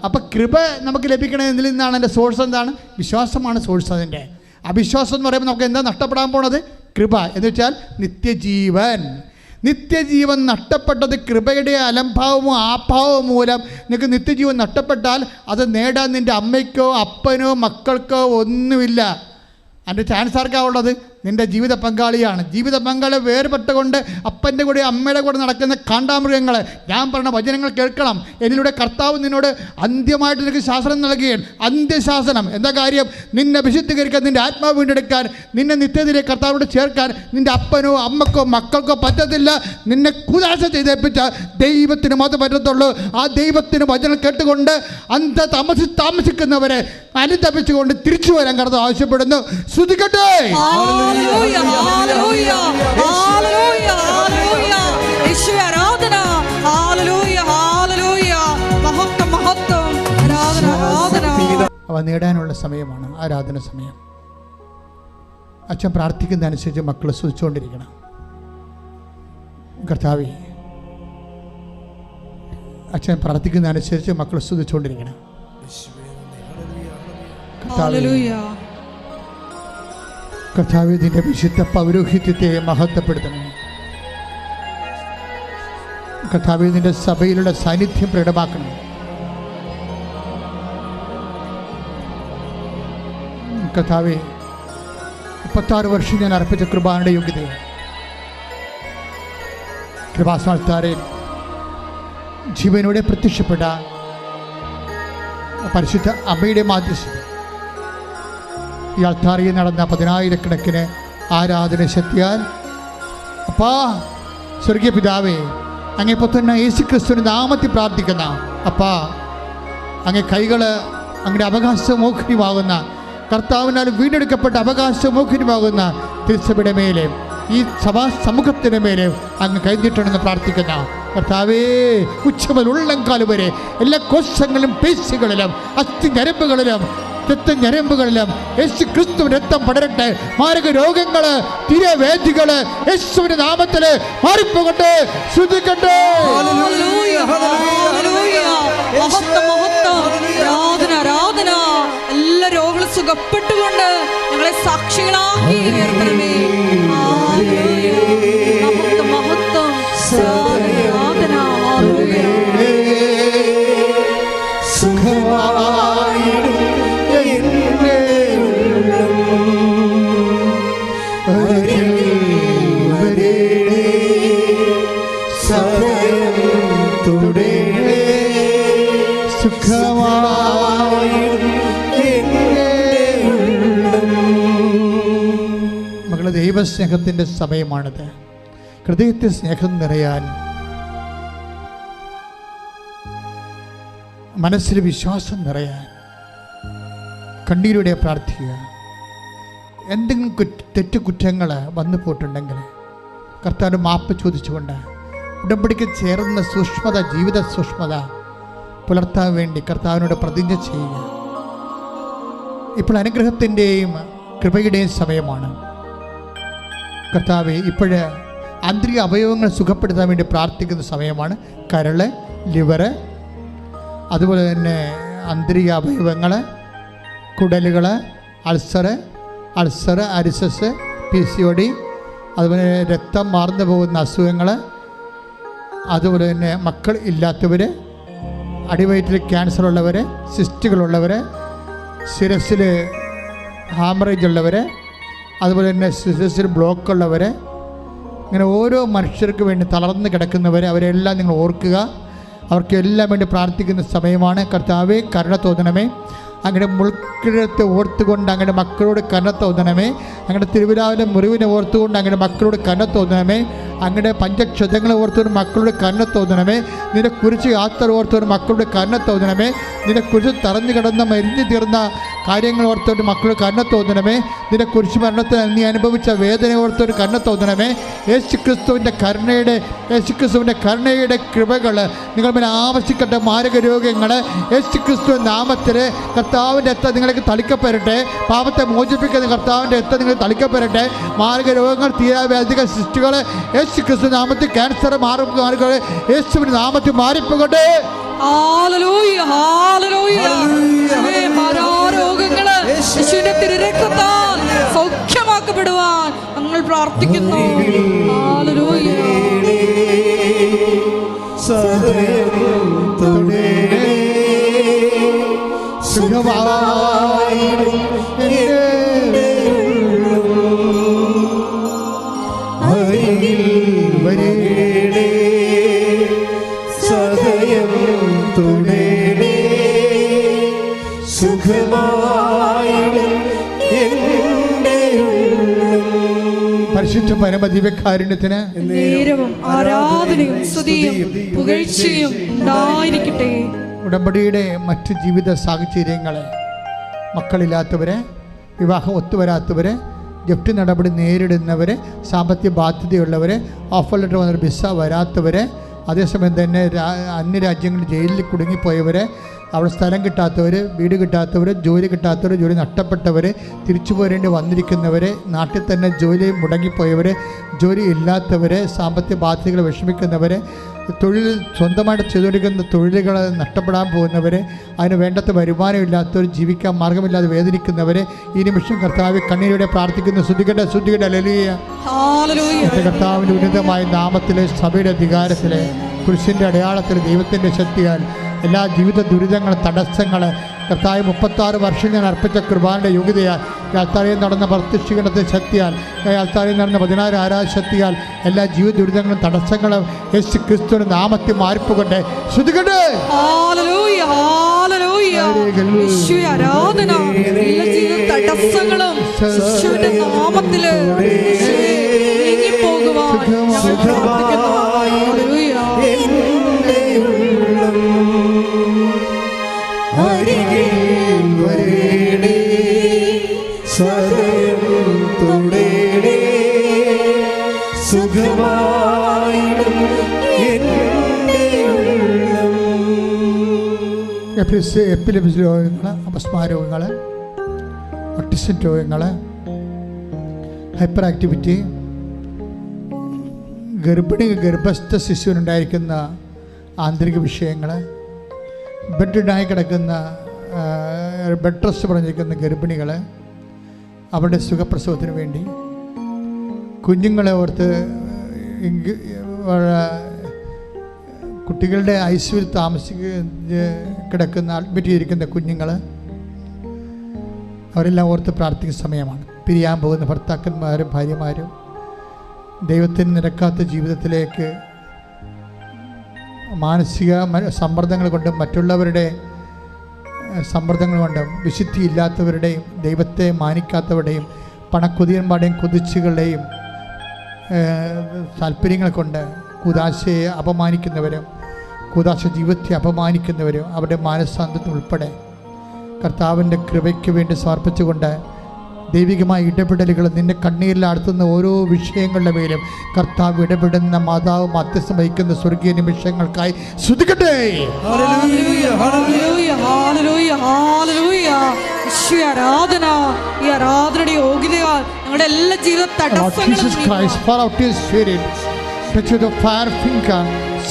അപ്പം കൃപ നമുക്ക് ലഭിക്കണമെന്നതിൽ നിന്നാണ് എൻ്റെ സോഴ്സ്. എന്താണ്? വിശ്വാസമാണ് സോഴ്സ്. അതിൻ്റെ അവിശ്വാസം എന്ന് പറയുമ്പോൾ നമുക്ക് എന്താ നഷ്ടപ്പെടാൻ പോണത്? കൃപ എന്ന് വെച്ചാൽ നിത്യജീവൻ. നിത്യജീവൻ നഷ്ടപ്പെട്ടത് കൃപയുടെ അലംഭാവമോ ആഭാവമോ മൂലം നിങ്ങൾക്ക് നിത്യജീവൻ നഷ്ടപ്പെട്ടാൽ അത് നേടാൻ നിൻ്റെ അമ്മയ്ക്കോ അപ്പനോ മക്കൾക്കോ ഒന്നുമില്ല. അതിൻ്റെ ചാൻസ് ആർക്കാവുള്ളത്? നിൻ്റെ ജീവിത പങ്കാളിയാണ്. ജീവിത പങ്കാളി വേർപെട്ടുകൊണ്ട് അപ്പൻ്റെ കൂടെ അമ്മയുടെ കൂടെ നടക്കുന്ന കാണ്ടാമൃഗങ്ങൾ. ഞാൻ പറഞ്ഞ വചനങ്ങൾ കേൾക്കണം. എന്നിലൂടെ കർത്താവ് നിന്നോട് അന്ത്യമായിട്ട് നിനക്ക് ശാസനം നൽകുകയാണ്. അന്ത്യശാസനം. എന്താ കാര്യം? നിന്നെ വിശുദ്ധീകരിക്കാൻ, നിൻ്റെ ആത്മാവ് വീണ്ടെടുക്കാൻ, നിന്നെ നിത്യത്തിലേക്ക് കർത്താവോട് ചേർക്കാൻ നിൻ്റെ അപ്പനോ അമ്മക്കോ മക്കൾക്കോ പറ്റത്തില്ല. നിന്നെ കൂദാശ ചെയ്തേൽപ്പിച്ച ദൈവത്തിന് മാത്രം പറ്റത്തുള്ളൂ. ആ ദൈവത്തിന് വചനം കേട്ടുകൊണ്ട് താമസിക്കുന്നവരെ അനുതപിച്ചുകൊണ്ട് തിരിച്ചു വരാൻ കർത്താവ് ആവശ്യപ്പെടുന്നു. ശ്രുതിക്കട്ടെ. അവ നേടാനുള്ള സമയമാണ്, ആരാധന സമയം. അച്ഛൻ പ്രാർത്ഥിക്കുന്ന അനുസരിച്ച് മക്കൾ സ്തുതിച്ചുകൊണ്ടിരിക്കണം. കർത്താവേ, അച്ഛൻ പ്രാർത്ഥിക്കുന്ന അനുസരിച്ച് മക്കൾ സ്തുതിച്ചുകൊണ്ടിരിക്കണം. കർത്താവേ, നിന്റെ വിശുദ്ധ പൗരോഹിത്യത്തെ മഹത്വപ്പെടുത്തണം. കർത്താവേ, നിന്റെ സഭയിലുള്ള സാന്നിധ്യം പ്രകടമാക്കണം. കർത്താവേ, 36 വർഷം ഞാൻ അർപ്പിച്ച കൃപാന്റെ യോഗ്യതയെ കൃപാസ്ഥാനത്താരെ ജീവനോടെ പ്രത്യക്ഷപ്പെട്ട പരിശുദ്ധ അമ്മയുടെ മാധ്യസ്ഥ ഈ അൾത്താറിയിൽ നടന്ന 10,000-കണക്കിന് ആരാധന ശക്തിയാൽ അപ്പാ സ്വർഗീയ പിതാവേ, അങ്ങേ പുത്രൻ യേശുക്രിസ്തുവിന്റെ നാമത്തിൽ പ്രാർത്ഥിക്കുന്ന അപ്പാ, അങ്ങേ കൈകൾ അങ്ങയുടെ അവകാശമോഹിനിയാകുന്ന കർത്താവിനാൽ വീണ്ടെടുക്കപ്പെട്ട അവകാശമോഹിനിയാകുന്ന തിരുസഭയുടെ മേലെ, ഈ സഭാ സമൂഹത്തിൻ്റെ മേലെ അങ്ങ് കൈനീട്ടണമെന്ന് പ്രാർത്ഥിക്കുന്ന കർത്താവേ, ഉച്ചമുതൽ ഉള്ളംകാല് വരെ എല്ലാ കോശങ്ങളിലും പേശികളിലും അസ്ഥി ഞരമ്പുകളിലും രക്തഞരമ്പുകളിലും യേശു ക്രിസ്തുവിന്റെ രക്തം പടരട്ടെ. മാരക രോഗങ്ങള്, തിരവേദികള് യേശുവിന്റെ നാമത്തില് മാറിപ്പോകട്ടെ. ശ്രദ്ധിക്കട്ടെ. ആരാധന. എല്ലാ രോഗങ്ങളും സുഖപ്പെട്ടുകൊണ്ട് ഞങ്ങളെ സാക്ഷികളാക്കി ഉയർത്തണമേ. മഹത്വം ആരാധന. മകളെ, ദൈവസ്നേഹത്തിൻ്റെ സമയമാണിത്. ഹൃദയത്തിൽ സ്നേഹം നിറയാൻ, മനസ്സിൽ വിശ്വാസം നിറയാൻ കണ്ണീരോടെ പ്രാർത്ഥിക്കുക. എന്തെങ്കിലും തെറ്റുകുറ്റങ്ങൾ വന്നു പോയിട്ടുണ്ടെങ്കിൽ കർത്താവിന് മാപ്പ് ചോദിച്ചുകൊണ്ട് ഉടമ്പടിക്ക് ചേർന്ന സൂക്ഷ്മത, ജീവിത സൂക്ഷ്മത പുലർത്താൻ വേണ്ടി കർത്താവിനോട് പ്രതിജ്ഞ ചെയ്യുക. ഇപ്പോൾ അനുഗ്രഹത്തിൻ്റെയും കൃപയുടെയും സമയമാണ്. കർത്താവെ, ഇപ്പോഴ് ആന്തരിക അവയവങ്ങൾ സുഖപ്പെടുത്താൻ വേണ്ടി പ്രാർത്ഥിക്കുന്ന സമയമാണ്. കരള്, ലിവറ്, അതുപോലെ തന്നെ ആന്തരിക അവയവങ്ങൾ, കുടലുകൾ, അൾസറ്, അരിസസ്, PCOD, അതുപോലെ രക്തം മാർന്നു പോകുന്ന അസുഖങ്ങൾ, അതുപോലെ തന്നെ മക്കൾ ഇല്ലാത്തവർ, അടിവയറ്റിൽ ക്യാൻസർ ഉള്ളവർ, സിസ്റ്റുകളുള്ളവർ, ശിരസിൽ ഹാമറേജ് ഉള്ളവർ, അതുപോലെ തന്നെ ശിരസിൽ ബ്ലോക്ക് ഉള്ളവർ, ഇങ്ങനെ ഓരോ മനുഷ്യർക്ക് വേണ്ടി തളർന്ന് കിടക്കുന്നവർ, അവരെല്ലാം നിങ്ങൾ ഓർക്കുക. അവർക്കെല്ലാം വേണ്ടി പ്രാർത്ഥിക്കുന്ന സമയമാണ്. കർത്താവേ, കരുണ തോന്നണമേ. അങ്ങയുടെ മുൾക്കിഴത്തെ ഓർത്തുകൊണ്ട് അങ്ങയുടെ മക്കളോട് കരുണ തോന്നണമേ. അങ്ങയുടെ തിരുവിലാവിലെ മുറിവിനെ ഓർത്തുകൊണ്ട് അങ്ങയുടെ മക്കളോട് കരുണ തോന്നണമേ. അങ്ങയുടെ പഞ്ചക്ഷതങ്ങളെ ഓർത്തുകൊണ്ട് മക്കളോട് കരുണ തോന്നണമേ. നിന്റെ കുരിശ് യാത്ര ഓർത്തുകൊണ്ട് മക്കളോട് കരുണ തോന്നണമേ. നിന്റെ കുരിശ് തറഞ്ഞു കിടന്ന മരിഞ്ഞു തീർന്ന കാര്യങ്ങൾ ഓർത്തുകൊണ്ട് മക്കളോട് കരുണ തോന്നണമേ. നിന്റെ കുരിശ് മരണത്തിൽ നീ അനുഭവിച്ച വേദന ഓർത്തുകൊണ്ട് കരുണ തോന്നണമേ. യേശുക്രിസ്തുവിൻ്റെ കരുണയുടെ കൃപകൾ നിങ്ങൾ മേലെ ആവശ്യിക്കട്ടെ. മാരക രോഗങ്ങൾ യേശുക്രിസ്തു നാമത്തിൽ കർത്താവിൻ്റെ രക്തം നിങ്ങൾക്ക് തളിക്കപ്പെടട്ടെ. പാപത്തെ മോചിപ്പിക്കുന്ന കർത്താവിൻ്റെ രക്തം നിങ്ങൾ തളിക്കപ്പെടട്ടെ. മാരക രോഗങ്ങൾ, തീരാവ്യാധിക സൃഷ്ടികൾ യേശുക്രിസ്തു നാമത്തിൽ, ക്യാൻസർ മാറുക യേശുവിന്റെ നാമത്തിൽ മാറിപ്പോകട്ടെ. സൗഖ്യമാക്കപ്പെടുവാൻ ഞങ്ങൾ പ്രാർത്ഥിക്കുന്നു. പരിശുദ്ധ പരമദിവ്യകാരുണ്യത്തിന് നേരവും ആരാധനയും സ്തുതിയും പുകഴ്ചയും ഉണ്ടായിരിക്കട്ടെ. ഉടമ്പടിയുടെ മറ്റ് ജീവിത സാഹചര്യങ്ങൾ, മക്കളില്ലാത്തവരെ, വിവാഹം ഒത്തുവരാത്തവർ, ജപ്തി നടപടി നേരിടുന്നവർ, സാമ്പത്തിക ബാധ്യതയുള്ളവർ, ഓഫർ ലെറ്റർ വന്നൊരു വിസ വരാത്തവർ, അതേസമയം തന്നെ അന്യരാജ്യങ്ങളിൽ ജയിലിൽ കുടുങ്ങിപ്പോയവർ, അവിടെ സ്ഥലം കിട്ടാത്തവർ, വീട് കിട്ടാത്തവർ, ജോലി കിട്ടാത്തവർ, ജോലി നഷ്ടപ്പെട്ടവർ, തിരിച്ചു പോരേണ്ടി വന്നിരിക്കുന്നവർ, നാട്ടിൽ തന്നെ ജോലി മുടങ്ങിപ്പോയവർ, ജോലി ഇല്ലാത്തവർ, സാമ്പത്തിക ബാധ്യതകൾ വിഷമിക്കുന്നവർ, തൊഴിൽ സ്വന്തമായിട്ട് ചെയ്തുകൊണ്ടിരിക്കുന്ന തൊഴിലുകൾ നഷ്ടപ്പെടാൻ പോകുന്നവർ, അതിന് വേണ്ടത്ര വരുമാനമില്ലാത്തവർ, ജീവിക്കാൻ മാർഗമില്ലാതെ വേദനിക്കുന്നവർ, ഈ നിമിഷം കർത്താവ് കണ്ണീരോടെ പ്രാർത്ഥിക്കുന്ന ശ്രുതികട്ടെ ഹല്ലേലൂയ. കർത്താവിൻ്റെ ഉന്നതമായ നാമത്തിലെ, സഭയുടെ അധികാരത്തിലെ, കുരിശിൻ്റെ അടയാളത്തിൽ, ദൈവത്തിൻ്റെ ശക്തിയാൽ എല്ലാ ജീവിത ദുരിതങ്ങൾ, തടസ്സങ്ങൾ കർത്താവ് 36 വർഷം ഞാൻ അർപ്പിച്ച കൃപാന്റെ യോഗ്യതയാൽ അൽത്താരയിൽ നടന്ന പ്രത്യക്ഷീകരണത്തെ ശക്തിയാൽ, അൽത്താരയിൽ നടന്ന 16 ആരാധശക്തിയാൽ എല്ലാ ജീവിത ദുരിതങ്ങളും തടസ്സങ്ങളും യേശു ക്രിസ്തുവിന്റെ നാമത്തിൽ മാറിപ്പോകട്ടെ. ശ്രുതികട്ടെ. ഹല്ലേലൂയ, ഹല്ലേലൂയ. യേശുവേ ആരാധന. എല്ലാ ജീവിത തടസ്സങ്ങളും യേശുവിന്റെ നാമത്തിൽ നീങ്ങി പോകുവാൻ ഞങ്ങൾ പ്രാർത്ഥിക്കുന്നു. ഹല്ലേലൂയ. എപ്പിലെപ്സി രോഗങ്ങൾ, അപസ്മാര രോഗങ്ങൾ, ഓട്ടിസം രോഗങ്ങൾ, ഹൈപ്പർ ആക്ടിവിറ്റി, ഗർഭസ്ഥ ശിശുവിനുണ്ടായിരിക്കുന്ന ആന്തരിക വിഷയങ്ങൾ, ബെഡിനായി കിടക്കുന്ന ബെഡ് റെസ്റ്റ് പറഞ്ഞിരിക്കുന്ന ഗർഭിണികൾ, അവരുടെ സുഖപ്രസവത്തിന് വേണ്ടി, കുഞ്ഞുങ്ങളെ ഓർത്ത് കുട്ടികളുടെ ഐസിയുവിൽ കിടക്കുന്ന അഡ്മിറ്റ് ചെയ്തിരിക്കുന്ന കുഞ്ഞുങ്ങൾ, അവരെല്ലാം ഓർത്ത് പ്രാർത്ഥിക്കുന്ന സമയമാണ്. പിരിയാൻ പോകുന്ന ഭർത്താക്കന്മാരും ഭാര്യമാരും ദൈവത്തിന് നിരക്കാത്ത ജീവിതത്തിലേക്ക് മാനസിക സമ്മർദ്ദങ്ങൾ കൊണ്ടും മറ്റുള്ളവരുടെ സമ്മർദ്ദങ്ങൾ കൊണ്ടും വിശുദ്ധിയില്ലാത്തവരുടെയും ദൈവത്തെ മാനിക്കാത്തവരുടെയും പണക്കൊതിയന്മാരുടെയും കൊതിച്ചുകളുടെയും താല്പര്യങ്ങൾ കൊണ്ട് കൂദാശയെ അപമാനിക്കുന്നവരും കൂദാശ ജീവിതത്തെ അപമാനിക്കുന്നവരും അവരുടെ മാനസാന്തരം ഉൾപ്പെടെ കർത്താവിൻ്റെ കൃപയ്ക്ക് വേണ്ടി സമർപ്പിച്ചുകൊണ്ട് ദൈവികമായ ഇടപെടലുകൾ നിന്നെ കണ്ണീരിലാഴ്ത്തുന്ന ഓരോ വിഷയങ്ങളുടെ മേലും കർത്താവ് ഇടപെടുന്ന മാതാവ് മധ്യസ്ഥം വഹിക്കുന്ന സ്വർഗീയ നിമിഷങ്ങൾക്കായി സ്തുതിക്കട്ടെ. ആരാധന. ഈ ആരാധനയുടെ യോഗ്യതയാൽ ഞങ്ങളുടെ എല്ലാ ജീവിത തടസ്സങ്ങളും touch with the fire finger,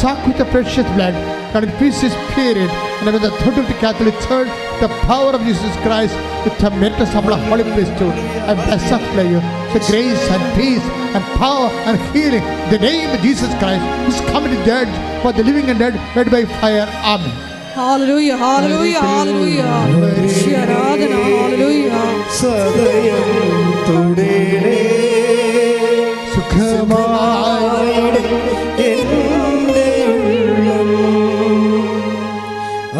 soak with the precious blood, and peace is spirit, and with the authority of the Catholic Church, the power of Jesus Christ, with the metters of the Holy Priesthood, and bless us by you, the grace and peace and power and healing. The name of Jesus Christ is coming to judge for the living and dead, led by fire. Amen. Hallelujah, hallelujah, hallelujah. Aradhana, hallelujah. Sadayam tudere സുഖമായിടും എൻ്റെ ഉള്ളം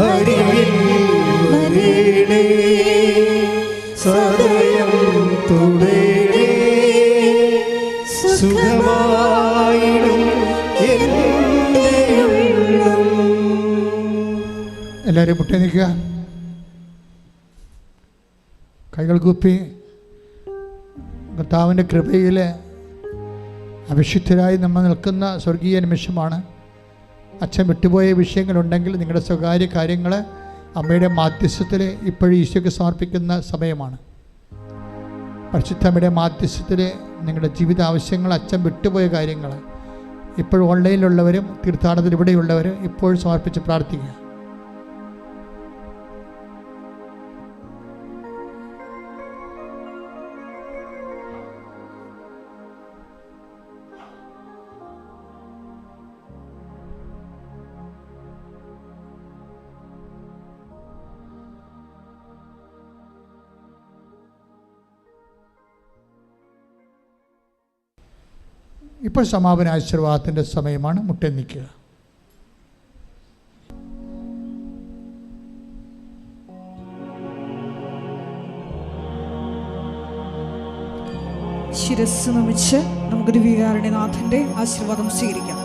അരികിൽ വരേണേ സദയം തുടരേ സുഖമായിടും എൻ്റെ ഉള്ളം. എല്ലാവരും മുട്ടേ നിൽക്കുക, കൈകൾ കൂപ്പി. കർത്താവിൻ്റെ കൃപയിൽ അഭിഷിക്തരായി നമ്മൾ നിൽക്കുന്ന സ്വർഗീയ നിമിഷമാണ്. അച്ഛൻ വിട്ടുപോയ വിഷയങ്ങളുണ്ടെങ്കിൽ നിങ്ങളുടെ സ്വകാര്യ കാര്യങ്ങൾ അമ്മയുടെ മാധ്യസ്ഥത്തിൽ ഇപ്പോഴും ഈശോയ്ക്ക് സമർപ്പിക്കുന്ന സമയമാണ്. പരിശുദ്ധ അമ്മയുടെ മാധ്യസ്ഥത്തിൽ നിങ്ങളുടെ ജീവിത ആവശ്യങ്ങൾ, അച്ഛൻ വിട്ടുപോയ കാര്യങ്ങൾ ഇപ്പോഴും ഓൺലൈനിലുള്ളവരും തീർത്ഥാടനത്തിൽ ഇവിടെയുള്ളവരും ഇപ്പോഴും സമർപ്പിച്ച് പ്രാർത്ഥിക്കുക. ഇപ്പോൾ സമാപന ആശീർവാദത്തിൻ്റെ സമയമാണ്. മുട്ടേ നിൽക്കുക. ശിരസ് നമിച്ച് നമുക്കൊരു വികാരണനാഥന്റെ ആശീർവാദം സ്വീകരിക്കാം.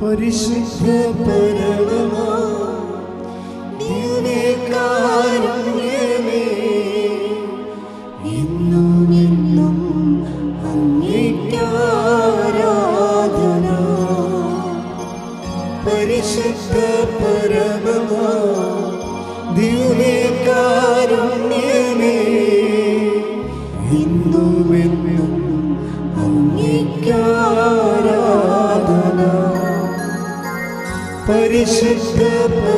പരിശുദ്ധ പരമമാ ദിവ്യകാരുണ്യമേ എന്നും എന്നും അങ്ങേയ്ക്കാരാധന. പരിശുദ്ധ പരമമാ ദിവ്യകാരുണ്യമേ എന്നും എന്നും പരിശുദ്ധ